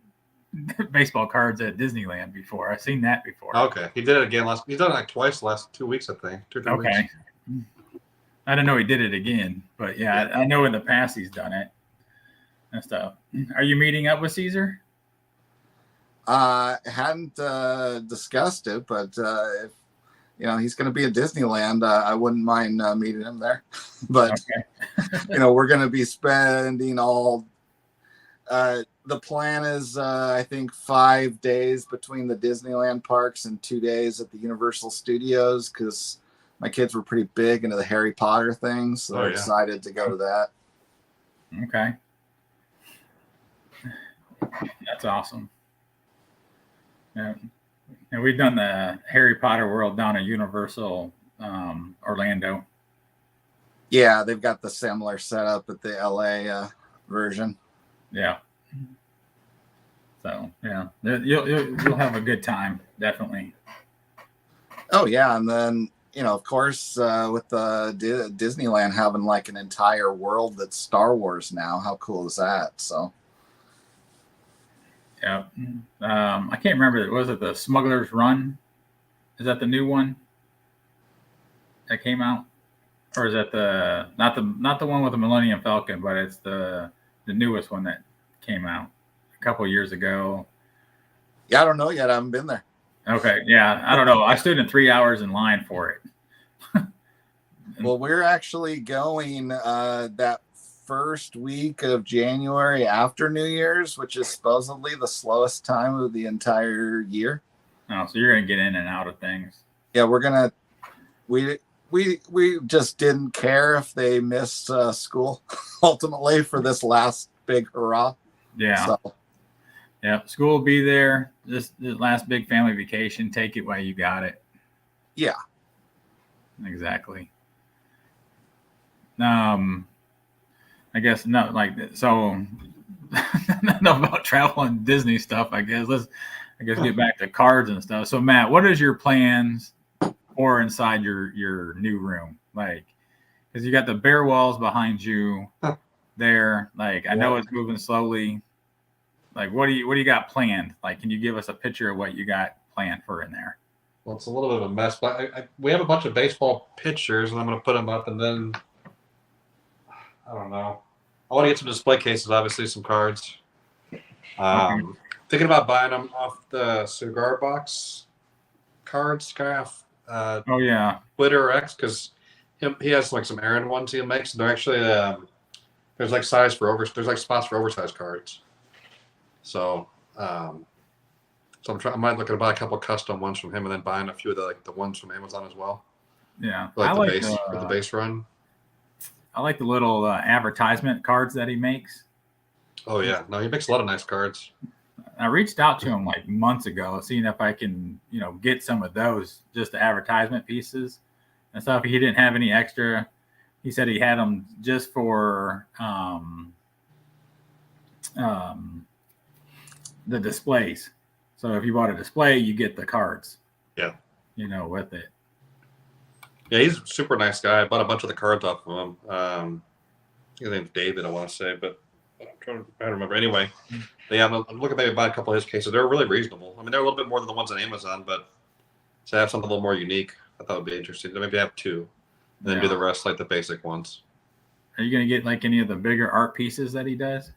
baseball cards at Disneyland before. I've seen that before. Okay, he did it again He's done it like twice the last 2 weeks, I think. 2 or 3 weeks. Okay. I didn't know he did it again, but yeah, I know in the past he's done it and stuff. Are you meeting up with Caesar? Hadn't discussed it, but if he's going to be at Disneyland, I wouldn't mind meeting him there. But we're going to be spending all. The plan is, I think, 5 days between the Disneyland parks and 2 days at the Universal Studios, because my kids were pretty big into the Harry Potter things, so they're excited to go to that. Okay. That's awesome. Yeah. And we've done the Harry Potter world down at Universal Orlando. Yeah, they've got the similar setup at the LA version. Yeah. So yeah, you'll have a good time, definitely. Oh yeah, and then of course, with the Disneyland having like an entire world that's Star Wars now, how cool is that? So. Yeah. I can't remember. Was it the Smuggler's Run? Is that the new one that came out, or is that not the one with the Millennium Falcon, but it's the newest one that came out a couple years ago? Yeah, I don't know yet. I haven't been there. Okay. Yeah, I don't know. I stood in 3 hours in line for it. Well, we're actually going that first week of January after New Year's, which is supposedly the slowest time of the entire year. Oh, so you're gonna get in and out of things. Yeah, we just didn't care if they missed school ultimately for this last big hurrah. Yeah. So. Yeah, school will be there. Just the last big family vacation. Take it while you got it. Yeah. Exactly. I guess no, like so. Enough about travel and Disney stuff. I guess get back to cards and stuff. So Matt, what is your plans for inside your new room? Like, because you got the bare walls behind you there. Like, I know it's moving slowly. Like, what do you got planned? Like, can you give us a picture of what you got planned for in there? Well, it's a little bit of a mess, but we have a bunch of baseball pictures, and I'm going to put them up, and then I don't know. I want to get some display cases, obviously, some cards. Thinking about buying them off the Cigar Box cards, kind of. Oh yeah, Twitter or X, because he has like some errand ones he makes. And they're actually there's like spots for oversized cards. So I might look at buy a couple custom ones from him, and then buying a few of the ones from Amazon as well. Yeah, for the base run. I like the little advertisement cards that he makes. Oh yeah, no, he makes a lot of nice cards. I reached out to him like months ago, seeing if I can, get some of those, just the advertisement pieces and stuff. He didn't have any extra. He said he had them just for the displays. So if you bought a display, you get the cards. Yeah. With it. Yeah, he's a super nice guy. I bought a bunch of the cards off of him. His name's David, I want to say, but I don't remember. Anyway, yeah, I'm looking maybe buy a couple of his cases. They're really reasonable. I mean, they're a little bit more than the ones on Amazon, but to have something a little more unique, I thought would be interesting. Maybe have two, and then do the rest like the basic ones. Are you going to get like any of the bigger art pieces that he does?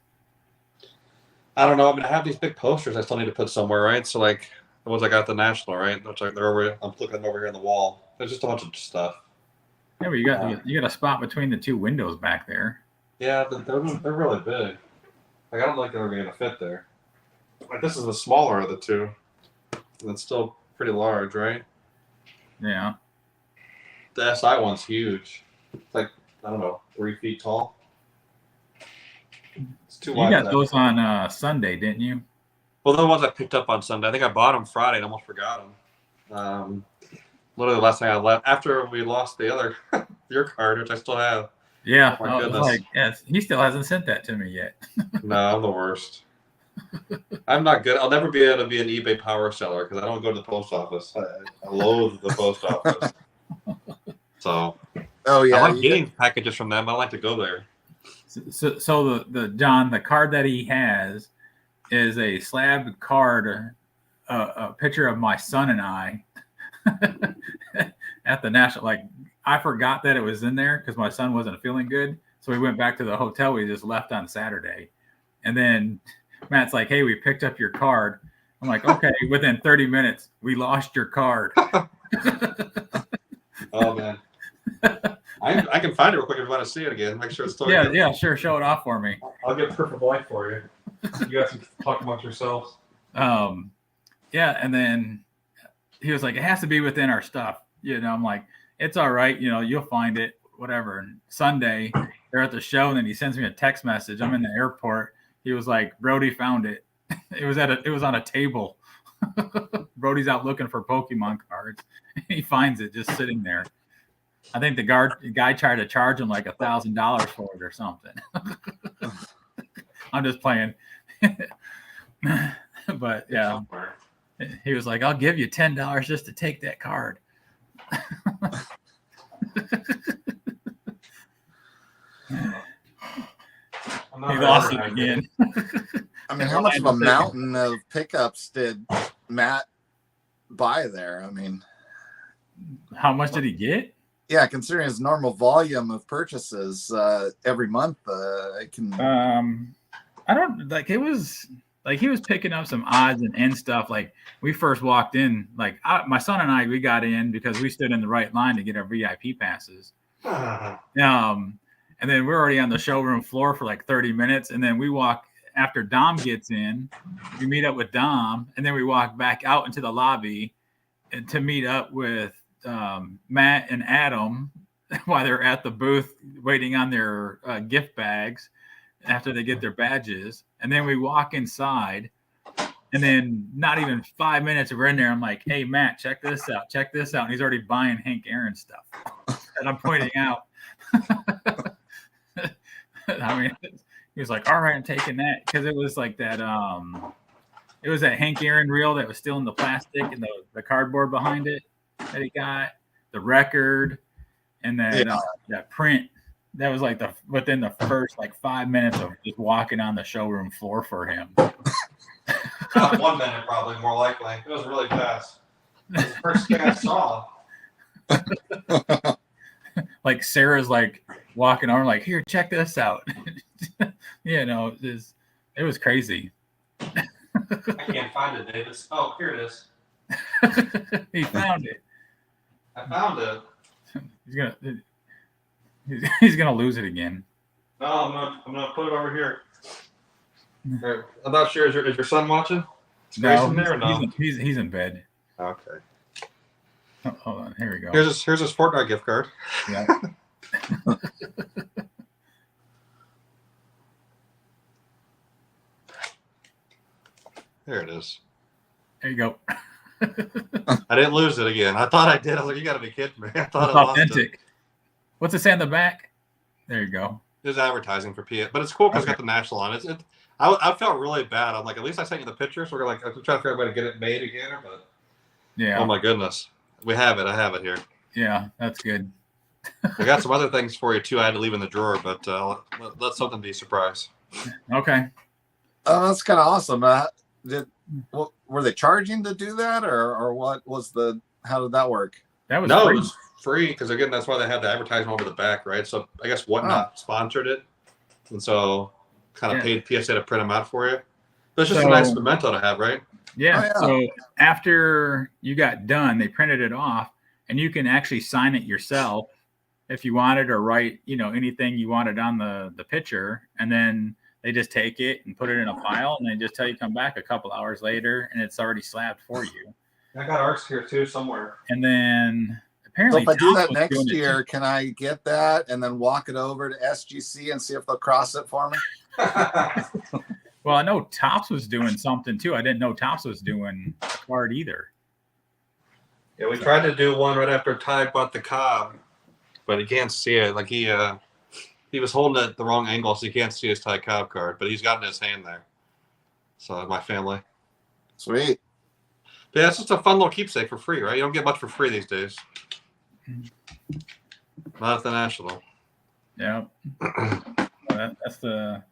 I don't know. I mean, I have these big posters I still need to put somewhere, right? So like the ones I got at the National, right? Which they're over. I'm looking them over here on the wall. There's just a bunch of stuff. Yeah, but you got a spot between the two windows back there. Yeah, they're really big. Like I don't think they're going to fit there. Like this is the smaller of the two. And it's still pretty large, right? Yeah. The SI one's huge. It's like, I don't know, 3 feet tall. It's too wide. You got those on Sunday, didn't you? Well, the ones I picked up on Sunday. I think I bought them Friday and almost forgot them. literally the last thing I left after we lost the other your card, which I still have. Yeah, Oh my I was goodness. like, yes, he still hasn't sent that to me yet. No, I'm the worst. I'm not good. I'll never be able to be an eBay power seller because I don't go to the post office. I loathe the post office. So Oh yeah, I like getting packages from them. I like to go there. So the John, the card that he has is a slab card, a picture of my son and I at the national. Like I forgot that it was in there because my son wasn't feeling good, so we went back to the hotel we just left on Saturday, and then Matt's like, "Hey, we picked up your card." I'm like, "Okay." Within 30 minutes, we lost your card. Oh man. I can find it real quick if you want to see it again. Make sure it's still Yeah, good. yeah, sure. Show it off for me. I'll get proof of life for you. You guys can talk amongst yourselves. Yeah, and then he was like, "It has to be within our stuff." I'm like, "It's all right. You'll find it, whatever." And Sunday, they're at the show, and then he sends me a text message. I'm in the airport. He was like, "Brody found it. It was on a table." Brody's out looking for Pokemon cards. He finds it just sitting there. I think the guy tried to charge him like $1,000 for it or something. I'm just playing. But yeah, he was like, "I'll give you $10 just to take that card." He lost it again. I mean, how much of a mountain of pickups did Matt buy there? I mean, how much did he get? Yeah, considering his normal volume of purchases every month, I can. I don't like it was like he was picking up some odds and end stuff. Like we first walked in, like my son and I, we got in because we stood in the right line to get our VIP passes. And then we're already on the showroom floor for like 30 minutes, and then we walk after Dom gets in. We meet up with Dom, and then we walk back out into the lobby to meet up with Matt and Adam while they're at the booth waiting on their gift bags after they get their badges. And then we walk inside, and then not even 5 minutes we're in there. I'm like, "Hey, Matt, check this out. Check this out." And he's already buying Hank Aaron stuff that I'm pointing out. I mean, he was like, "All right, I'm taking that," because it was like that. It was that Hank Aaron reel that was still in the plastic and the cardboard behind it that he got, the record, and that print. That was like within the first like 5 minutes of just walking on the showroom floor for him. 1 minute, probably more likely. It was really fast. It was the first thing I saw. Like Sarah's like walking over, like, "Here, check this out." It was crazy. I can't find it, Davis. Oh, here it is. He found it. I found it. He's gonna lose it again. No, I'm gonna put it over here. I'm not sure. Is your son watching? Is Grace in there or no? He's in bed. Okay. Oh, hold on. Here we go. Here's his Fortnite gift card. Yeah. There it is. There you go. I didn't lose it again. I thought I did. I was like, "You got to be kidding me!" I thought it's I lost authentic. it. What's it say on the back? There you go. There's advertising for PA, but it's cool because it's got the national on it. I felt really bad. I'm like, at least I sent you the picture, so we're like, I'm trying to figure out a way to get it made again. But yeah. Oh my goodness, we have it. I have it here. Yeah, that's good. I got some other things for you too. I had to leave in the drawer, but let something be a surprise. Okay. Oh, that's kind of awesome. Were they charging to do that, or what was how did that work? That was free. free. It was free because again, that's why they had the advertisement over the back, right? So I guess Whatnot sponsored it, and so kind of paid PSA to print them out for you. But it's just a nice memento to have, right? Yeah. Oh, yeah. So after you got done, they printed it off, and you can actually sign it yourself if you wanted, or write anything you wanted on the picture, and then they just take it and put it in a file, and they just tell you come back a couple hours later, and it's already slabbed for you. I got ours here too somewhere. And then apparently, so if I do that next year, can I get that and then walk it over to SGC and see if they'll cross it for me? Well, I know Topps was doing something too. I didn't know Topps was doing a card either. Yeah, we tried to do one right after Ty bought the Cobb, but he can't see it. Like he was holding it the wrong angle, so you can't see his Ty Cobb card, but he's got it in his hand there. So my family. Sweet. But yeah, it's just a fun little keepsake for free, right? You don't get much for free these days. Not at the National. Yeah. That's the.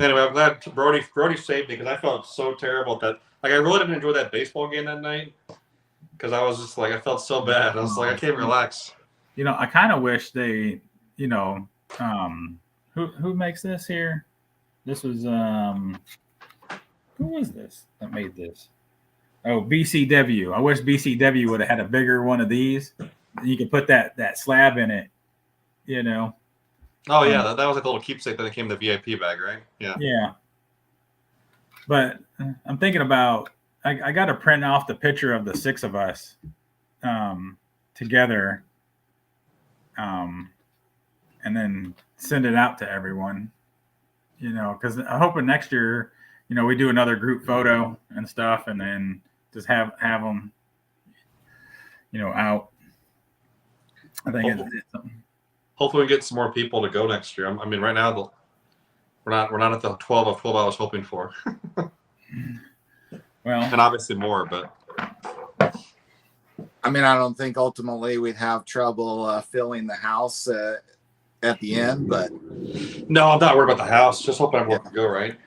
Anyway, I'm glad Brody saved me because I felt so terrible that like I really didn't enjoy that baseball game that night because I was just like I felt so bad. I was like I can't relax. You know, I kind of wish they, you know, who makes this here? This was who was this that made this? Oh, BCW. I wish BCW would have had a bigger one of these. You could put that slab in it, you know. Oh yeah, that was like a little keepsake that came in the VIP bag, right? Yeah. Yeah. But I'm thinking about I got to print off the picture of the 6 of us together, and then send it out to everyone. You know, because I'm hoping next year, you know, we do another group photo and stuff, and then just have them, you know, out. I think it's something. Hopefully, we get some more people to go next year. I mean, right now we're not at the 12 of 12 I was hoping for. Well, and obviously more, but I mean, I don't think ultimately we'd have trouble filling the house at the end, but no, I'm not worried about the house. Just hoping everyone can go, right?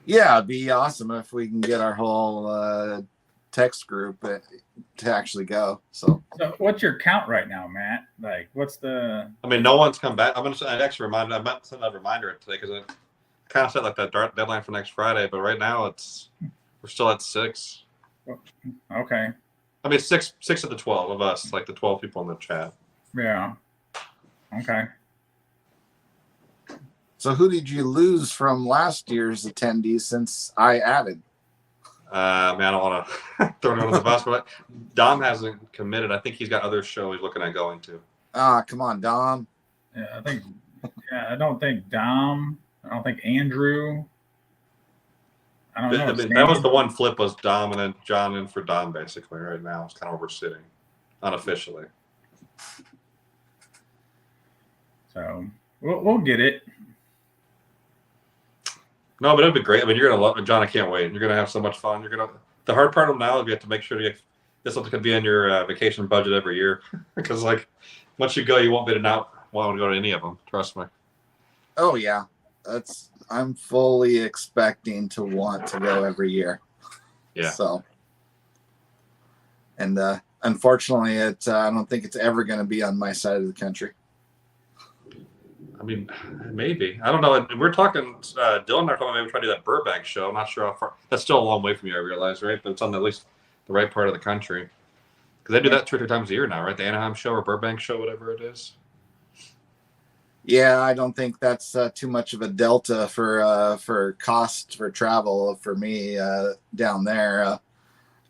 Yeah, it'd be awesome if we can get our whole text group to actually go. So what's your count right now, Matt? Like, what's the? I mean, no one's come back. I'm gonna send an extra reminder. I meant to send a reminder today because I kind of set like that deadline for next Friday. But right now, we're still at 6. Okay. I mean, 6 of the 12 of us, like the 12 people in the chat. Yeah. Okay. So who did you lose from last year's attendees since I added? Man, I don't want to throw it under the bus, but Dom hasn't committed. I think he's got other shows he's looking at going to. Come on, Dom. Yeah, I don't think Dom. I don't think Andrew. I don't know. I mean, that was the one flip was Dom and then John in for Dom basically right now. It's kind of where we're sitting unofficially. So we'll get it. No, but it'd be great. I mean, you're gonna love it, John. I can't wait. You're gonna have so much fun. The hard part of now is you have to make sure this is gonna be in your vacation budget every year because like once you go, you won't be not want to go to any of them. Trust me. Oh yeah, I'm fully expecting to want to go every year. Yeah. So, and unfortunately, I don't think it's ever going to be on my side of the country. I mean, maybe. I don't know. We're talking, Dylan and I are talking maybe try to do that Burbank show. I'm not sure how far. That's still a long way from you, I realize, right? But it's on at least the right part of the country. Because they do that 2 or 3 times a year now, right? The Anaheim show or Burbank show, whatever it is. Yeah, I don't think that's too much of a delta for cost for travel for me down there.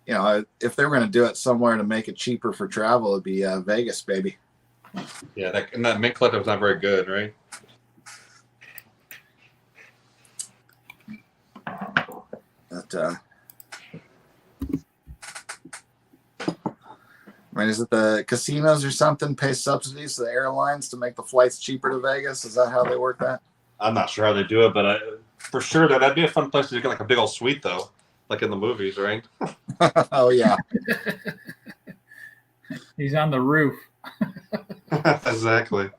You know, if they were going to do it somewhere to make it cheaper for travel, it'd be Vegas, baby. Yeah, that Mint Collective was not very good, right? But I mean, is it the casinos or something pay subsidies to the airlines to make the flights cheaper to Vegas? Is that how they work that? I'm not sure how they do it, but for sure that'd be a fun place to get like a big old suite, though, like in the movies, right? Oh yeah. He's on the roof. Exactly.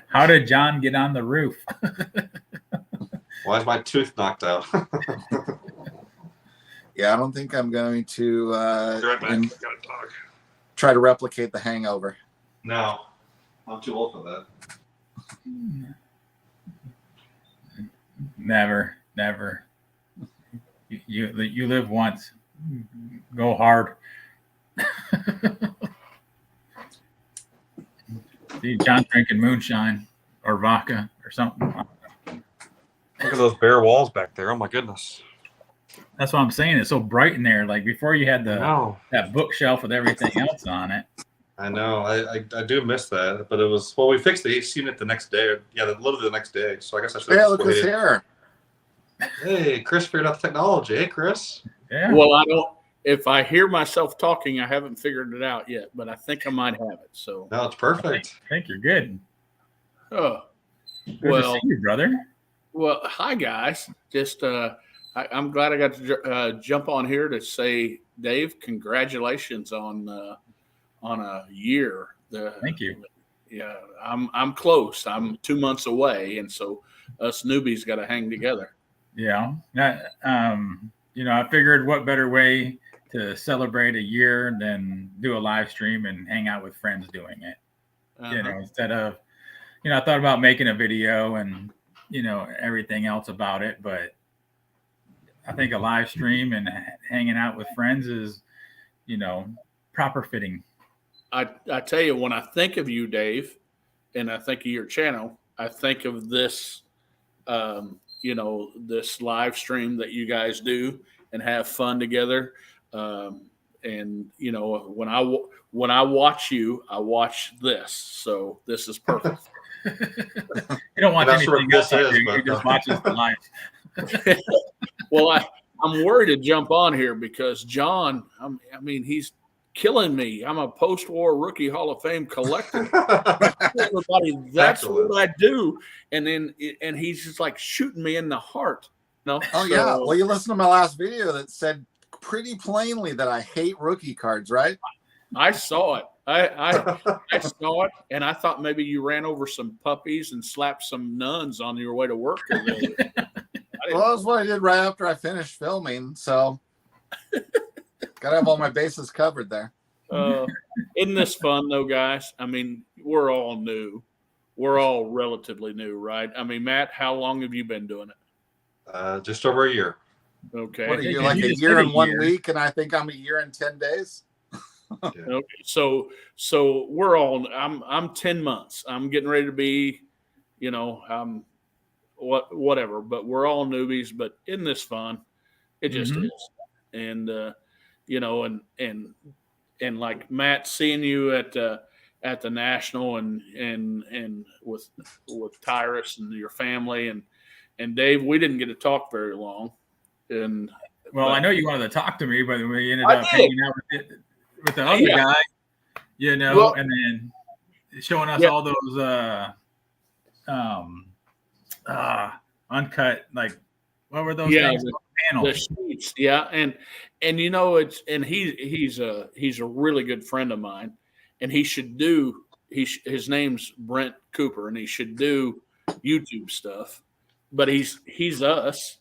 How did John get on the roof? Why is my tooth knocked out? Yeah, I don't think I'm going to Right back. Gotta talk. try to replicate The Hangover. No, I'm too old for that. Never. You live once. Go hard. See John drinking moonshine or vodka or something. Look at those bare walls back there. Oh my goodness. That's what I'm saying. It's so bright in there. Like before you had that bookshelf with everything else on it. I know. I do miss that, but it was we fixed the AC unit the next day. Literally the next day. So I guess I should. Yeah, look who's here. Hey, Chris figured out the technology. Hey, Chris. Yeah. Well, if I hear myself talking, I haven't figured it out yet, but I think I might have it. So No, it's perfect. I think you're good. oh Good well. to see you, brother. Well, hi guys. Just I'm glad I got to jump on here to say, Dave, congratulations on a year. Thank you. Yeah, I'm close. I'm 2 months away, and so us newbies got to hang together. Yeah. I figured what better way to celebrate a year than do a live stream and hang out with friends doing it. Instead of, I thought about making a video and, everything else about it, but I think a live stream and hanging out with friends is, proper fitting. I tell you, when I think of you, Dave, and I think of your channel, I think of this, this live stream that you guys do and have fun together. And when I watch you, I watch this. So this is perfect. You don't watch That's what anything this else. is, You just watch us live. Well, I'm worried to jump on here because John, he's killing me. I'm a post-war rookie Hall of Fame collector. Everybody, that's Excellent. what I do. And he's just like shooting me in the heart. No. Oh yeah. Well, you listened to my last video that said pretty plainly that I hate rookie cards, right? I saw it. I saw it, and I thought maybe you ran over some puppies and slapped some nuns on your way to work today. Well, that's what I did right after I finished filming. So gotta have all my bases covered there. Isn't this fun though, guys? I mean, we're all new. We're all relatively new, right? I mean, Matt, how long have you been doing it? Just over a year. Okay. What are you, You like a just year said and 1 week, and I think I'm a year and 10 days? Okay. So we're all. I'm 10 months. I'm getting ready to be, whatever. But we're all newbies. But isn't this fun? It just is. And and like Matt, seeing you at the national and with Tyrus and your family and Dave, we didn't get to talk very long. And I know you wanted to talk to me, but we ended up hanging out with the other guy, and then showing us all those uncut, like, what were those things? Panels. The sheets, yeah, and he's a really good friend of mine, and his name's Brent Cooper, and he should do YouTube stuff, but he's us,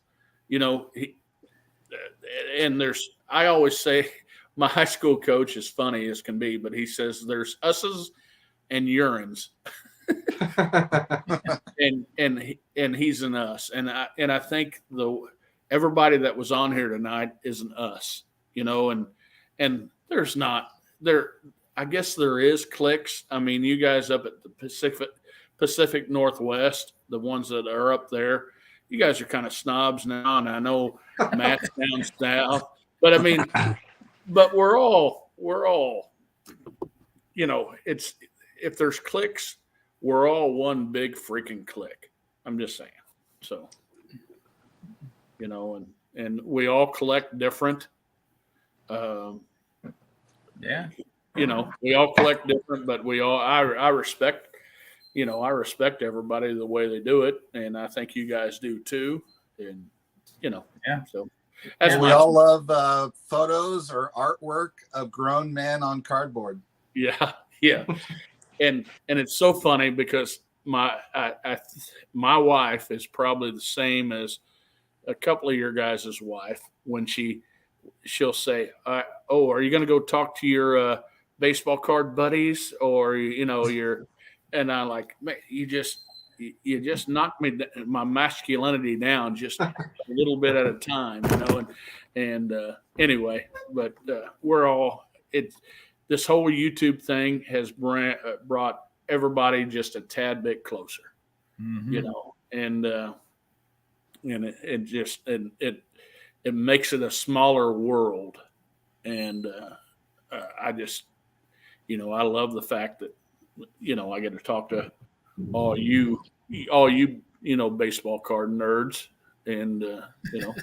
and I always say my high school coach is funny as can be, but he says there's us's and urines. and he's an us, and I think everybody that was on here tonight is an us, and there's not there. I guess there is cliques. I mean, you guys up at the Pacific Northwest, the ones that are up there, you guys are kind of snobs now, and I know Matt's down south, but I mean, but we're all, it's if there's cliques, we're all one big freaking clique. I'm just saying. So, and we all collect different. Yeah. We all collect different, but I respect, I respect everybody the way they do it. And I think you guys do too. And, yeah. So we all love photos or artwork of grown men on cardboard. Yeah. Yeah. And it's so funny because my wife is probably the same as a couple of your guys' wife when she'll say, "Oh, are you going to go talk to your baseball card buddies or your?" And I like, man, you just knocked my masculinity down just a little bit at a time, and anyway, but we're all this whole YouTube thing has brought everybody just a tad bit closer, and it makes it a smaller world. And I just, I love the fact that, I get to talk to all you baseball card nerds, and so.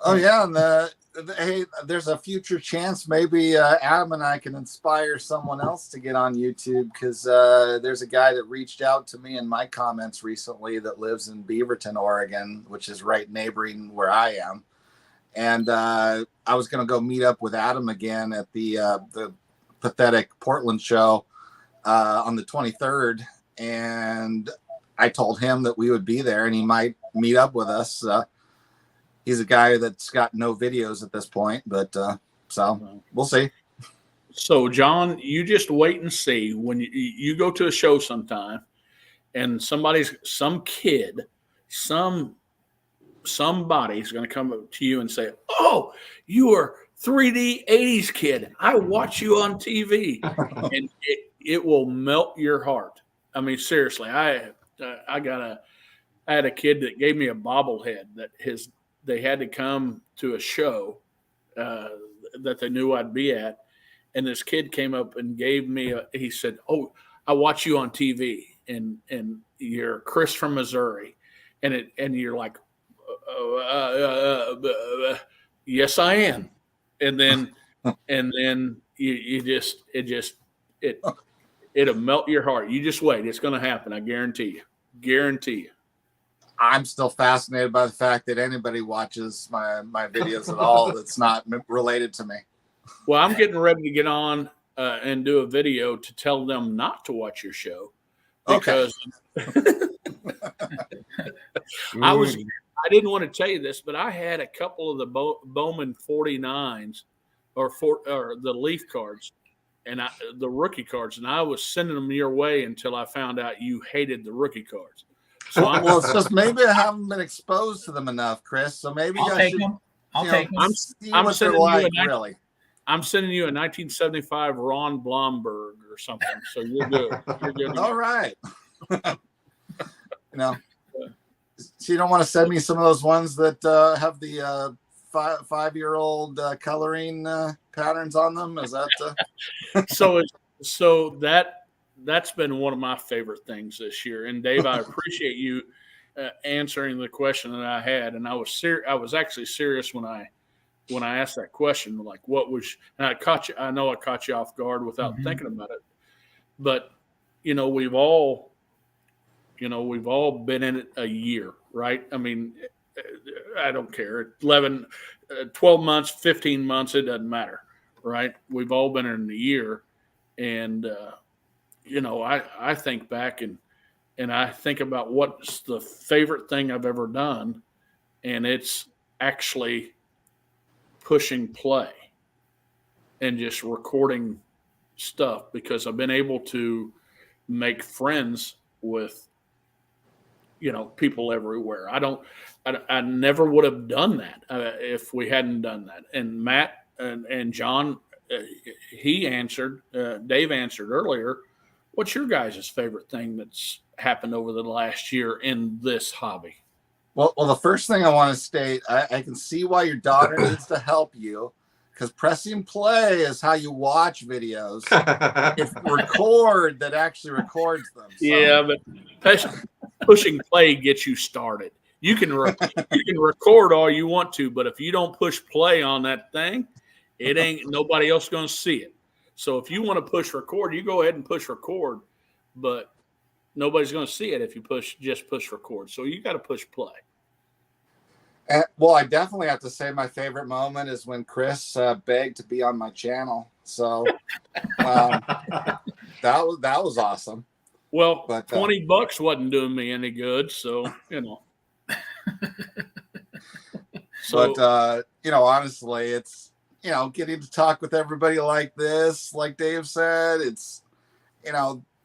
Oh yeah, and hey, there's a future chance maybe Adam and I can inspire someone else to get on YouTube, because there's a guy that reached out to me in my comments recently that lives in Beaverton, Oregon, which is right neighboring where I am. And I was going to go meet up with Adam again at the pathetic Portland show on the 23rd, and I told him that we would be there and he might meet up with us. He's a guy that's got no videos at this point, but so we'll see. So, John, you just wait and see when you go to a show sometime, and somebody's somebody's going to come up to you and say, "Oh, you are 3D 80s kid. I watch you on TV," and it will melt your heart. I mean, seriously, I had a kid that gave me a bobblehead that they had to come to a show that they knew I'd be at. And this kid came up and gave me he said, "Oh, I watch you on TV and you're Chris from Missouri." And you're like, "Yes, I am." And then it'll melt your heart. You just wait. It's going to happen. I guarantee you. I'm still fascinated by the fact that anybody watches my videos at all that's not related to me. Well, I'm getting ready to get on and do a video to tell them not to watch your show, because I didn't want to tell you this, but I had a couple of the Bowman 49s or the Leaf cards and the rookie cards, and I was sending them your way until I found out you hated the rookie cards. So well, it's just maybe I haven't been exposed to them enough, Chris. So maybe I'll take them. I'll take them. I'm sending you really. I'm sending you a 1975 Ron Blomberg or something. So you're good. You're good. All right. So you don't want to send me some of those ones that have the 5-year-old coloring patterns on them? Is that so that's been one of my favorite things this year. And Dave, I appreciate you answering the question that I had. And I was actually serious when I asked that question, like what was, and I know I caught you off guard without thinking about it, but we've all been in it a year, right? I mean, I don't care. 11, 12 months, 15 months, it doesn't matter, right? We've all been in a year. And, I think back and I think about what's the favorite thing I've ever done. And it's actually pushing play and just recording stuff, because I've been able to make friends with, people everywhere. I never would have done that if we hadn't done that. And Matt and John, Dave answered earlier. What's your guys' favorite thing that's happened over the last year in this hobby? Well, the first thing I want to state, I can see why your daughter needs to help you, because pressing play is how you watch videos. It's record that actually records them. So. Yeah, but pushing play gets you started. You can record all you want to, but if you don't push play on that thing, it ain't nobody else going to see it. So if you want to push record, you go ahead and push record, but nobody's going to see it if you just push record. So you got to push play. Well, I definitely have to say my favorite moment is when Chris begged to be on my channel. So that was awesome. Well, but, $20 wasn't doing me any good. So, But, honestly, it's, getting to talk with everybody like this, like Dave said, it's,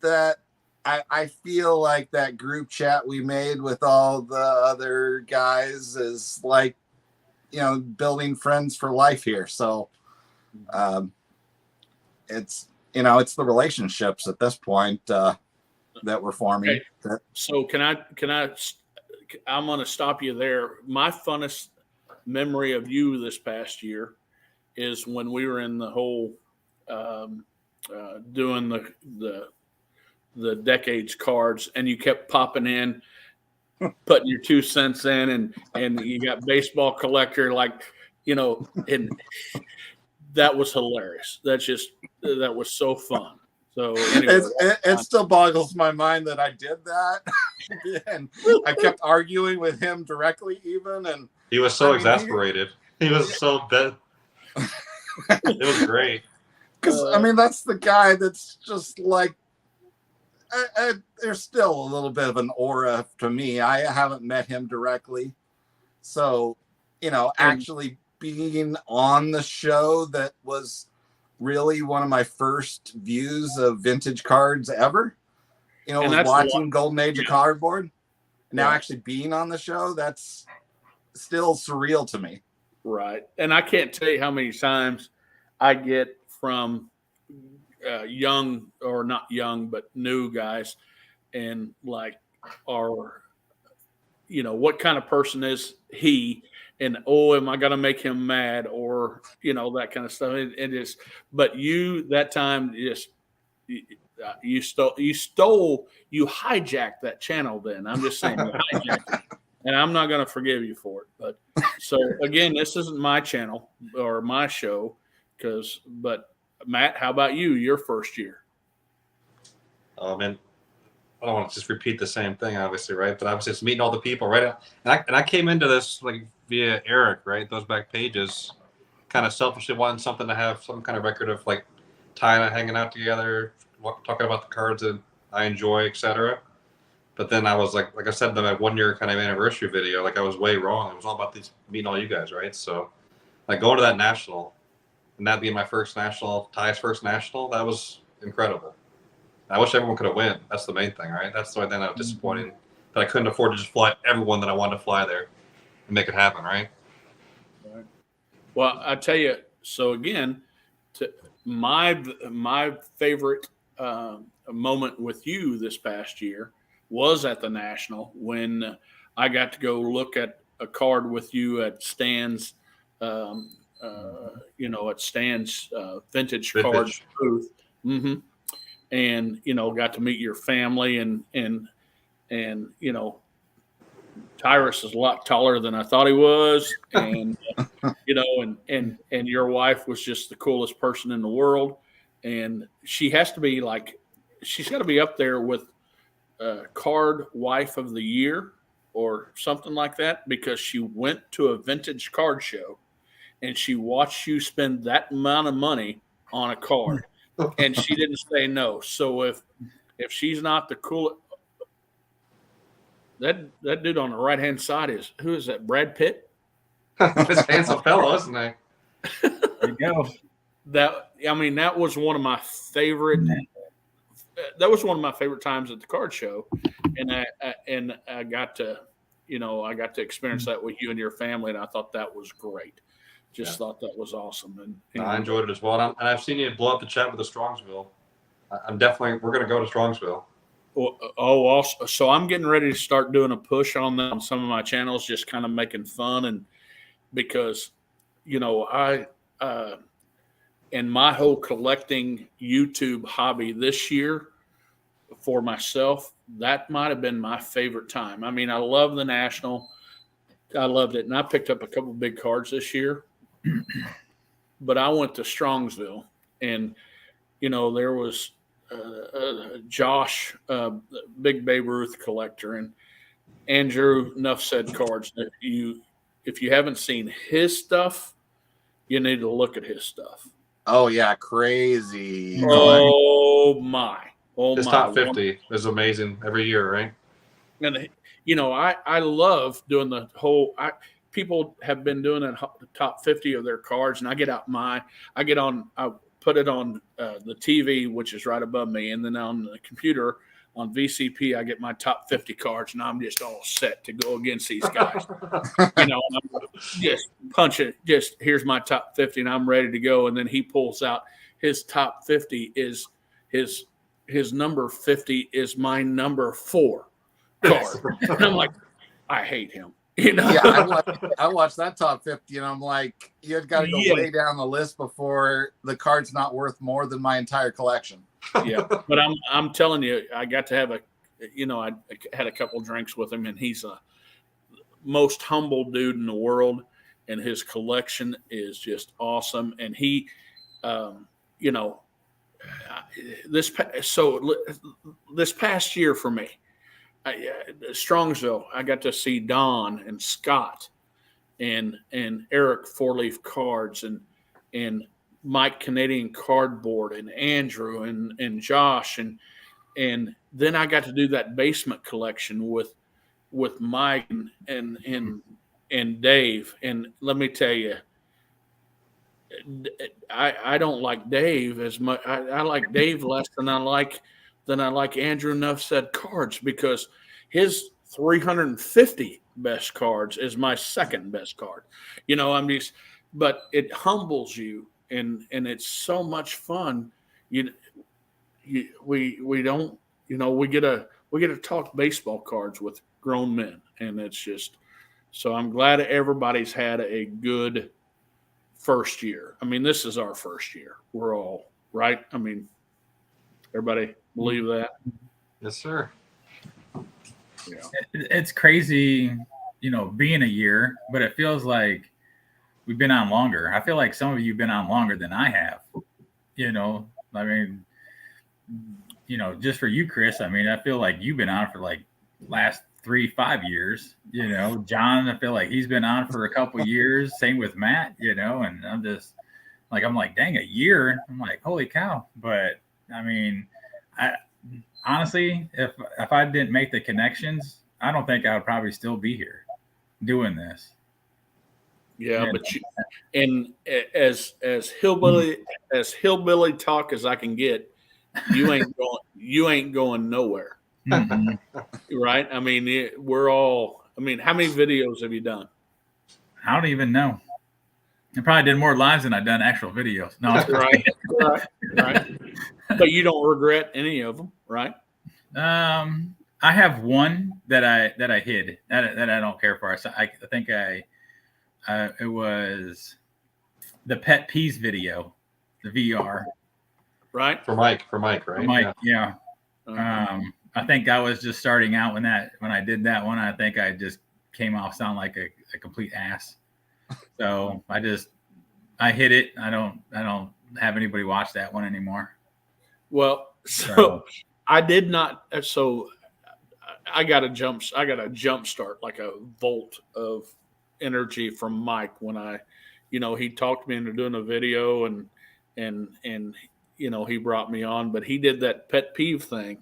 that I feel like that group chat we made with all the other guys is like, building friends for life here. So it's, it's the relationships at this point that we're forming. Okay. So I'm going to stop you there. My funnest memory of you this past year is when we were in the whole doing the decades cards, and you kept popping in. putting your 2 cents in, and you got baseball collector, like, and that was hilarious. That was so fun. So anyway, it still boggles my mind that I did that, and I kept arguing with him directly, even, and he was so exasperated. He was so bad. It was great. Because that's the guy that's just like, there's still a little bit of an aura to me. I haven't met him directly, so actually being on the show, that was really one of my first views of vintage cards ever. Was watching Golden Age of Cardboard. Now actually being on the show, that's still surreal to me. Right. And I can't tell you how many times I get from young, or not young, but new guys, and like, what kind of person is he? And, am I going to make him mad? Or, that kind of stuff. But that time, you hijacked that channel then. I'm just saying, you hijacked it. And I'm not going to forgive you for it. But so again, this isn't my channel or my show, but Matt, how about you? Your first year? Oh man, I don't want to just repeat the same thing, obviously, right? But I was just meeting all the people, right? And I came into this like via Eric, right? Those back pages, kind of selfishly wanting something to have some kind of record of like Ty and I hanging out together, talking about the cards that I enjoy, etc. But then I was like I said, in my 1 year kind of anniversary video, like I was way wrong. It was all about meeting all you guys, right? So like going to that national, and that being my first national, Ty's first national, that was incredible. I wish everyone could have won. That's the main thing, right? That's the only thing that was disappointing, that I couldn't afford to just fly everyone that I wanted to fly there and make it happen, right? Right. Well, I tell you, so again, my favorite moment with you this past year was at the National, when I got to go look at a card with you at Stan's, at Stan's vintage cards booth. Mm-hmm. And, got to meet your family, and Tyrus is a lot taller than I thought he was. And, and your wife was just the coolest person in the world. And she has to be she's got to be up there with card wife of the year or something like that, because she went to a vintage card show and she watched you spend that amount of money on a card. And she didn't say no. So if she's not the coolest, that dude on the right hand side who is that? Brad Pitt? This handsome fellow, isn't he? There you go. That was one of my favorite. That was one of my favorite times at the card show, and I got to experience that with you and your family, and I thought that was great. Thought that was awesome, and I enjoyed it as well. And I've seen you blow up the chat with the Strongsville. We're going to go to Strongsville. Also, so I'm getting ready to start doing a push on that on some of my channels, just kind of making fun, and because, I and my whole collecting YouTube hobby this year for myself, that might have been my favorite time. I mean, I love the National. I loved it. And I picked up a couple of big cards this year, but I went to Strongsville, and, there was Josh, big Babe Ruth collector, and Andrew Nuff said cards. That if you haven't seen his stuff, you need to look at his stuff. Oh yeah, crazy. Oh my. His top 50 is amazing every year, right? And I love doing the whole. People have been doing the top 50 of their cards, and I put it on the TV, which is right above me, and then on the computer on VCP, I get my top 50 cards, and I'm just all set to go against these guys. And I'm just punch it. Just here's my top 50, and I'm ready to go. And then he pulls out his top 50 is his number 50 is my number 4 card. And I'm like, I hate him. Yeah, I watched that top 50, and I'm like, you've got to go way down the list before the card's not worth more than my entire collection. Yeah, but I'm telling you, I got to have I had a couple drinks with him, and he's a most humble dude in the world, and his collection is just awesome. And he, you know, this past year for me, Strongsville, I got to see Don and Scott and Eric Four Leaf Cards and Mike Canadian Cardboard and Andrew and Josh and then I got to do that basement collection with Mike and Dave. And let me tell you, I don't like Dave as much. I like Dave less than I like Andrew Nuff Said Cards, because his 350 best cards is my second best card. I'm just, but it humbles you, and it's so much fun. We don't, we get to talk baseball cards with grown men, and it's just, so I'm glad everybody's had a good first year. I mean, this is our first year. We're all right. I mean, everybody believe that? Yes, sir. Yeah. It's crazy, being a year, but it feels like we've been on longer. I feel like some of you have been on longer than I have. I mean, just for you, Chris, I mean, I feel like you've been on for like last 3-5 years. John, I feel like he's been on for a couple years. Same with Matt, and I'm just like, dang, a year. I'm like, holy cow. But I mean, honestly, if I didn't make the connections, I don't think I would probably still be here doing this. Yeah, but and as hillbilly talk as I can get, you ain't going nowhere. Right? I mean, we're all. I mean, how many videos have you done? I don't even know. I probably did more lives than I've done actual videos. No, right. But you don't regret any of them, right? I have one that I hid that I don't care for. I think it was the pet peeves video, the VR. Right. For Mike, right? For Mike, yeah. I think I was just starting out when I did that one. I think I just came off sound like a complete ass. So I hit it. I don't have anybody watch that one anymore. Well, so I did not. So I got a jump start, like a volt of energy from Mike when he talked me into doing a video and he brought me on, but he did that pet peeve thing.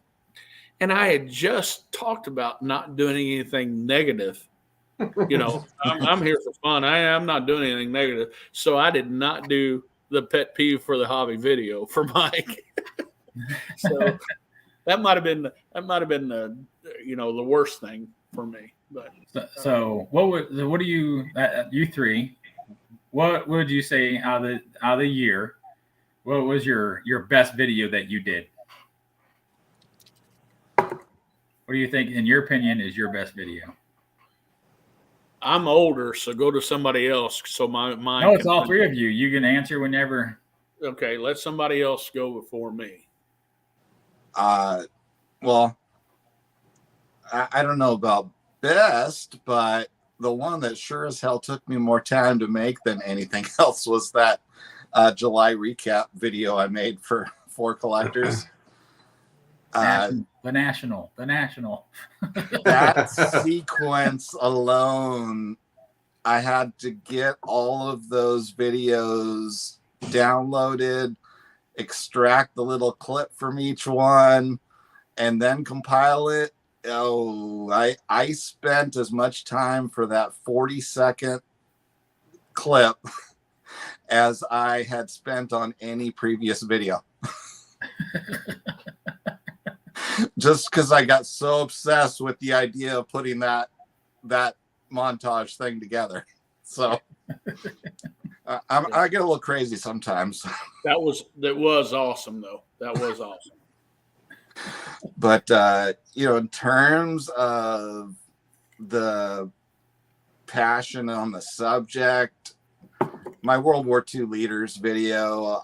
And I had just talked about not doing anything negative. I'm here for fun. I'm not doing anything negative. So I did not do the pet peeve for the hobby video for Mike. So that might have been the worst thing for me. But so what do you you three? What would you say out of the year? What was your best video that you did? What do you think, in your opinion, is your best video? I'm older, so go to somebody else. So my no, it's all three of you. You can answer whenever. Okay, let somebody else go before me. Well, I don't know about best, but the one that sure as hell took me more time to make than anything else was that July recap video I made for collectors. The national. That sequence alone, I had to get all of those videos downloaded, extract the little clip from each one, and then compile it. Oh, I spent as much time for that 40-second clip as I had spent on any previous video. Just because I got so obsessed with the idea of putting that montage thing together. So I get a little crazy sometimes. That was awesome, though. That was awesome. But in terms of the passion on the subject, my World War II leaders video,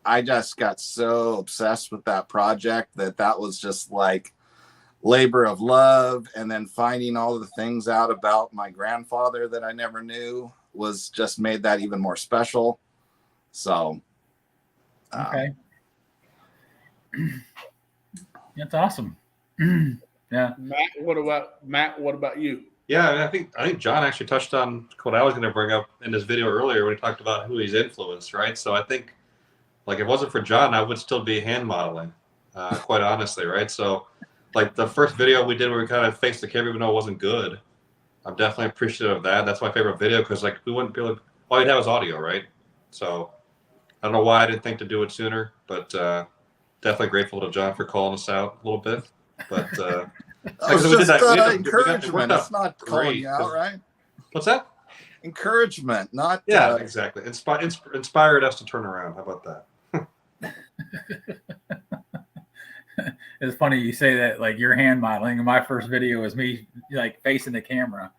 I just got so obsessed with that project that was just like labor of love. And then finding all the things out about my grandfather that I never knew was just made that even more special. So, Okay. That's awesome. Yeah. Matt? What about you? Yeah, I think John actually touched on what I was going to bring up in this video earlier when he talked about who he's influenced, right? So I think, like, if it wasn't for John, I would still be hand modeling, quite honestly, right? So, like, the first video we did where we kind of faced the camera even though it wasn't good, I'm definitely appreciative of that. That's my favorite video because, like, we wouldn't be able to, all you'd have is audio, right? So I don't know why I didn't think to do it sooner, but definitely grateful to John for calling us out a little bit. But it's we did just that. encouragement. It's not calling you out, right? What's that? Encouragement, not exactly. Inspired us to turn around. How about that? It's funny you say that, like, you're hand modeling, and my first video was me like facing the camera,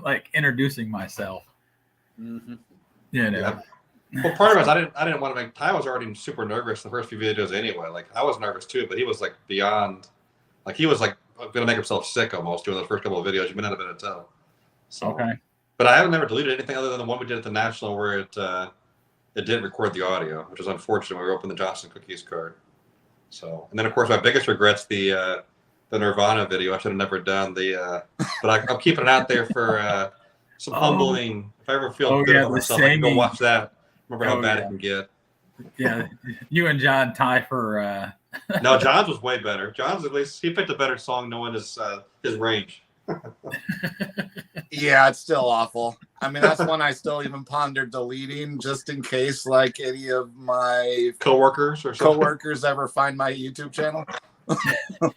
like introducing myself. Mm-hmm. You know. Yeah. Well, part of it was I didn't want to make. Ty was already super nervous the first few videos anyway. Like, I was nervous too, but he was like beyond. Like, he was like gonna make himself sick almost doing the first couple of videos. You may not have been able to tell. So, okay. But I haven't never deleted anything other than the one we did at the National where it didn't record the audio, which was unfortunate when we opened the Johnson Cookies card. So, and then of course my biggest regret's the Nirvana video. I should have never done the, but I'm keeping it out there for some humbling. If I ever feel good about myself, I can go watch that. Remember how bad it can get. Yeah, you and John tie for. No, John's was way better. John's, at least he picked a better song knowing his range. Yeah, it's still awful. I mean, that's one I still even ponder deleting just in case, like, any of my coworkers ever find my YouTube channel.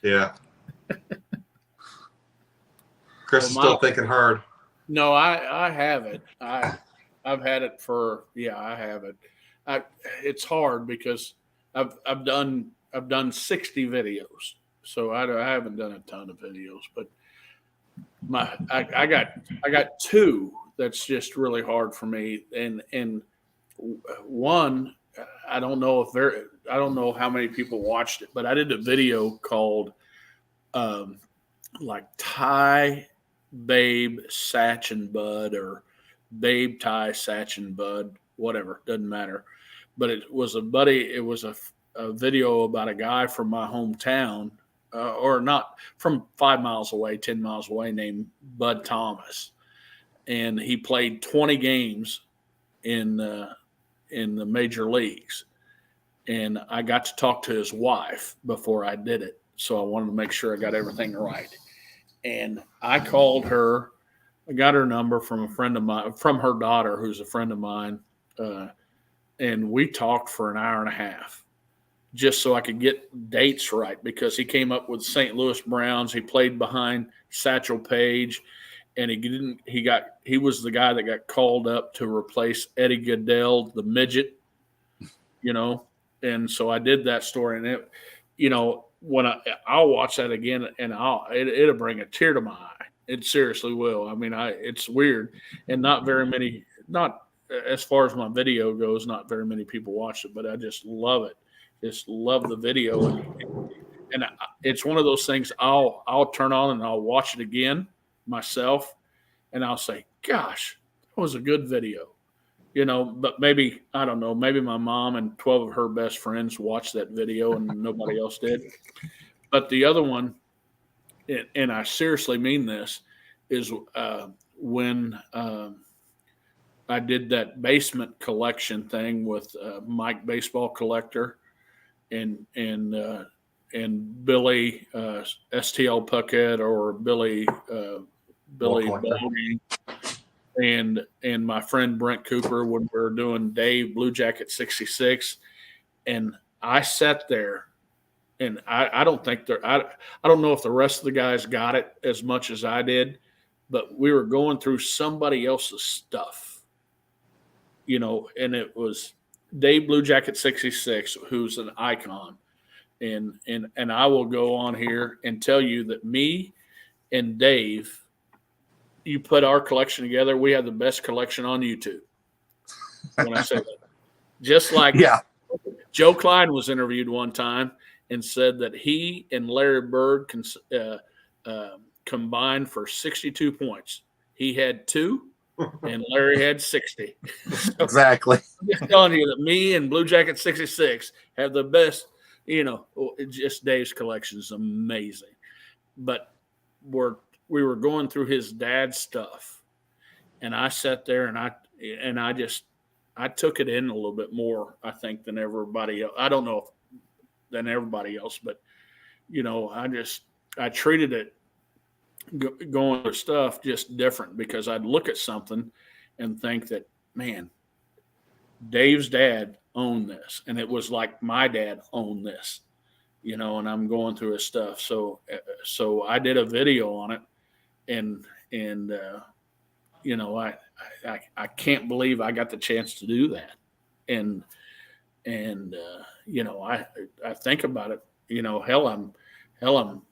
Yeah. Chris is still thinking hard. No, I have it. I've had it for I have it. It's hard because I've done 60 videos, so I haven't done a ton of videos, but I got two that's just really hard for me, and one I don't know how many people watched it, but I did a video called like Ty Babe Satch and Bud, or Babe Ty Satch and Bud, whatever, doesn't matter. But it was a video about a guy from my hometown, or not, from 5 miles away, 10 miles away, named Bud Thomas. And he played 20 games in the major leagues. And I got to talk to his wife before I did it. So I wanted to make sure I got everything right. And I called her. I got her number from a friend of mine, from her daughter, who's a friend of mine. And we talked for an hour and a half just so I could get dates right, because he came up with St. Louis Browns. He played behind Satchel Paige, and he was the guy that got called up to replace Eddie Goodell, the midget, and so I did that story, and it, when I'll watch that again, and it'll bring a tear to my eye. It seriously will. I mean, it's weird, and not as far as my video goes, not very many people watch it, but I just love it. Just love the video, and it's one of those things I'll turn on and I'll watch it again myself, and I'll say, "Gosh, that was a good video," But maybe, I don't know, maybe my mom and 12 of her best friends watched that video and nobody else did. But the other one, and I seriously mean this, is when I did that basement collection thing with Mike Baseball Collector and Billy STL Puckett, or Billy Balding, and my friend Brent Cooper, when we were doing Dave Blue Jacket 66, and I sat there, and I don't think I don't know if the rest of the guys got it as much as I did, but we were going through somebody else's stuff, and it was Dave Blue Jacket 66, who's an icon. And I will go on here and tell you that me and Dave, you put our collection together, we have the best collection on YouTube. When I say that, just like Joe Klein was interviewed one time and said that he and Larry Bird combined for 62 points. He had 2, and Larry had 60. So Exactly. I'm just telling you that me and Blue Jacket 66 have the best. Just Dave's collection is amazing. But we were going through his dad's stuff, and I sat there and I took it in a little bit more, I think, than everybody else. I don't know if than everybody else, but I treated it going to stuff just different, because I'd look at something and think that, man, Dave's dad owned this, and it was like my dad owned this, and I'm going through his stuff. So I did a video on it, and I can't believe I got the chance to do that. And I think about it, hell, I'm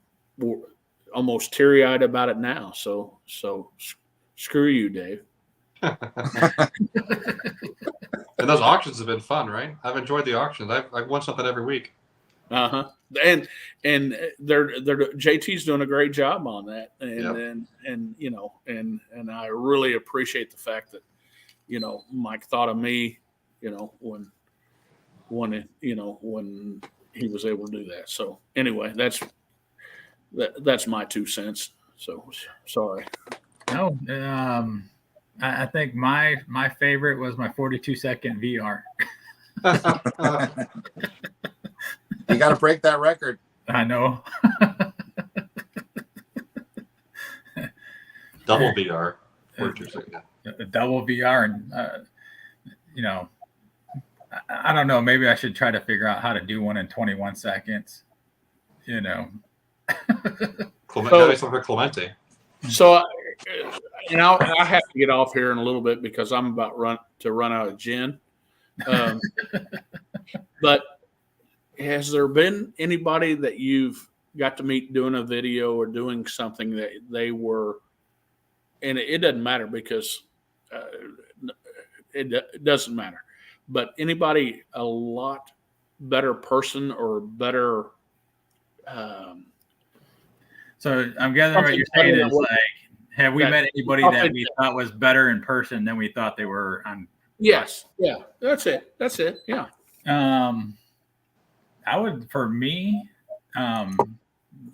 almost teary-eyed about it now. So screw you, Dave. And those auctions have been fun, right? I've enjoyed the auctions. I've won something every week. And they're JT's doing a great job on that, and I really appreciate the fact that Mike thought of me, when he was able to do that. So anyway, that's my 2 cents. So sorry. No, I think my favorite was my 42-second VR. You got to break that record. I know. Double VR. 42 seconds. The double VR, and I don't know. Maybe I should try to figure out how to do one in 21 seconds. That is something for Clemente. So, I have to get off here in a little bit because I'm about to run out of gin. But has there been anybody that you've got to meet doing a video or doing something that they were, and it doesn't matter because it doesn't matter, but anybody a lot better person or better? So I'm gathering what you're saying is like, have we met anybody that we thought was better in person than we thought they were on? Yes. Yeah. That's it. Yeah. I would, for me,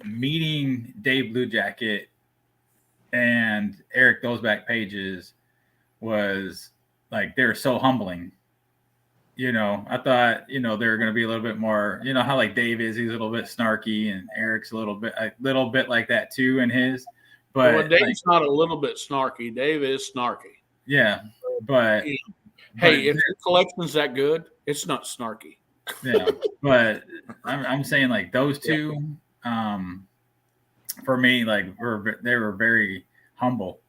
meeting Dave Blue Jacket and Eric Back Pages was like, they're so humbling. I thought, they were going to be a little bit more, how like Dave is, he's a little bit snarky, and Eric's a little bit like that too in his. But Dave's not a little bit snarky. Dave is snarky. Yeah. But hey, if your collection's that good, it's not snarky. Yeah. But I'm saying like those two, for me, like they were very humble,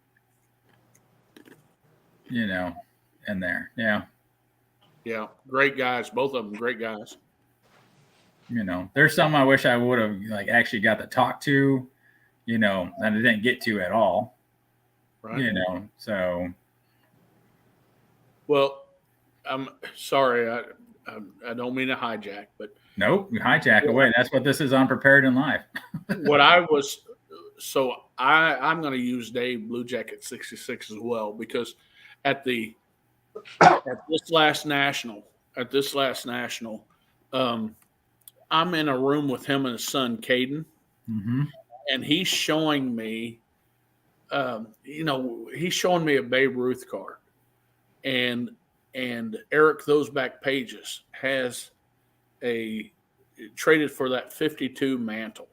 in there. Yeah. Yeah. Great guys. Both of them great guys. There's some I wish I would have like actually got to talk to, and I didn't get to at all. Right. So. Well, I'm sorry. I don't mean to hijack, but nope, hijack away. That's what this is, Unprepared in Life. I'm going to use Dave Blue Jacket 66 as well, because at this last national, I'm in a room with him and his son Caden, and he's showing me, he's showing me a Babe Ruth card, and Eric Back Pages has traded for that 52 mantle.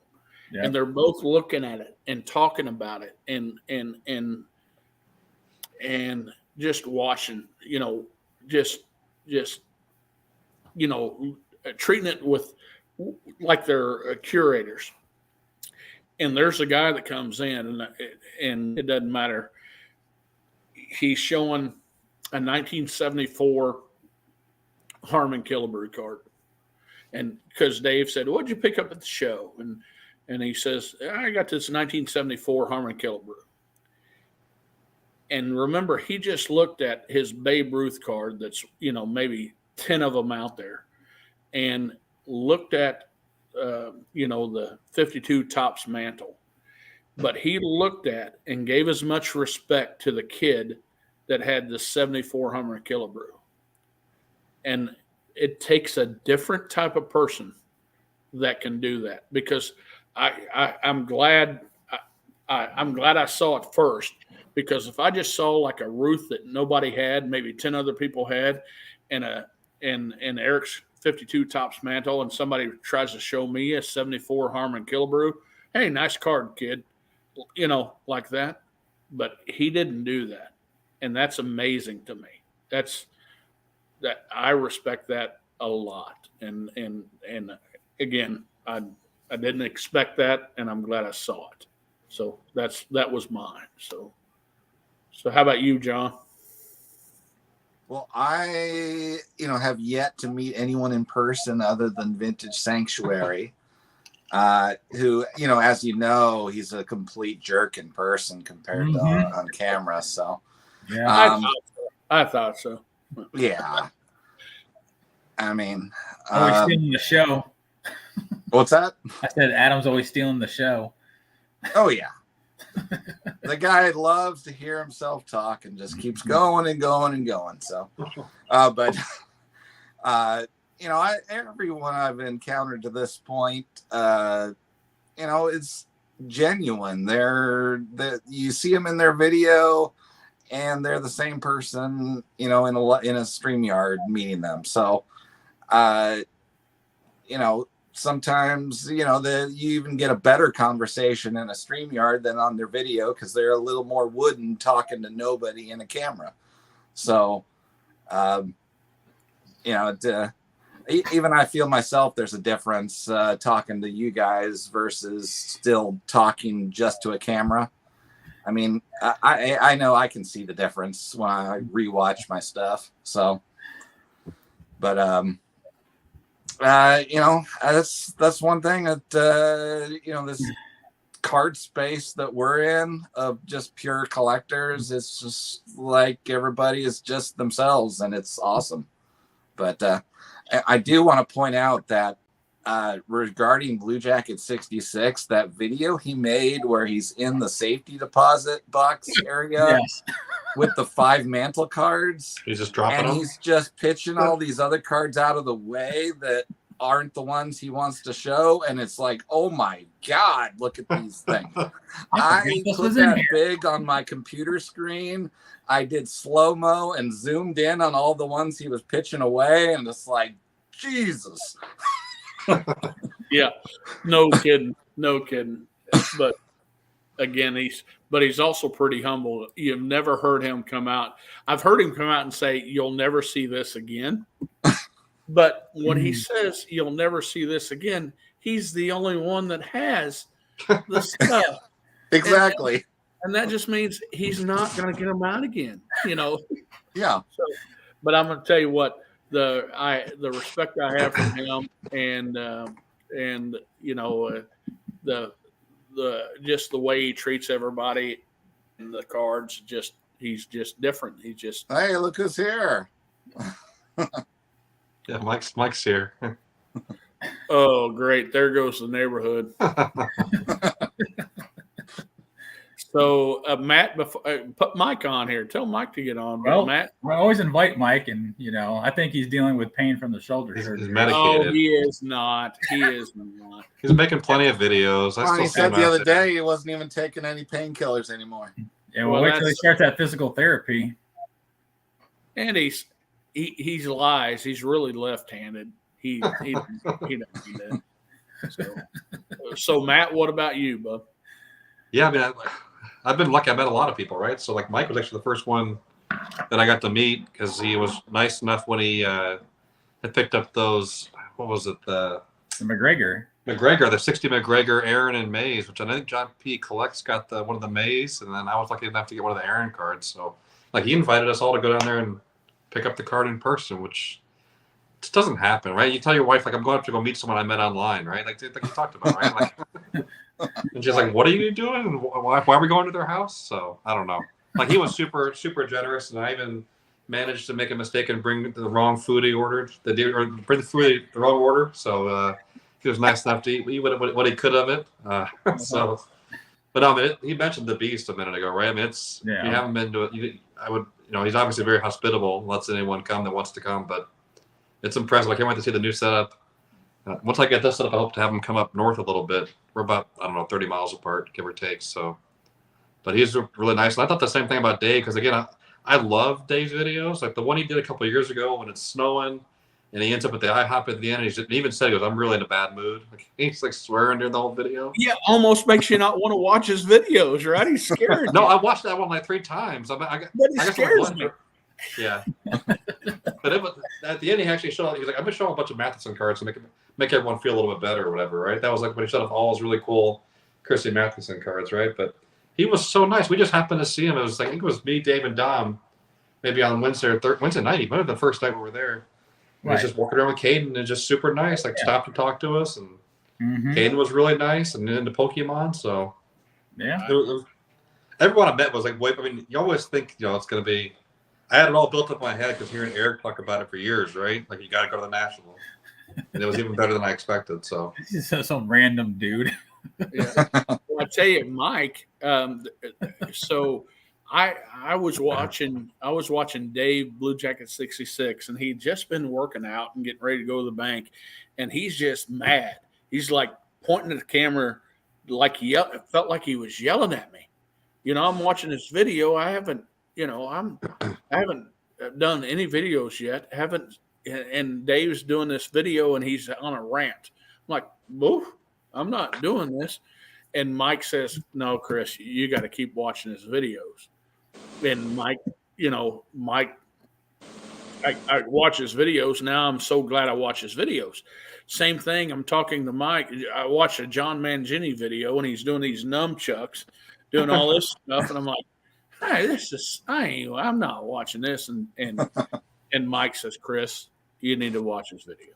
Yep. And they're both looking at it and talking about it and just watching, treating it with like they're curators. And there's a guy that comes in and it doesn't matter. He's showing a 1974 Harmon Killebrew card. And because Dave said, what'd you pick up at the show? And he says, I got this 1974 Harmon Killebrew. And remember, he just looked at his Babe Ruth card that's, maybe 10 of them out there. and looked at, the 52 tops mantle, but he looked at and gave as much respect to the kid that had the 74 Hummer Killebrew. And it takes a different type of person that can do that, because I'm glad I saw it first, because if I just saw like a Ruth that nobody had, maybe 10 other people had, and Eric's 52 tops mantle, and somebody tries to show me a 74 Harmon Killebrew, hey, nice card, kid, like that. But he didn't do that, and that's amazing to me. That I respect that a lot, and again, I didn't expect that, and I'm glad I saw it. So that was mine. So how about you, John? Well, I, have yet to meet anyone in person other than Vintage Sanctuary, who, as you know, he's a complete jerk in person compared to on camera. So, yeah, I thought so. Yeah. I mean, always stealing the show. What's that? I said Adam's always stealing the show. Oh yeah. The guy loves to hear himself talk and just keeps going and going and going. So, everyone I've encountered to this point, it's genuine. You see them in their video, and they're the same person, in a StreamYard meeting them. So, sometimes, you even get a better conversation in a StreamYard than on their video, because they're a little more wooden talking to nobody in a camera. So, even I feel myself, there's a difference talking to you guys versus still talking just to a camera. I mean, I know I can see the difference when I rewatch my stuff. So, but that's one thing that this card space that we're in of just pure collectors, it's just like everybody is just themselves, and it's awesome. But I do want to point out that regarding Blue Jacket 66, that video he made where he's in the safety deposit box area with the 5 mantle cards. He's just dropping them. He's just pitching all these other cards out of the way that aren't the ones he wants to show. And it's like, oh my God, look at these things. I put that big on my computer screen. I did slow-mo and zoomed in on all the ones he was pitching away. And it's like, Jesus. Yeah, no kidding. But again, he's also pretty humble. You've never heard him come out. I've heard him come out and say, "You'll never see this again." But when he says you'll never see this again, he's the only one that has the stuff. Exactly. And that just means he's not going to get them out again, Yeah. So, but I'm going to tell you what, the respect I have for him, and the just the way he treats everybody and the cards, he's just different. He's just, hey, look who's here. Yeah, Mike's here. Oh, great. There goes the neighborhood. So, Matt, put Mike on here. Tell Mike to get on. Well, Matt, I always invite Mike, and I think he's dealing with pain from the shoulder surgery. He's medicated. Oh, he is not. He is not. He's making plenty of videos. He said the other day he wasn't even taking any painkillers anymore. Yeah, well, wait till he starts that physical therapy. And he lies. He's really left-handed. He doesn't do that. So Matt, what about you, bub? Yeah, I mean, I've been lucky. I met a lot of people, right? So like Mike was actually the first one that I got to meet, because he was nice enough when he had picked up those. What was it? The McGregor, the 60 McGregor Aaron and Mays, which I think John P. Collects got one of the Mays, and then I was lucky enough to get one of the Aaron cards. So like he invited us all to go down there and pick up the card in person, which just doesn't happen, right? You tell your wife, like, I'm going up to go meet someone I met online, right? Like you talked about, right? Like, and she's like, what are you doing? And why are we going to their house? So I don't know. Like he was super, super generous. And I even managed to make a mistake and bring the wrong food he ordered. Or bring the food the wrong order. So he was nice enough to eat what he could of it. So, but no, I mean, he mentioned the Beast a minute ago, right? I mean, if you haven't been to it, I would, he's obviously very hospitable, lets anyone come that wants to come, but it's impressive. I can't wait to see the new setup. Once I get this set up, I hope to have him come up north a little bit. We're about, 30 miles apart, give or take. So, but he's really nice. And I thought the same thing about Dave, because again, I love Dave's videos. Like the one he did a couple of years ago when it's snowing and he ends up at the IHOP at the end. And he even said, he goes, I'm really in a bad mood. Like, he's like swearing during the whole video. Yeah, almost makes you not want to watch his videos, right? He's scared. No, I watched that one like 3 times. But it scares me. Yeah. But at the end, he actually showed, he was like, I'm going to show a bunch of Matheson cards to make everyone feel a little bit better or whatever, right? That was like when he showed off all his really cool Chrissy Matheson cards, right? But he was so nice. We just happened to see him. It was like, I think it was me, Dave, and Dom, maybe on Wednesday night. He might have been the first night we were there. Right. He's just walking around with Caden and just super nice. Like stopped to talk to us, and Caden was really nice and into Pokemon. So everyone I met was like, wait. I mean, you always think it's going to be. I had it all built up in my head because hearing Eric talk about it for years, right? Like you got to go to the National, and it was even better than I expected. So this is some random dude. Yeah. Well, I tell you, Mike. So I was watching Dave Blue Jacket 66, and he'd just been working out and getting ready to go to the bank, and he's just mad. He's like pointing at the camera, like it felt like he was yelling at me. I'm watching this video. I haven't done any videos yet. And Dave's doing this video, and he's on a rant. I'm like, "Boo, I'm not doing this." And Mike says, "No, Chris, you got to keep watching his videos." And Mike, I watch his videos. Now I'm so glad I watch his videos. Same thing. I'm talking to Mike. I watched a John Mangini video, and he's doing these nunchucks, doing all this stuff. And I'm like, hey, I'm not watching this. And Mike says, Chris, you need to watch his video.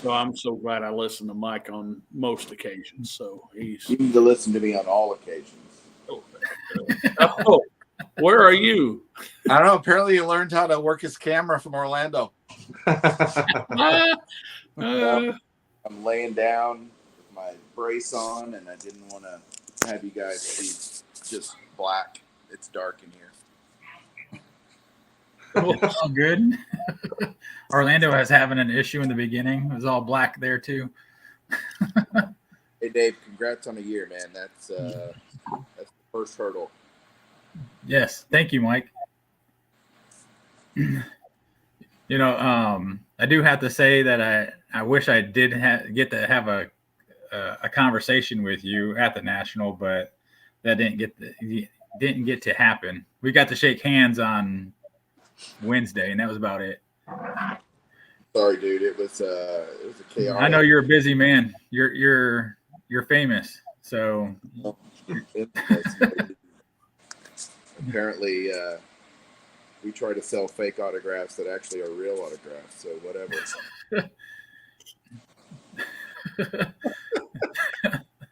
So I'm so glad I listen to Mike on most occasions. So you need to listen to me on all occasions. Oh, where are you? I don't know. Apparently, he learned how to work his camera from Orlando. I'm laying down with my brace on, and I didn't want to have you guys see just black. It's dark in here. Oh, good. Orlando was having an issue in the beginning. It was all black there too. Hey, Dave, congrats on a year, man. That's the first hurdle. Yes, thank you, Mike. I do have to say that I wish I did get to have a conversation with you at the National, but that didn't get to happen. We got to shake hands on Wednesday, and that was about it. Sorry, dude. It was a chaotic. I know you're a busy man. You're famous, so. Apparently, we try to sell fake autographs that actually are real autographs. So whatever.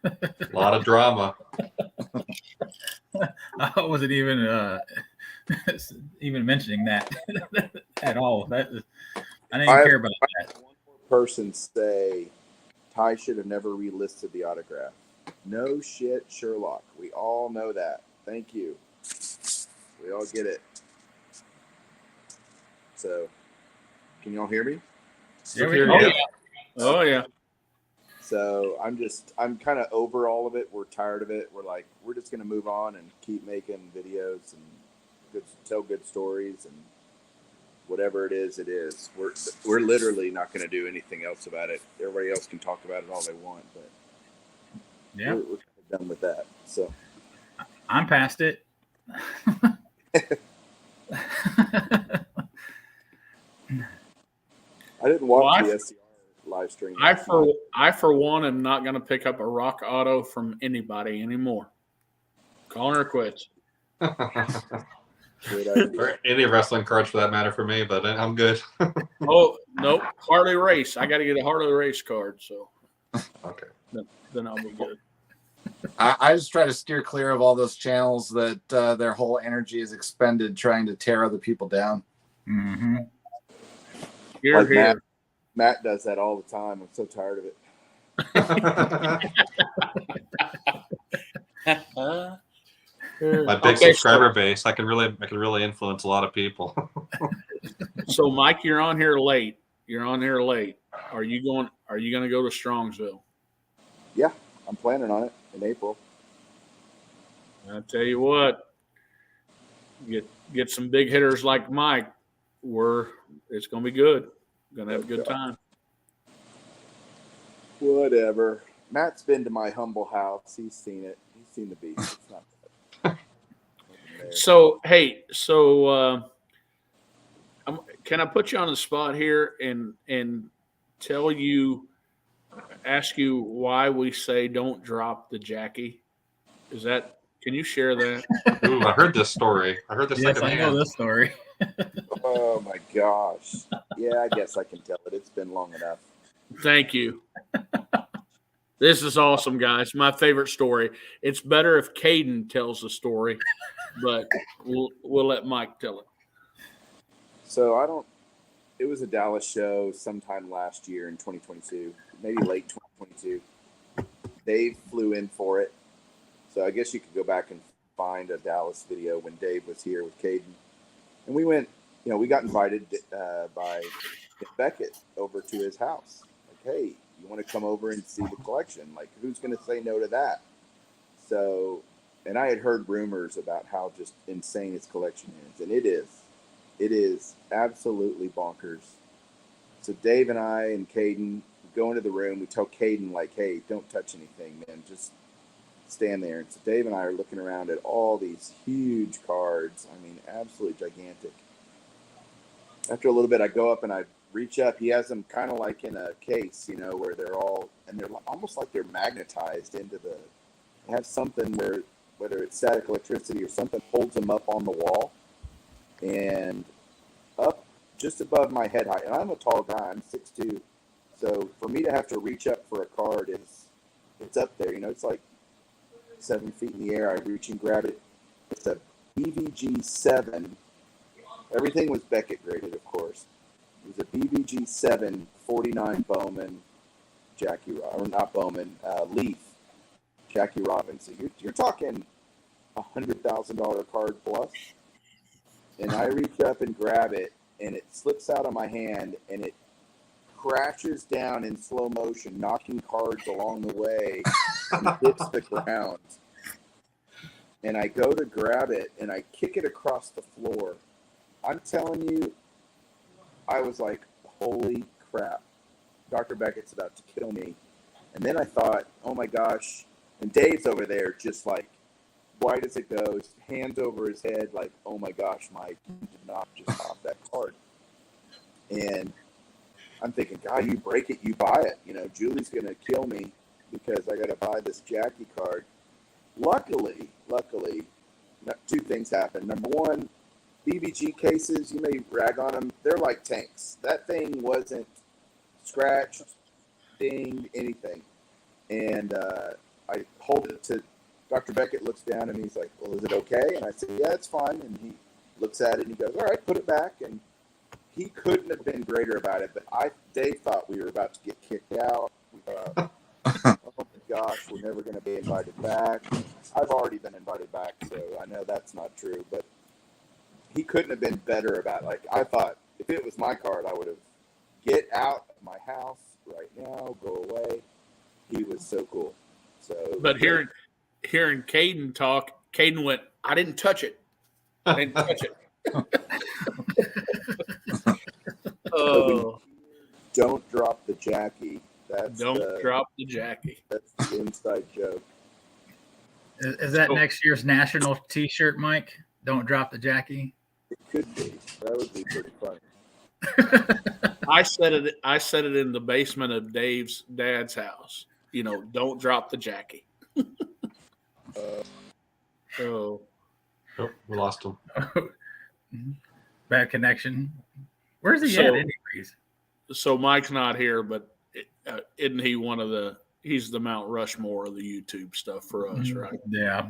A lot of drama. I wasn't even mentioning that at all. I didn't care about that. One more person say Ty should have never relisted the autograph. No shit, Sherlock. We all know that. Thank you. We all get it. So, can y'all hear me? Oh yeah. So I'm kind of over all of it. We're tired of it. We're just going to move on and keep making videos and tell good stories, and whatever it is, it is. We're literally not going to do anything else about it. Everybody else can talk about it all they want, but we're kind of done with that. So I'm past it. I didn't watch the SCR live stream. I for one am not going to pick up a rock auto from anybody anymore. Calling her quits. Or any wrestling cards for that matter for me, but I'm good. Oh nope, Harley Race. I got to get a Harley Race card, so okay, then I'll be good. I just try to steer clear of all those channels that their whole energy is expended trying to tear other people down. Mm-hmm. Here, Like here. Matt does that all the time. I'm so tired of it. My big subscriber base, I can really influence a lot of people. So Mike, you're on here late. Are you going to go to Strongsville? Yeah, I'm planning on it in April. I tell you what, get some big hitters like Mike. It's going to be good. Going to have a good time. Whatever. Matt's been to my humble house. He's seen it. He's seen the beast. It's not bad. So hey, can I put you on the spot here and ask you why we say don't drop the Jackie? Can you share that? Ooh, I heard this story. I heard this Yes, I secondhand. know this story. Oh my gosh. Yeah, I guess I can tell it. It's been long enough. Thank you. This is awesome, guys. My favorite story. It's better if Caden tells the story, but we'll let Mike tell it. So it was a Dallas show sometime last year in 2022, maybe late 2022. Dave flew in for it. So I guess you could go back and find a Dallas video when Dave was here with Caden. And we went, we got invited by Beckett over to his house. Like, hey, you want to come over and see the collection? Like, who's going to say no to that? So, and I had heard rumors about how just insane his collection is. And it is absolutely bonkers. So Dave and I and Caden go into the room. We tell Caden, like, hey, don't touch anything, man. Just stand there. And so Dave and I are looking around at all these huge cards. I mean, absolutely gigantic. After a little bit, I go up and I reach up. He has them kind of like in a case, where they're almost like they're magnetized into they have something where, whether it's static electricity or something, holds them up on the wall and up just above my head height. And I'm a tall guy. I'm 6'2". So for me to have to reach up for a card it's up there. It's like 7 feet in the air. I reach and grab it. It's a BVG 7. Everything was Beckett graded, of course. It was a BVG 7 49 Bowman Leaf Jackie Robinson. You're talking $100,000 card plus. And I reach up and grab it, and it slips out of my hand, and it crashes down in slow motion, knocking cards along the way, and hits the ground. And I go to grab it, and I kick it across the floor. I'm telling you, I was like, holy crap. Dr. Beckett's about to kill me. And then I thought, oh my gosh. And Dave's over there just like, white as it goes, hands over his head, like, oh my gosh, Mike, you did not just pop that card. And I'm thinking, God, you break it, you buy it. Julie's going to kill me because I got to buy this Jackie card. Luckily, two things happened. Number one, BBG cases, you may rag on them, they're like tanks. That thing wasn't scratched, dinged, anything. And I hold it to Dr. Beckett, looks down and he's like, well, is it okay? And I said, yeah, it's fine. And he looks at it and he goes, all right, put it back. And he couldn't have been greater about it. But Dave thought we were about to get kicked out. Oh my gosh, we're never going to be invited back. I've already been invited back, so I know that's not true. But he couldn't have been better about it. Like, I thought if it was my card, I would have get out of my house right now, go away. He was so cool. So, but hearing Caden talk, Caden went, I didn't touch it. Oh, don't drop the Jackie. Don't drop the Jackie. That's the inside joke. Is that next year's national T-shirt, Mike? Don't drop the Jackie. It could be. That would be pretty funny. I said it in the basement of Dave's dad's house. Don't drop the Jackie. Oh, we lost him. Bad connection. Where's he at anyways? So Mike's not here, but isn't he he's the Mount Rushmore of the YouTube stuff for us, right? Yeah.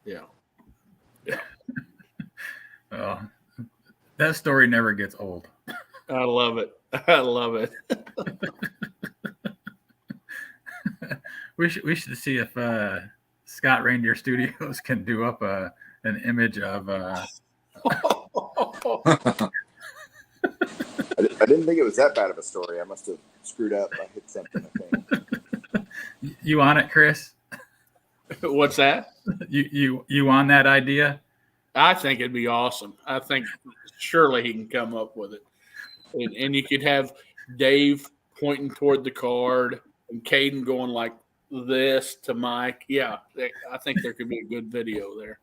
Yeah. Oh, That story never gets old. I love it. I love it. We should see if Scott Reindeer Studios can do up an image of. I didn't think it was that bad of a story. I must have screwed up. I hit something, I think. You on it, Chris? What's that? You on that idea? I think it'd be awesome. I think surely he can come up with it. And you could have Dave pointing toward the card and Caden going like this to Mike. Yeah, I think there could be a good video there.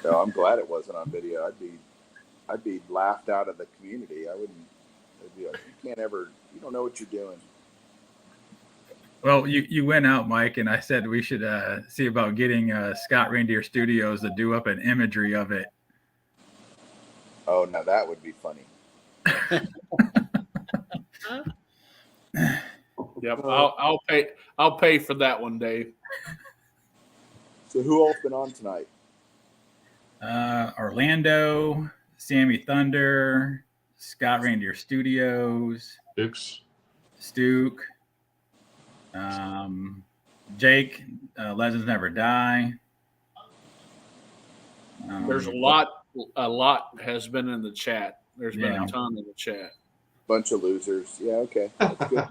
No, I'm glad it wasn't on video. I'd be laughed out of the community. I wouldn't. I'd be like, you don't know what you're doing. Well, you went out, Mike, and I said we should see about getting Scott Reindeer Studios to do up an imagery of it. Oh, now that would be funny. Yep, I'll pay for that one, Dave. So who else been on tonight? Orlando, Sammy Thunder, Scott Reindeer Studios, Stuke, Jake, Legends Never Die. There's a lot has been in the chat. There's been a ton in the chat. Bunch of losers. Yeah, okay. That's good.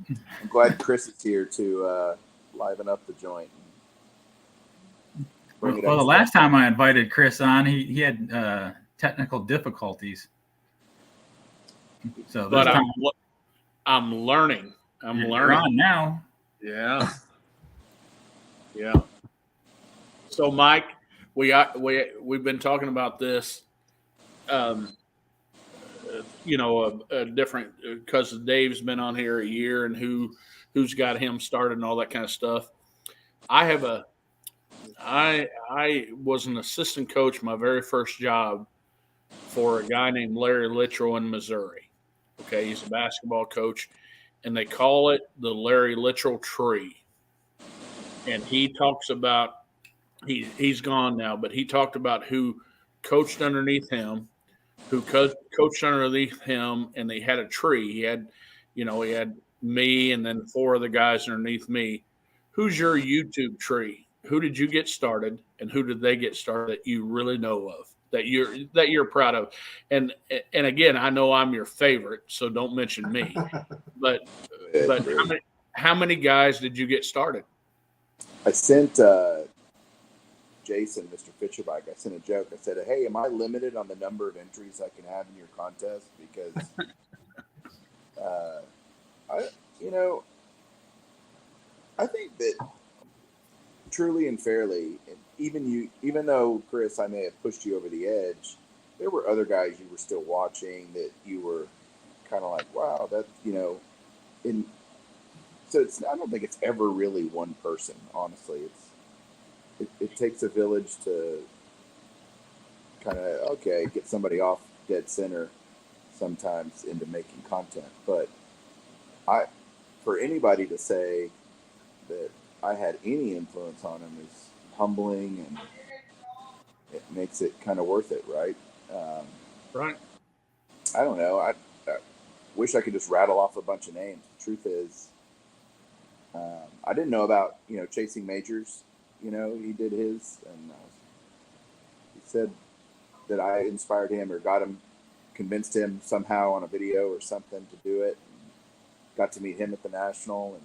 I'm glad Chris is here to liven up the joint. Well, the last time I invited Chris on, he had technical difficulties. So, but I'm learning. I'm learning on now. Yeah. Yeah. So, Mike, we've been talking about this. Different because Dave's been on here a year and who's got him started and all that kind of stuff. I was an assistant coach my very first job for a guy named Larry Littrell in Missouri. Okay, he's a basketball coach, and they call it the Larry Littrell tree. And he talks about he's gone now, but he talked about who coached underneath him, who coached underneath him, and they had a tree. He had me and then 4 other guys underneath me. Who's your YouTube tree? Who did you get started, and who did they get started that you really know of, that you're proud of? And again, I know I'm your favorite, so don't mention me. But how many guys did you get started? I sent Jason, Mr. Fisherbike, I sent a joke. I said, hey, am I limited on the number of entries I can have in your contest? Because, I think that truly and fairly, even though, Chris, I may have pushed you over the edge, there were other guys you were still watching that you were kind of like, wow, that, so I don't think it's ever really one person, honestly. It takes a village to kind of, get somebody off dead center sometimes into making content. But for anybody to say that I had any influence on him is humbling, and it makes it kind of worth it, right? Right. I don't know. I wish I could just rattle off a bunch of names. The truth is, I didn't know about, Chasing Majors. He did his, and he said that I inspired him or convinced him somehow on a video or something to do it. And got to meet him at the National,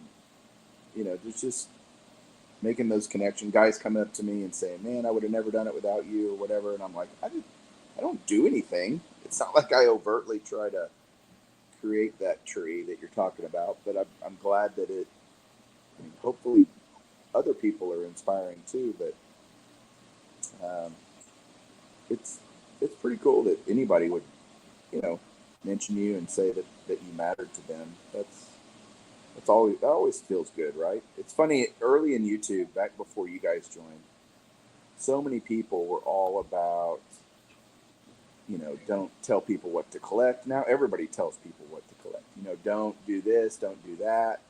and just making those connections. Guys coming up to me and saying, "Man, I would have never done it without you," or whatever. And I'm like, I don't do anything. It's not like I overtly try to create that tree that you're talking about. But I'm glad that hopefully other people are inspiring too, but it's pretty cool that anybody would, mention you and say that you mattered to them. That always feels good, right? It's funny, early in YouTube, back before you guys joined, so many people were all about, don't tell people what to collect. Now everybody tells people what to collect. Don't do this, don't do that.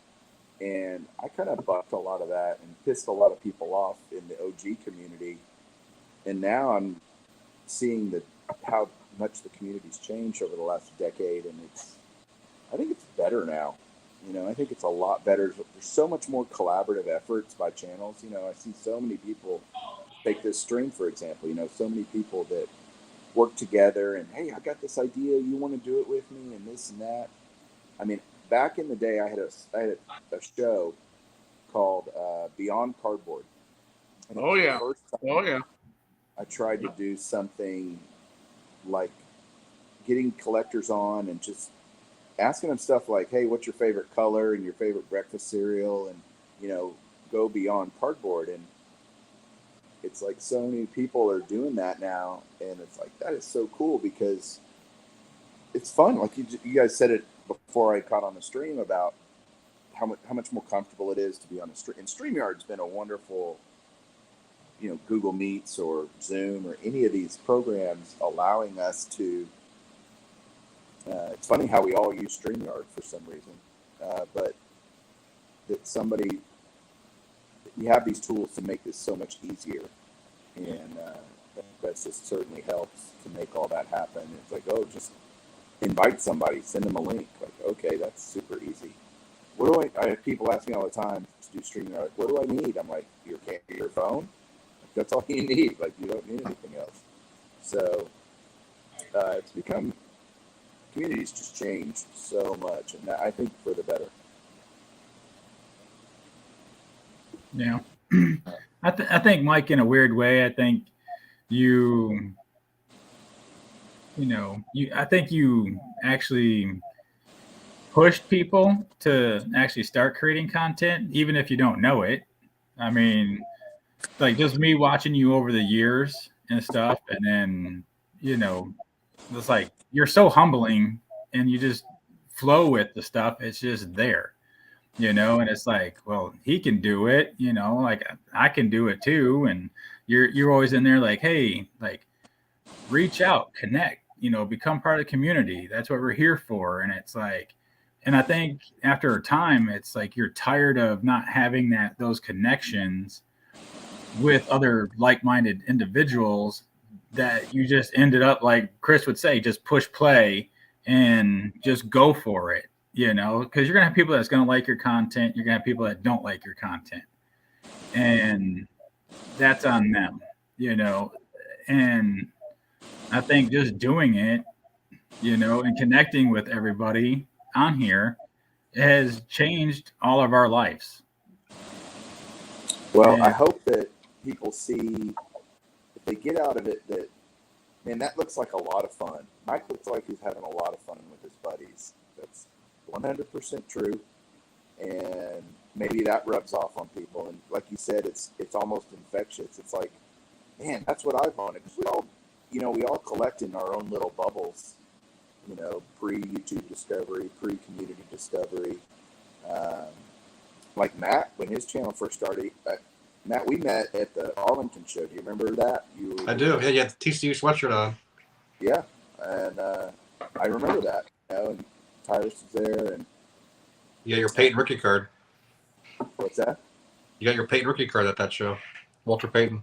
And I kind of bucked a lot of that and pissed a lot of people off in the OG community. And now I'm seeing how much the community's changed over the last decade, and I think it's better now. I think it's a lot better. There's so much more collaborative efforts by channels. I see so many people take this stream, for example, so many people that work together and, hey, I got this idea. You want to do it with me and this and that. I mean, back in the day, I had a show called Beyond Cardboard. And it was the first time I tried to do something like getting collectors on and just asking them stuff like, hey, what's your favorite color and your favorite breakfast cereal, and go beyond cardboard. And it's like so many people are doing that now, and it's like, that is so cool because it's fun. Like you guys said it before I caught on the stream about how much more comfortable it is to be on the stream. And StreamYard's been a wonderful, Google Meets or Zoom or any of these programs allowing us to. It's funny how we all use StreamYard for some reason, but that you have these tools to make this so much easier, and that just certainly helps to make all that happen. It's like, oh, just invite somebody, send them a link. Like, okay, that's super easy. I have people ask me all the time to do StreamYard. Like, what do I need? I'm like, your phone. Like, that's all you need. Like, you don't need anything else. So it's become. Communities just changed so much, and I think for the better. Yeah. I think, Mike, in a weird way, I think I think you actually pushed people to actually start creating content, even if you don't know it. I mean, like just me watching you over the years and stuff, and then, it's like you're so humbling and you just flow with the stuff. It's just there, and it's like, well, he can do it, like I can do it too. And you're always in there like, hey, like reach out, connect, become part of the community. That's what we're here for. And it's like, and I think after a time, it's like you're tired of not having those connections with other like-minded individuals, that you just ended up, like Chris would say, just push play and just go for it, because you're gonna have people that's gonna like your content, you're gonna have people that don't like your content, and that's on them, and I think just doing it, and connecting with everybody on here has changed all of our lives. Well, I hope that people see, if they get out of it, that, man, that looks like a lot of fun. Mike looks like he's having a lot of fun with his buddies. That's 100% true. And maybe that rubs off on people. And like you said, it's almost infectious. It's like, man, that's what I wanted. Because we all collect in our own little bubbles, pre-YouTube discovery, pre-community discovery. Like Matt, when his channel first started, Matt, we met at the Arlington show. Do you remember that? I do. Yeah, you had the TCU sweatshirt on. Yeah, and I remember that. And Tyrus was there, and you got your Peyton rookie card. What's that? You got your Peyton rookie card at that show, Walter Payton.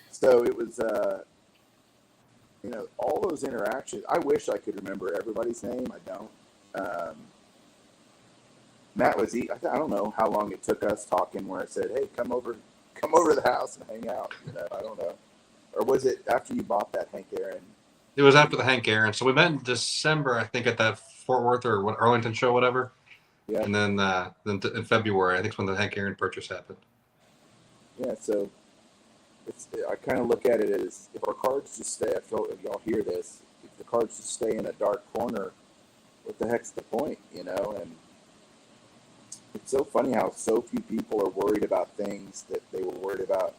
So it was, all those interactions. I wish I could remember everybody's name. I don't. Matt was I don't know how long it took us talking where I said, hey, come over to the house and hang out. I don't know. Or was it after you bought that Hank Aaron? It was after the Hank Aaron. So we met in December, I think, at that Fort Worth or Arlington show, whatever. Yeah. And then in February, I think, is when the Hank Aaron purchase happened. Yeah, so I kind of look at it as, if our cards just stay, I feel if y'all hear this, if the cards just stay in a dark corner, what the heck's the point, And it's so funny how so few people are worried about things that they were worried about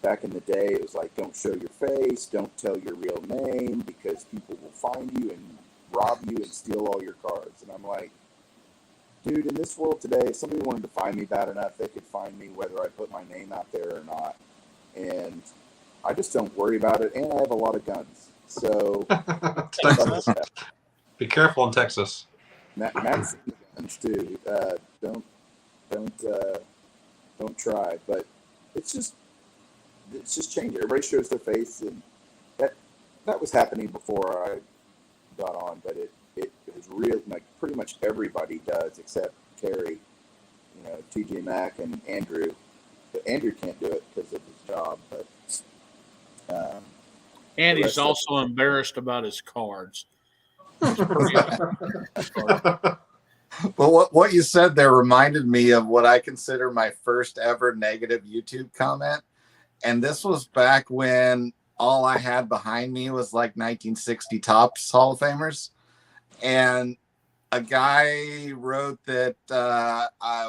back in the day. It was like, don't show your face, don't tell your real name, because people will find you and rob you and steal all your cards. And I'm like, dude, in this world today, if somebody wanted to find me bad enough, they could find me whether I put my name out there or not. And I just don't worry about it. And I have a lot of guns. So Texas. Be careful in Texas. Matt's guns too. Don't try. But it's just changing. Everybody shows their face, and that was happening before I got on, but it was real. Like pretty much everybody does except Terry, TJ Mack and Andrew. But Andrew can't do it because of his job. But And he's also embarrassed about his cards. Well, what you said there reminded me of what I consider my first ever negative YouTube comment. And this was back when all I had behind me was like 1960 Topps Hall of Famers. And a guy wrote that,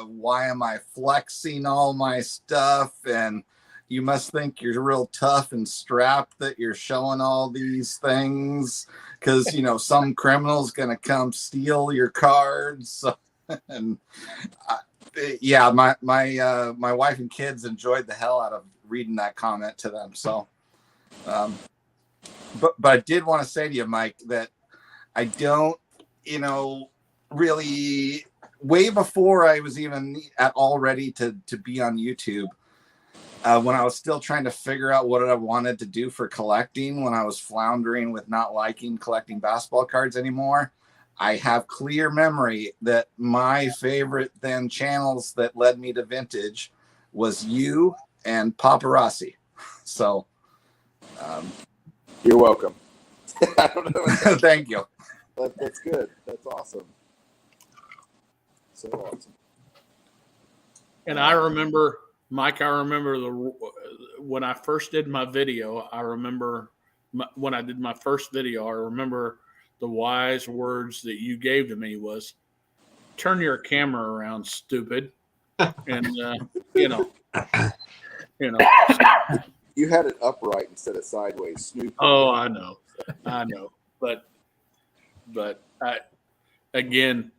why am I flexing all my stuff? And you must think you're real tough and strapped that you're showing all these things because, some criminal's going to come steal your cards. And yeah, my wife and kids enjoyed the hell out of reading that comment to them. So, but I did want to say to you, Mike, that I don't, really way before I was even at all ready to be on YouTube, when I was still trying to figure out what I wanted to do for collecting, when I was floundering with not liking collecting basketball cards anymore, I have clear memory that my favorite then channels that led me to vintage was you and Paparazzi. So you're welcome. I don't know. Thank you. That's good. That's awesome. So awesome. And I remember, Mike, when I first did my video, when I did my first video, I remember the wise words that you gave to me was, turn your camera around, stupid. And, You had it upright instead of sideways, Snoop. Oh, I know. But again,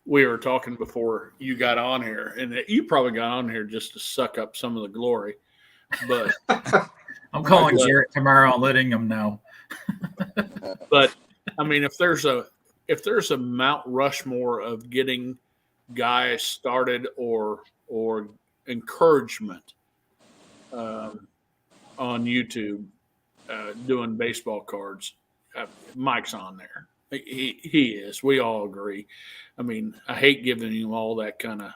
we were talking before you got on here, and you probably got on here just to suck up some of the glory. But I'm calling Garrett tomorrow and letting him know. But I mean, if there's a Mount Rushmore of getting guys started or encouragement on YouTube doing baseball cards, Mike's on there. He is. We all agree. I mean, I hate giving him all that kind of.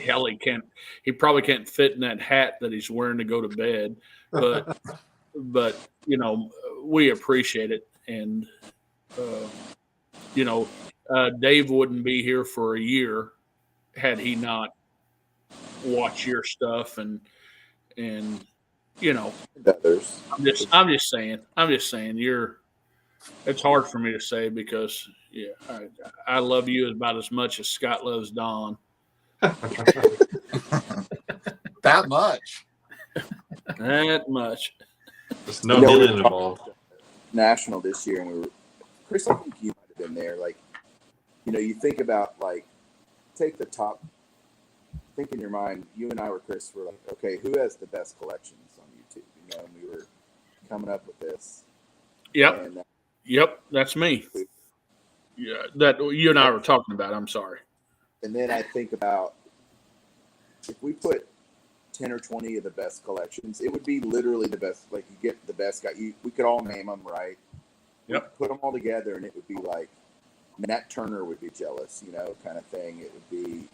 Hell, he probably can't fit in that hat that he's wearing to go to bed. But we appreciate it, and Dave wouldn't be here for a year had he not watched your stuff and others. I'm just saying it's hard for me to say because I love you about as much as Scott loves Don. That much. That much. There's no dealing involved. National this year, and Chris, I think you might have been there. Like, you think about take the top. Think in your mind. You and I were Chris. Were like, okay, who has the best collections on YouTube? And we were coming up with this. Yep. And, yep, that's me. Yeah, that you and I were talking about. I'm sorry. And then I think about if we put 10 or 20 of the best collections, it would be literally the best. Like, you get the best guy. We could all name them, right? Yep. Put them all together, and it would be like Nat Turner would be jealous, kind of thing. It would be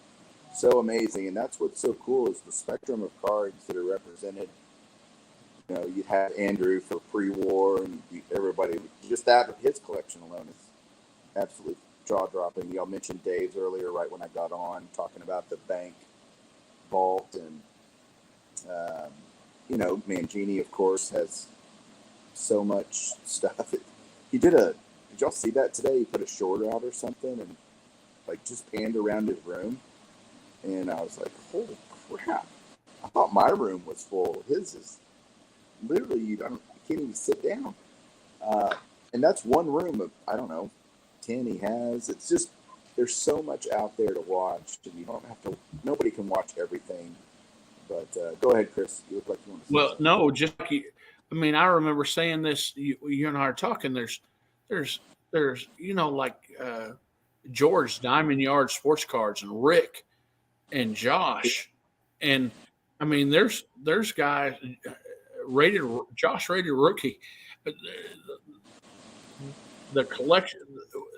so amazing, and that's what's so cool is the spectrum of cards that are represented. You had Andrew for pre-war, and everybody. Just that of his collection alone is absolutely jaw-dropping. Y'all mentioned Dave's earlier, right when I got on, talking about the bank vault, and Mangini, of course, has so much stuff. Did y'all see that today? He put a short out or something, and just panned around his room, and I was like, holy crap! I thought my room was full. His is literally you can't even sit down, and that's one room of 10 he has. It's just there's so much out there to watch, and you don't have to. Nobody can watch everything. But go ahead, Chris. You look like you want to say something. No, just I remember saying this. You and I are talking. There's George Diamond Yard Sports Cards and Rick and Josh, and there's guys rated Josh rated rookie. the collection,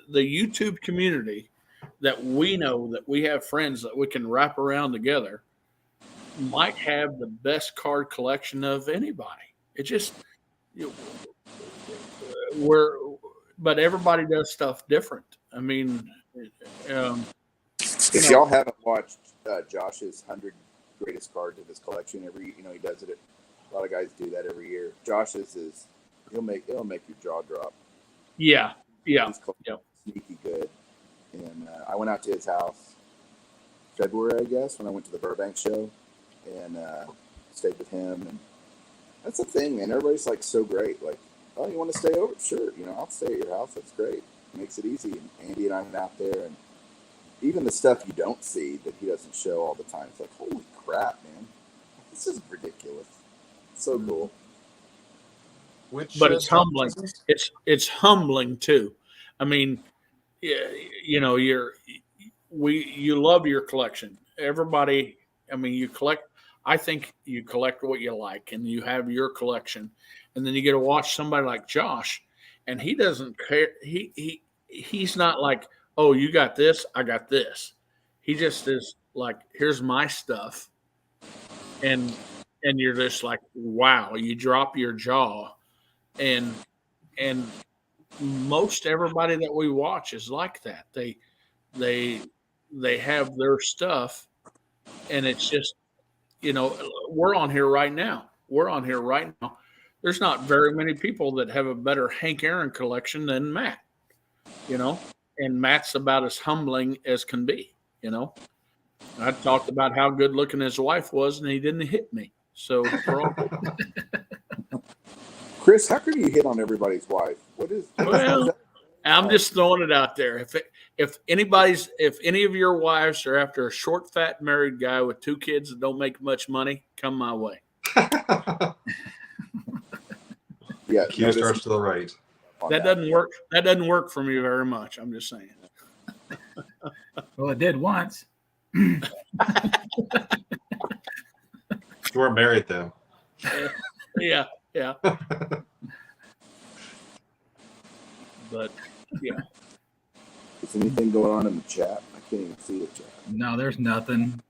the YouTube community that we know, that we have friends that we can wrap around together, might have the best card collection of anybody. It just we're, but everybody does stuff different. I mean, if y'all haven't watched Josh's 100 greatest cards of his collection, he does it. A lot of guys do that every year. Josh's it'll make your jaw drop. Yeah. Sneaky good. And I went out to his house February, I guess, when I went to the Burbank show, and stayed with him. And that's the thing, man. Everybody's like so great. Like, oh, you want to stay over? Sure. I'll stay at your house. That's great. It makes it easy. And Andy and I went out there, and even the stuff you don't see that he doesn't show all the time, it's like, holy crap, man. This is ridiculous. It's so cool. But it's humbling. It's humbling too. I mean, you love your collection. Everybody, I mean, you collect. I think you collect what you like, and you have your collection, and then you get to watch somebody like Josh, and he doesn't care. He's not like, oh, you got this, I got this. He just is like, here's my stuff, and you're just like, wow, you drop your jaw, and most everybody that we watch is like that. They have their stuff, and it's just, we're on here right now. There's not very many people that have a better Hank Aaron collection than Matt, and Matt's about as humbling as can be, I talked about how good looking his wife was, and he didn't hit me. So we're all Chris, how come you hit on everybody's wife? Well, I'm just throwing it out there. If any of your wives are after a short, fat married guy with 2 kids that don't make much money, come my way. Yeah, Q starts to the right. That doesn't work. That doesn't work for me very much. I'm just saying. Well, it did once. You weren't married though. Yeah. But yeah. Is anything going on in the chat? I can't even see the chat. No, there's nothing.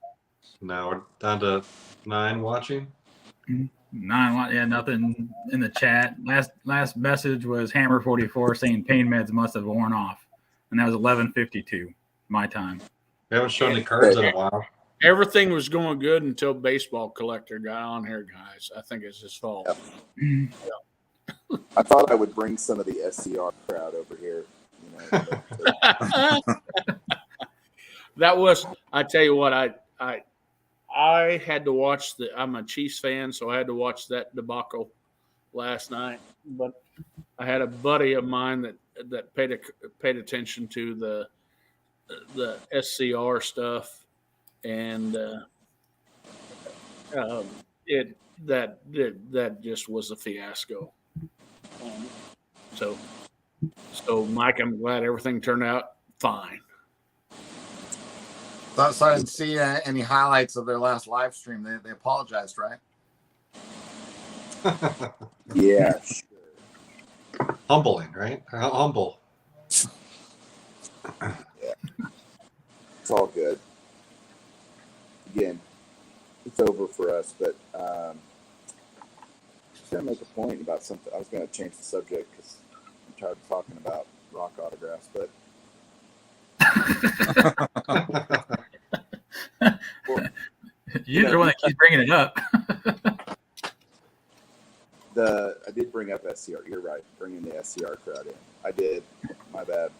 Now we're down to 9 watching. 9, yeah, nothing in the chat. Last message was Hammer 44 saying pain meds must have worn off, and that was 11:52 my time. We haven't shown any cards in a while. Everything was going good until Baseball Collector got on here, guys. I think it's his fault. Yep. I thought I would bring some of the SCR crowd over here. That was, I tell you what, I had to watch I'm a Chiefs fan, so I had to watch that debacle last night. But I had a buddy of mine that paid attention to the SCR stuff, and that just was a fiasco. So Mike, I'm glad everything turned out fine. So I didn't see any highlights of their last live stream. They apologized, right? Yeah, sure. Humbling, right? Humble. Yeah. It's all good. Again, it's over for us, but I was going to make a point about something. I was going to change the subject because I'm tired of talking about rock autographs, but You're the one that keeps bringing it up. I did bring up SCR. You're right, bringing the SCR crowd in. I did. My bad.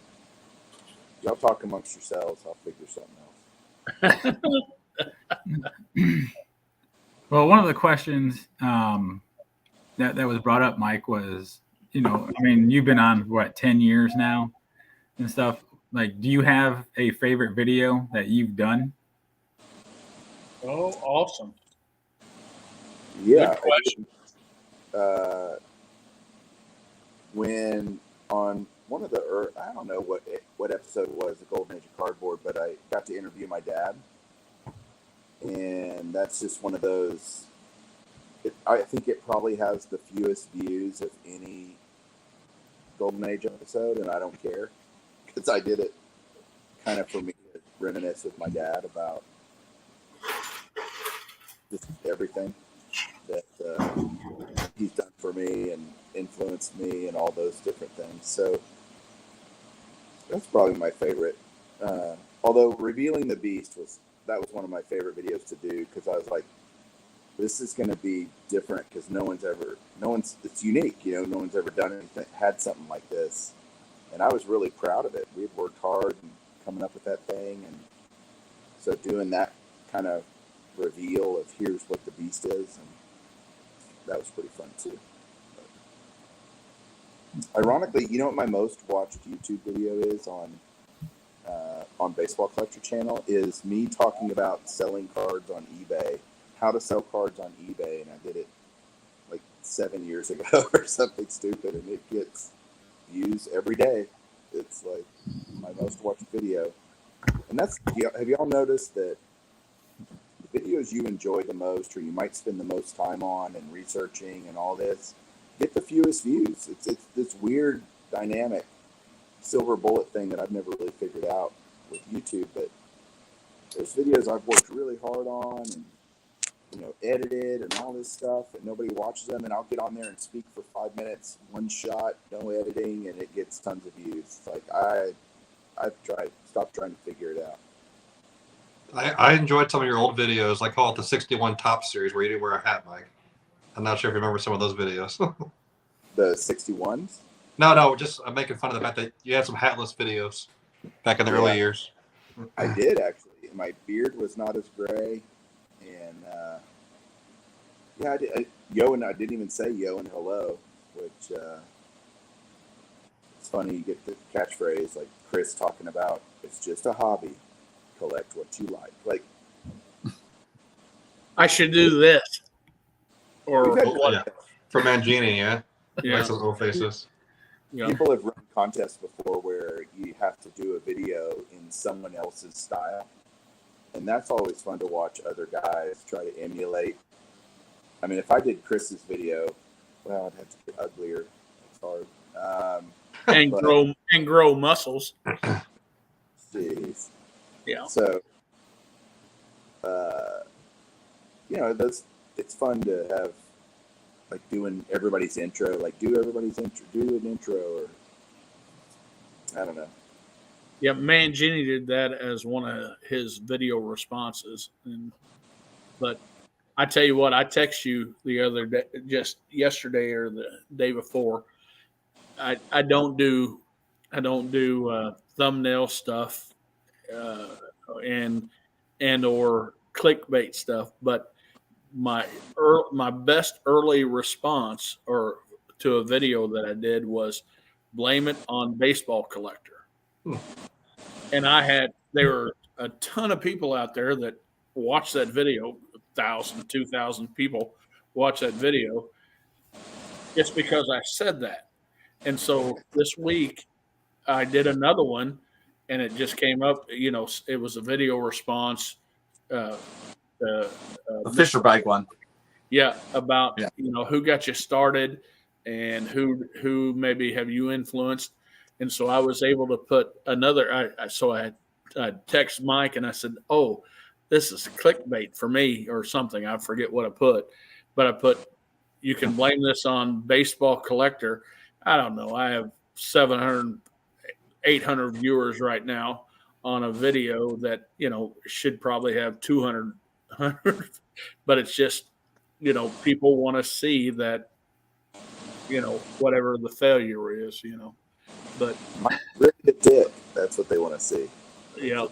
Y'all talk amongst yourselves. I'll figure something else. Well, one of the questions that was brought up, Mike, was, you've been on 10 years now and stuff. Like, do you have a favorite video that you've done? Oh, awesome. Yeah. Good question. When on one of the, I don't know what episode it was, the Golden Age of Cardboard, but I got to interview my dad. And that's just one of those, I think it probably has the fewest views of any Golden Age episode, and I don't care because I did it kind of for me to reminisce with my dad about just everything that he's done for me and influenced me and all those different things. So that's probably my favorite. Although Revealing the Beast was one of my favorite videos to do, because I was like, this is going to be different because it's unique, no one's ever done anything, had something like this. And I was really proud of it. We had worked hard and coming up with that thing. And so doing that kind of reveal of here's what the beast is, and that was pretty fun too. But ironically, you know what my most watched YouTube video is on Baseball Collector channel is me talking about selling cards on eBay, how to sell cards on eBay, and I did it like 7 years ago or something stupid, and it gets views every day. It's like my most watched video. And have y'all noticed that the videos you enjoy the most, or you might spend the most time on and researching and all this, get the fewest views? It's this weird dynamic silver bullet thing that I've never really figured out with YouTube. But there's videos I've worked really hard on and edited and all this stuff, and nobody watches them, and I'll get on there and speak for 5 minutes, one shot, no editing, and it gets tons of views. It's like I've stopped trying to figure it out. I enjoyed some of your old videos. I call it the 61 Top series, where you didn't wear a hat, Mike. I'm not sure if you remember some of those videos. The 61s? No, just I'm making fun of the fact that you had some hatless videos back in the early years. I did, actually. My beard was not as gray. And I did. I didn't even say yo and hello, which it's funny. You get the catchphrase like Chris talking about, it's just a hobby. Collect what you like. Like, I should do this. Or yeah. For Mangini, yeah. Yeah. Makes those little faces. Yeah. People have run contests before where you have to do a video in someone else's style. And that's always fun to watch other guys try to emulate. I mean, if I did Chris's video, well, I'd have to get uglier. It's hard. And grow muscles. Jeez. Yeah. So, it's fun to have, like, doing everybody's intro. Like, do an intro, or I don't know. Yeah, Mangini did that as one of his video responses. But I tell you what, I text you the other day, just yesterday or the day before. I don't do thumbnail stuff and or clickbait stuff, but my best early response or to a video that I did was blame it on Baseball Collector. And there were a ton of people out there that watched that video, 1,000, 2,000 people watched that video just because I said that. And so this week I did another one, and it just came up, it was a video response. The Fisher bike one. Yeah, about who got you started and who maybe have you influenced. And so I was able to put another. I text Mike and I said, "Oh, this is clickbait for me or something." I forget what I put, but I put, "You can blame this on Baseball Collector." I don't know. I have 700, 800 viewers right now on a video that should probably have 200, but it's just people want to see that whatever the failure is, But Rip the dick. That's what they want to see. Yeah.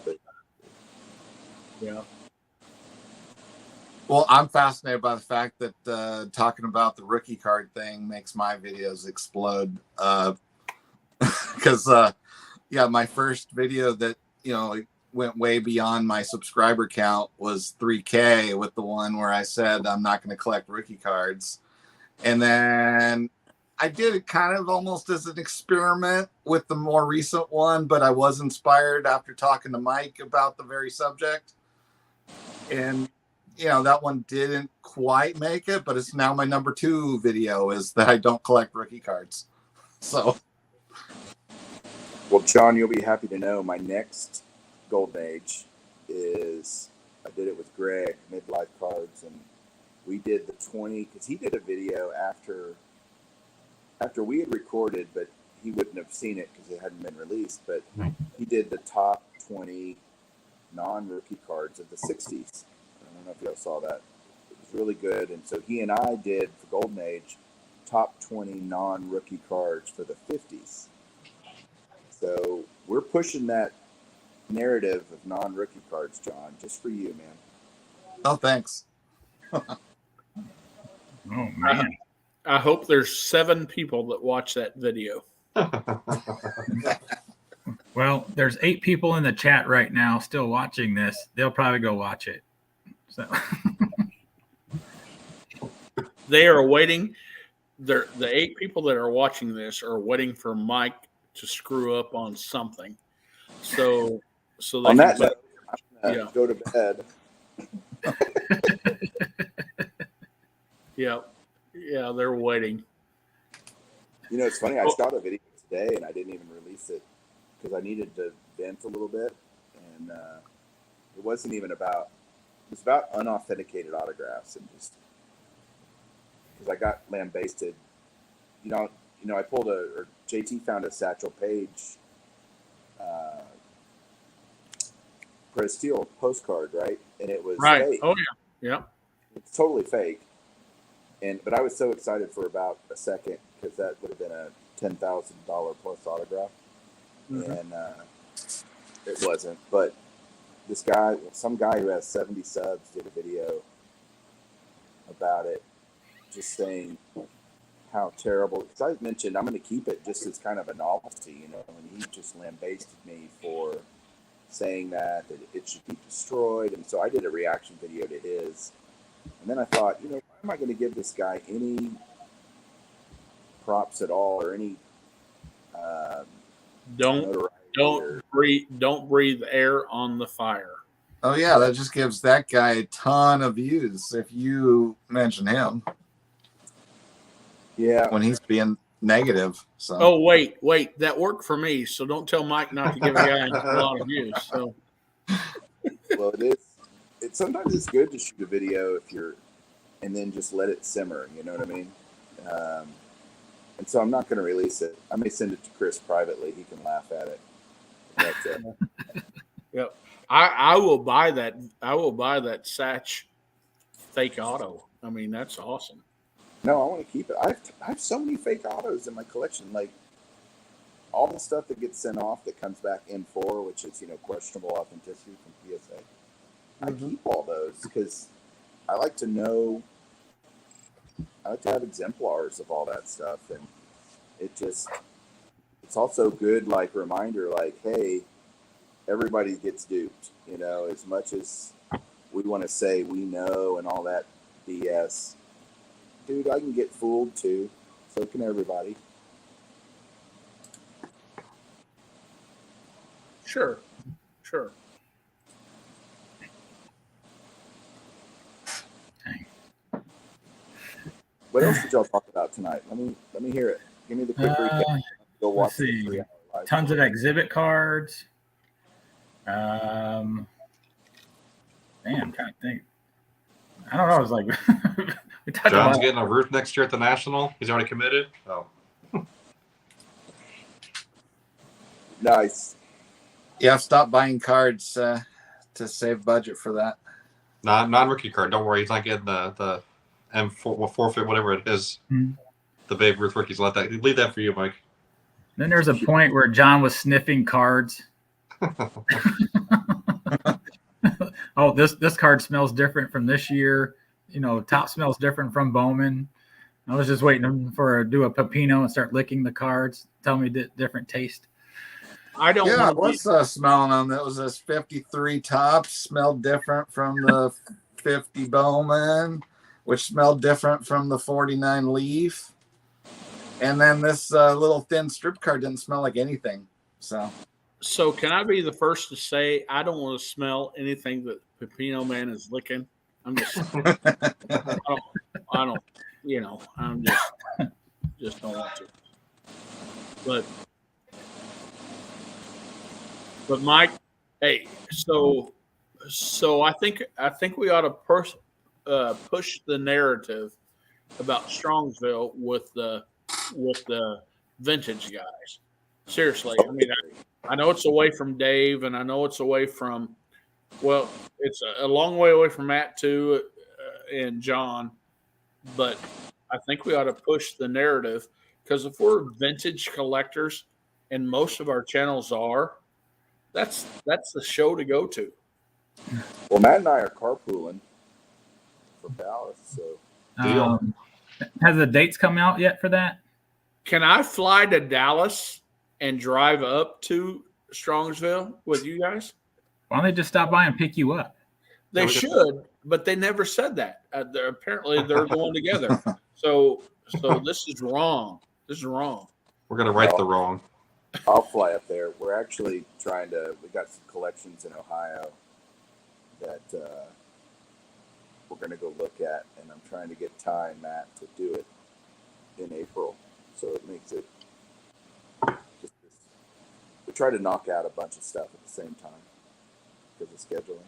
Well, I'm fascinated by the fact that talking about the rookie card thing makes my videos explode. Because, my first video that, went way beyond my subscriber count was 3K with the one where I said I'm not going to collect rookie cards. And then I did it kind of almost as an experiment with the more recent one, but I was inspired after talking to Mike about the very subject. And, that one didn't quite make it, but it's now my number 2 video is that I don't collect rookie cards. So Well, John, you'll be happy to know my next Golden Age is, I did it with Greg, Midlife Cards, and we did the 20, because he did a video after we had recorded, but he wouldn't have seen it because it hadn't been released, but he did the top 20 non-rookie cards of the 60s. I don't know if y'all saw that. It was really good, and so he and I did, for Golden Age, top 20 non-rookie cards for the 50s. So we're pushing that narrative of non-rookie cards, John, just for you, man. Oh, thanks. Oh man. I hope there's 7 people that watch that video. Well, there's 8 people in the chat right now still watching this. They'll probably go watch it. So They are waiting. The 8 people that are watching this are waiting for Mike to screw up on something. So they On that can, note, I'm gonna go to bed. yeah, they're waiting. You know, it's funny. I shot a video today and I didn't even release it because I needed to vent a little bit, and it wasn't even about. It was about unauthenticated autographs, and just because I got lambasted. You know, I pulled or JT found a Satchel Paige Steel postcard, right? And it was Right. fake. Oh yeah. It's totally fake. But I was so excited for about a second because that would have been a $10,000 plus autograph, and it wasn't. But this guy, some guy who has 70 subs, did a video about it, just saying how terrible. Because I mentioned I'm going to keep it just as kind of a novelty, you know, and he just lambasted me for saying that it should be destroyed. And so I did a reaction video to his. And then I thought, you know, why am I going to give this guy any props at all or any Don't breathe air on the fire. Oh yeah, that just gives that guy a ton of views if you mention him. Yeah, when he's being negative. So. Oh wait, that worked for me. So don't tell Mike not to give a guy a lot of views. So. Well, it is. Sometimes it's good to shoot a video and then just let it simmer. You know what I mean? And so I'm not going to release it. I may send it to Chris privately. He can laugh at it. That's it. Yep. I will buy that. I will buy that Satch fake auto. I mean, that's awesome. No, I want to keep it. I have so many fake autos in my collection. Like all the stuff that gets sent off that comes back in 4, which is, you know, questionable authenticity from PSA. I keep all those because I like to know. I like to have exemplars of all that stuff, and it's also good, like, reminder, like, hey, everybody gets duped, you know, as much as we want to say we know and all that BS. Dude, I can get fooled too. So can everybody. Sure. What else did y'all talk about tonight? Let me hear it. Give me the quick recap. Go watch the 3-hour live. Tons of exhibit cards. Man, I'm trying to think. I don't know. It's like we talked John's about getting a roof next year at the National. He's already committed. Oh, Nice. Yeah, stop buying cards to save budget for that. non-rookie card. Don't worry, he's not getting the M4 forfeit, whatever it is. The Babe Ruth rookies. Leave that for you, Mike. Then there's a point where John was sniffing cards. Oh, this card smells different from this year. You know, top smells different from Bowman. I was just waiting for do a Pepino and start licking the cards. Tell me different taste. I don't. Yeah, want what's smelling on that? Was this 53 Tops smelled different from the 50 Bowman, which smelled different from the 49 Leaf. And then this little thin strip card didn't smell like anything. So can I be the first to say I don't want to smell anything that Pepino Man is licking? I'm just. I don't. You know, I'm just don't want to. But But Mike, hey, so I think we ought to push the narrative about Strongsville with the vintage guys. Seriously, I mean, I know it's away from Dave, and I know it's away from it's a long way away from Matt too, and John, but I think we ought to push the narrative because if we're vintage collectors, and most of our channels are, that's the show to go to. Well, Matt and I are carpooling from Dallas, so Has the dates come out yet for that? Can I fly to Dallas and drive up to Strongsville with you guys? Why don't they just stop by and pick you up? They should, but they never said that. Apparently, they're going together. So this is wrong. This is wrong. We're gonna right the wrong. I'll fly up there. We're actually trying to. We got some collections in Ohio that we're going to go look at, and I'm trying to get Ty and Matt to do it in April. So it makes it just we try to knock out a bunch of stuff at the same time because of scheduling.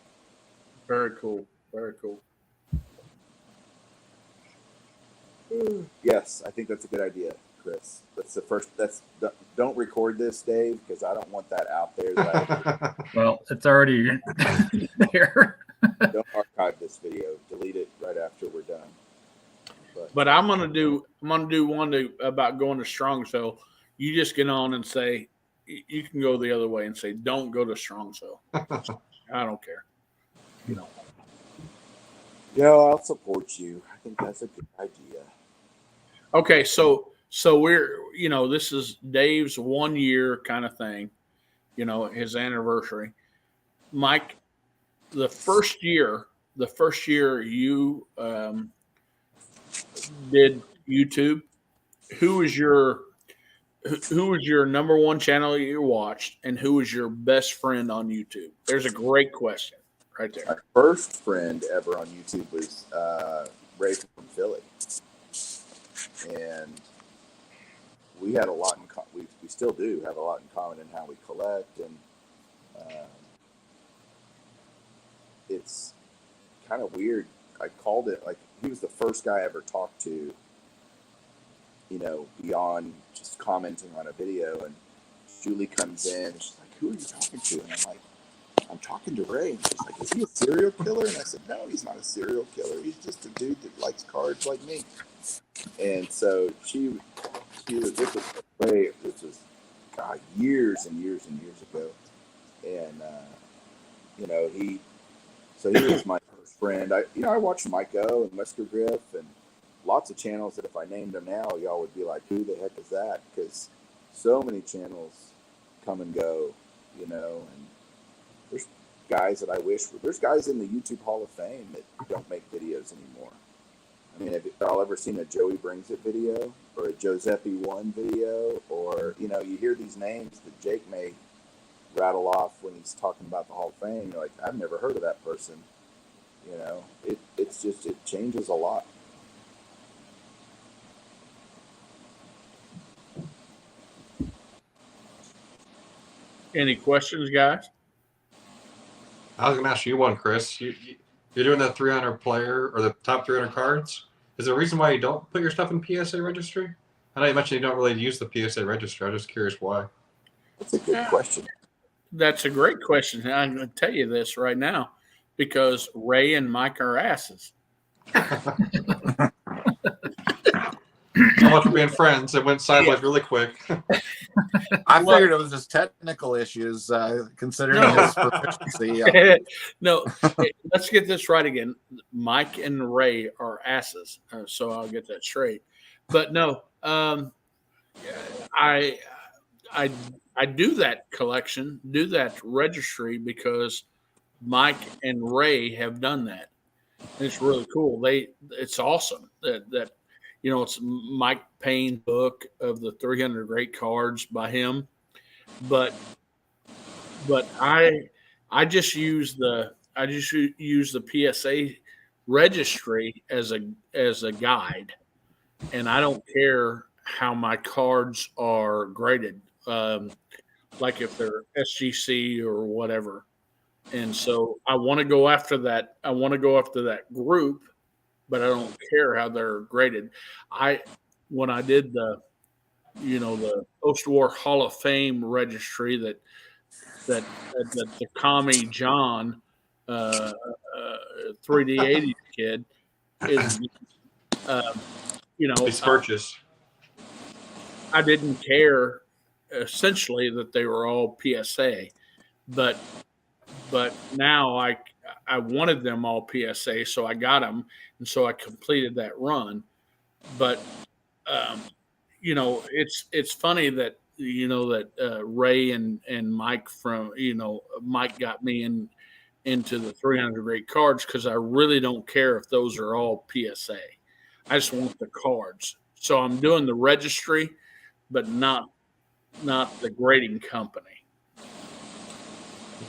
Very cool. Very cool. Yes, I think that's a good idea, Chris. That's the first. Don't record this, Dave, because I don't want that out there. Well, it's already there. Don't archive this video. Delete it right after we're done. But I'm gonna do one about going to Strongsville. You just get on and say you can go the other way and say don't go to Strongsville. I don't care. You know. Yeah, I'll support you. I think that's a good idea. Okay, so we're this is Dave's 1 year kind of thing, his anniversary. Mike, the first year you did YouTube, who was your number one channel you watched, and who was your best friend on YouTube? There's a great question right there. My first friend ever on YouTube was Ray from Philly, and we had a lot in we still do have a lot in common in how we collect, and it's kind of weird. I called it like he was the first guy I ever talked to, beyond just commenting on a video. And Julie comes in and she's like, "Who are you talking to?" And I'm like, "I'm talking to Ray." And she's like, "Is he a serial killer?" And I said, "No, he's not a serial killer. He's just a dude that likes cards like me." And so this was Ray. This was years and years and years ago. And he was my first friend. I watched Mike O and Musker Griff and lots of channels that if I named them now, y'all would be like, "Who the heck is that?" Because so many channels come and go, and there's guys that I wish there's guys in the YouTube Hall of Fame that don't make videos anymore. I mean, have y'all ever seen a Joey Brings It video or a Giuseppe One video, or you hear these names that Jake may rattle off when he's talking about the Hall of Fame. You're like, I've never heard of that person. It's just, it changes a lot. Any questions, guys? I was going to ask you one, Chris. You're doing the 300 player or the top 300 cards. Is there a reason why you don't put your stuff in PSA registry? I know you mentioned you don't really use the PSA registry. I'm just curious why. That's a good question. That's a great question. I'm going to tell you this right now because Ray and Mike are asses. So much for being friends. It went sideways really quick. I figured it was just technical issues, considering his proficiency. No, let's get this right again. Mike and Ray are asses, so I'll get that straight. But no, I do that collection, do that registry because Mike and Ray have done that. And it's really cool. It's awesome that it's Mike Payne's book of the 300 great cards by him, but I just use the PSA registry as a guide, and I don't care how my cards are graded. like if they're SGC or whatever. And so I want to go after that. I want to go after that group, but I don't care how they're graded. When I did the post-war Hall of Fame registry that the commie John 3D80 kid is, These purchase. I didn't care essentially that they were all PSA, but now I wanted them all PSA, so I got them, and so I completed that run. But it's funny that Ray and Mike Mike got me into the 300 rate cards because I really don't care if those are all PSA. I just want the cards. So I'm doing the registry, but not the grading company.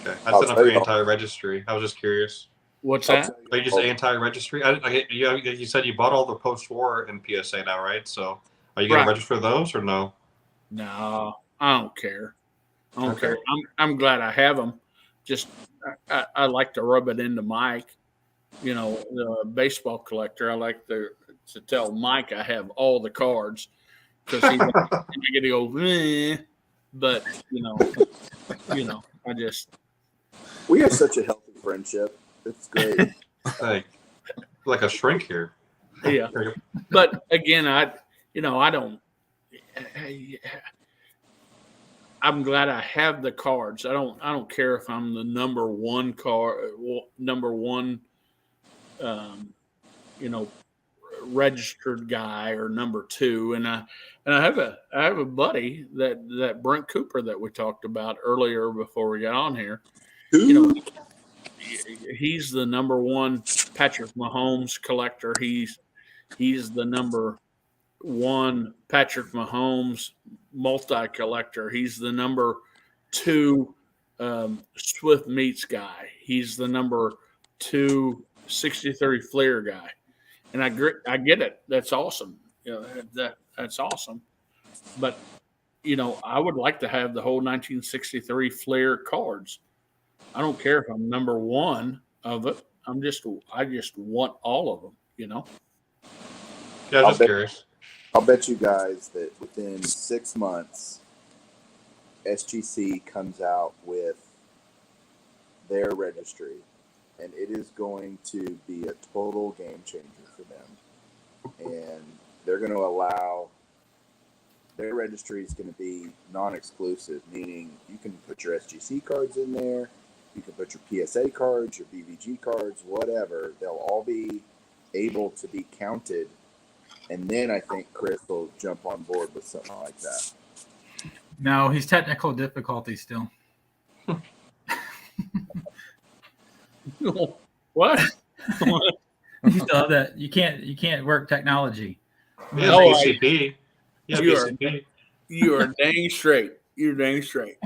Okay, that's enough for anti-registry. I was just curious. What's that? Are you just anti-registry? You said you bought all the post-war and PSA now, right? So are you going to register those or no? No, I don't care. I don't care. I'm glad I have them. Just I like to rub it into Mike, the baseball collector. I like to tell Mike I have all the cards because he's going to go, but I just. We have such a healthy friendship. It's great. Hey, like a shrink here. Yeah, but again, I don't. I'm glad I have the cards. I don't care if I'm the number one registered guy or number two. And I have a buddy that Brent Cooper that we talked about earlier before we got on here. He's the number one Patrick Mahomes collector. He's the number one Patrick Mahomes multi-collector. He's the number two Swift Meats guy. He's the number two 60-30 Fleer guy. And I get it. That's awesome. That's awesome. But, I would like to have the whole 1963 Fleer cards. I don't care if I'm number one of it. I just want all of them, Yeah, I'm just curious. I'll bet you guys that within 6 months, SGC comes out with their registry, and it is going to be a total game changer for them. And they're going to allow their registry is going to be non-exclusive, meaning you can put your SGC cards in there, you can put your PSA cards, your BVG cards, whatever. They'll all be able to be counted. And then I think Chris will jump on board with something like that. No, he's technical difficulty still. What? You still have that. You can't work technology. Yeah, BCP. Yeah, BCP. You are dang straight. You're dang straight.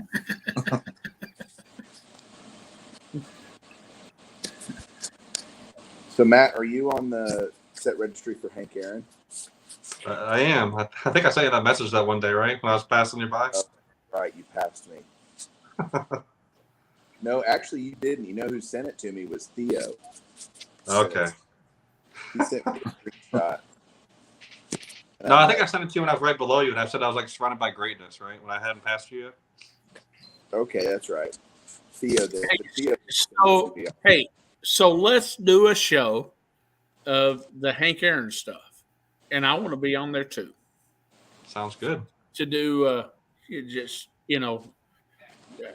So Matt, are you on the set registry for Hank Aaron? I am. I think I sent you that message that one day, right? When I was passing you by. Right, you passed me. No, actually, you didn't. You know who sent it to me was Theo. Okay. He sent me a screenshot. No, I think I sent it to you when I was right below you, and I said I was like surrounded by greatness, right? When I hadn't passed you yet. Okay, that's right. Theo did. So let's do a show of the Hank Aaron stuff, and I want to be on there too. Sounds good. To do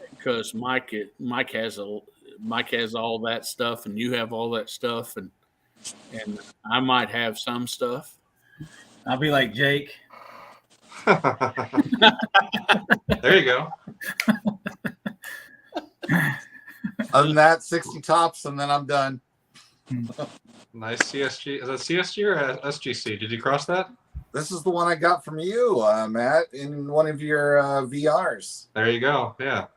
because Mike has all that stuff, and you have all that stuff, and I might have some stuff. I'll be like Jake. There you go. Other than that, 60 tops, and then I'm done. Nice CSG. Is that CSG or SGC? Did you cross that? This is the one I got from you, Matt, in one of your VRs. There you go. Yeah.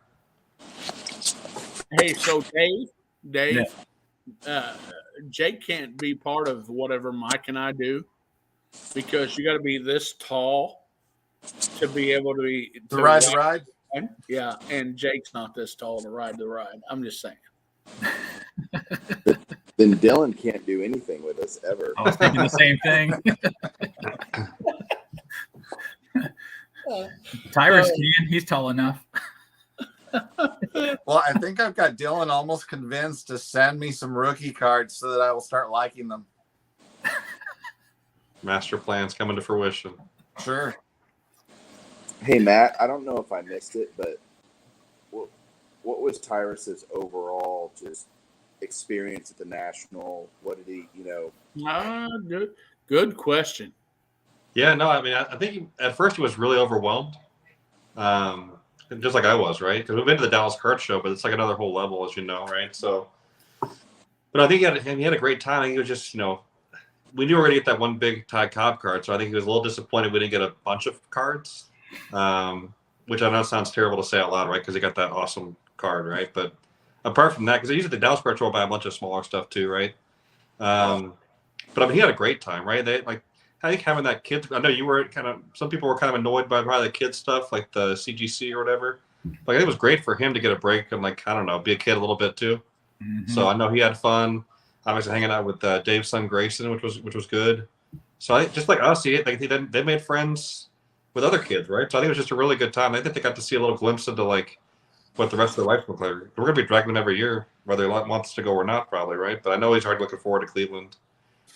Hey, so Dave, Jake can't be part of whatever Mike and I do because you got to be this tall to be able to be to ride the ride. Yeah, and Jake's not this tall to ride the ride. I'm just saying. Then Dylan can't do anything with us ever. I was thinking the same thing. Tyrus can. He's tall enough. Well, I think I've got Dylan almost convinced to send me some rookie cards so that I will start liking them. Master plan's coming to fruition. Sure. Hey, Matt, I don't know if I missed it, but what was Tyrus's overall just experience at the National? What did he, Good question. Yeah, no, I mean, I think at first he was really overwhelmed, just like I was, right? Because we've been to the Dallas Card Show, but it's like another whole level, as you know, right? So, but I think he had a great time. I think he was just, we knew we were going to get that one big Ty Cobb card, so I think he was a little disappointed we didn't get a bunch of cards, which I know sounds terrible to say out loud, right? Because he got that awesome card, right? But apart from that, because I usually the Dallas Card Show will buy a bunch of smaller stuff too, right? But I mean, he had a great time, right? I think having that kids, I know you were some people were kind of annoyed by probably the kids stuff, like the CGC or whatever. But I think it was great for him to get a break and be a kid a little bit too. Mm-hmm. So I know he had fun. Obviously hanging out with Dave's son Grayson, which was good. So I think just like us, they made friends with other kids, right? So I think it was just a really good time. I think they got to see a little glimpse into what the rest of their life looked like. We're gonna be dragging them every year, whether he wants to go or not, probably, right? But I know he's already looking forward to Cleveland.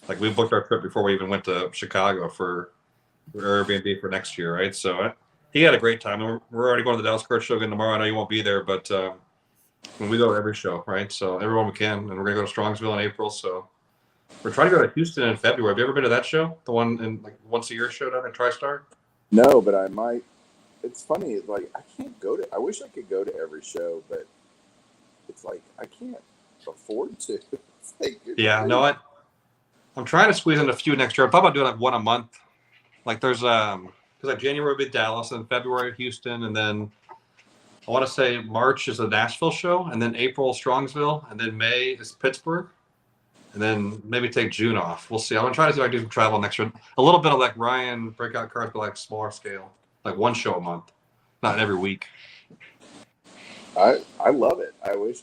Like we booked our trip before we even went to Chicago for Airbnb for next year, right? So he had a great time. And we're already going to the Dallas Card Show again tomorrow. I know you won't be there, but when we go to every show, right? So everyone we can, and we're gonna go to Strongsville in April. So we're trying to go to Houston in February. Have you ever been to that show? The one in once a year show down at TriStar? No, but I might. It's funny. I can't go to. I wish I could go to every show, but it's I can't afford to. Yeah, no, I'm trying to squeeze in a few next year. I thought about doing one a month. There's because January would be Dallas, and February Houston, and then I want to say March is the Nashville show, and then April Strongsville, and then May is Pittsburgh, and then maybe take June off. We'll see. I'm gonna try to see if I can do some travel next year. A little bit of Ryan breakout cards, but smaller scale, one show a month, not every week. I love it. I wish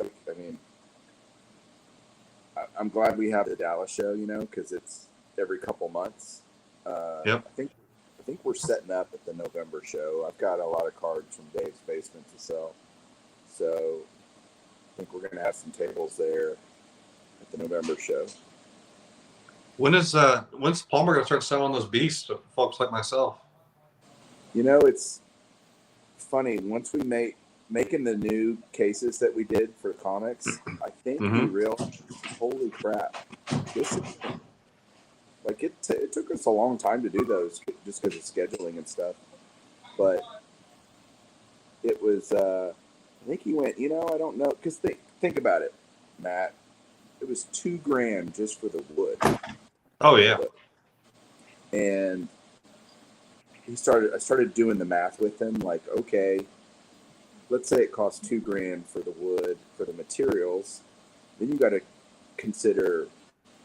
I'm glad we have the Dallas show, because it's every couple months. Yep. I think we're setting up at the November show. I've got a lot of cards from Dave's basement to sell, so I think we're going to have some tables there at the November show. When's Palmer going to start selling those beasts to folks like myself? It's funny. Once we making the new cases that we did for comics, I think we realized, holy crap, this is, it took us a long time to do those just because of scheduling and stuff. But it was, I think he went, I don't know, because think about it, Matt. It was $2,000 just for the wood. Oh yeah. And I started doing the math with him, okay, let's say it costs $2,000 for the wood, for the materials. Then you got to consider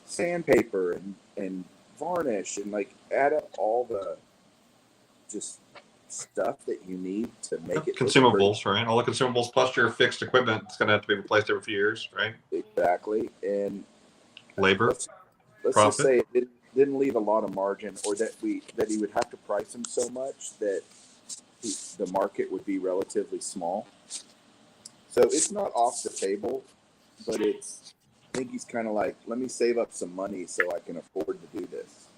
sandpaper and varnish and add up all the just stuff that you need to make it consumables, right? All the consumables plus your fixed equipment. It's going to have to be replaced every few years, right? Exactly. And labor. Let's just say it didn't leave a lot of margin, or that he would have to price them so much that the market would be relatively small. So it's not off the table, but I think he's kind of let me save up some money so I can afford to do this,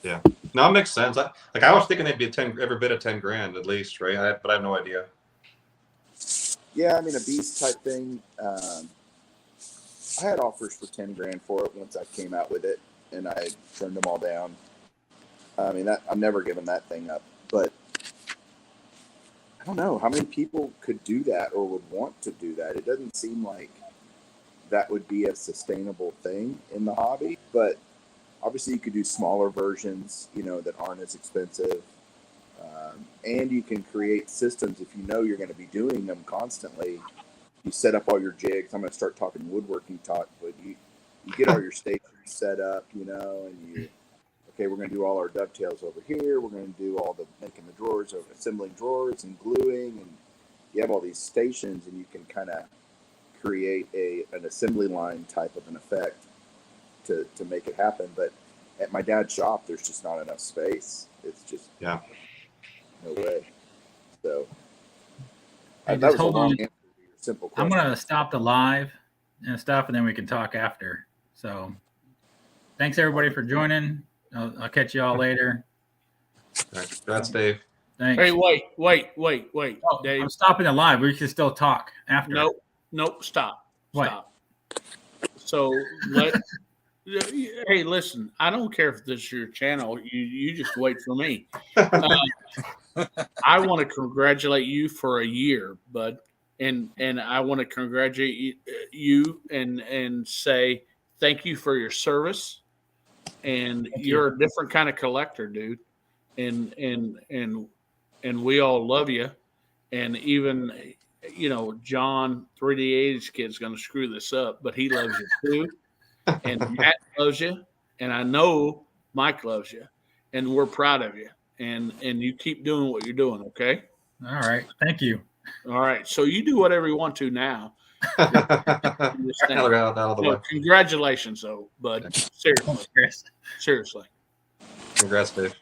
Yeah. No, it makes sense. I was thinking they'd be every bit of $10,000 at least, right? But I have no idea. Yeah, I mean, a beast type thing. I had offers for $10,000 for it once I came out with it, and I turned them all down. I mean, I'm never giving that thing up, but I don't know how many people could do that or would want to do that. It doesn't seem like that would be a sustainable thing in the hobby, but obviously you could do smaller versions, that aren't as expensive. And you can create systems if you're going to be doing them constantly. You set up all your jigs. I'm going to start talking woodworking talk, but you get all your stations set up, and we're going to do all our dovetails over here. We're going to do all the making the drawers, assembling drawers and gluing, and you have all these stations, and you can kind of create an assembly line type of an effect to make it happen. But at my dad's shop, there's just not enough space. It's just no way. So Hey, that just was a hold long on. answer to your simple I'm question. gonna stop the live and stuff, and then we can talk after. So, thanks everybody for joining. I'll catch you all later. All right. That's Dave. Thanks. Hey, wait, Oh, Dave. I'm stopping the live. We can still talk after. Nope, stop. What? Stop. So hey, listen, I don't care if this is your channel. You just wait for me. I want to congratulate you for a year, bud. And I want to congratulate you and say thank you for your service. And you're a different kind of collector, dude. And we all love you. And even John 3D80's kid's going to screw this up, but he loves you too. And Matt loves you, and I know Mike loves you, and we're proud of you. And you keep doing what you're doing, okay? All right. Thank you. All right. So you do whatever you want to now. Congratulations, though, bud. Seriously. Chris. Seriously. Congrats, Dave.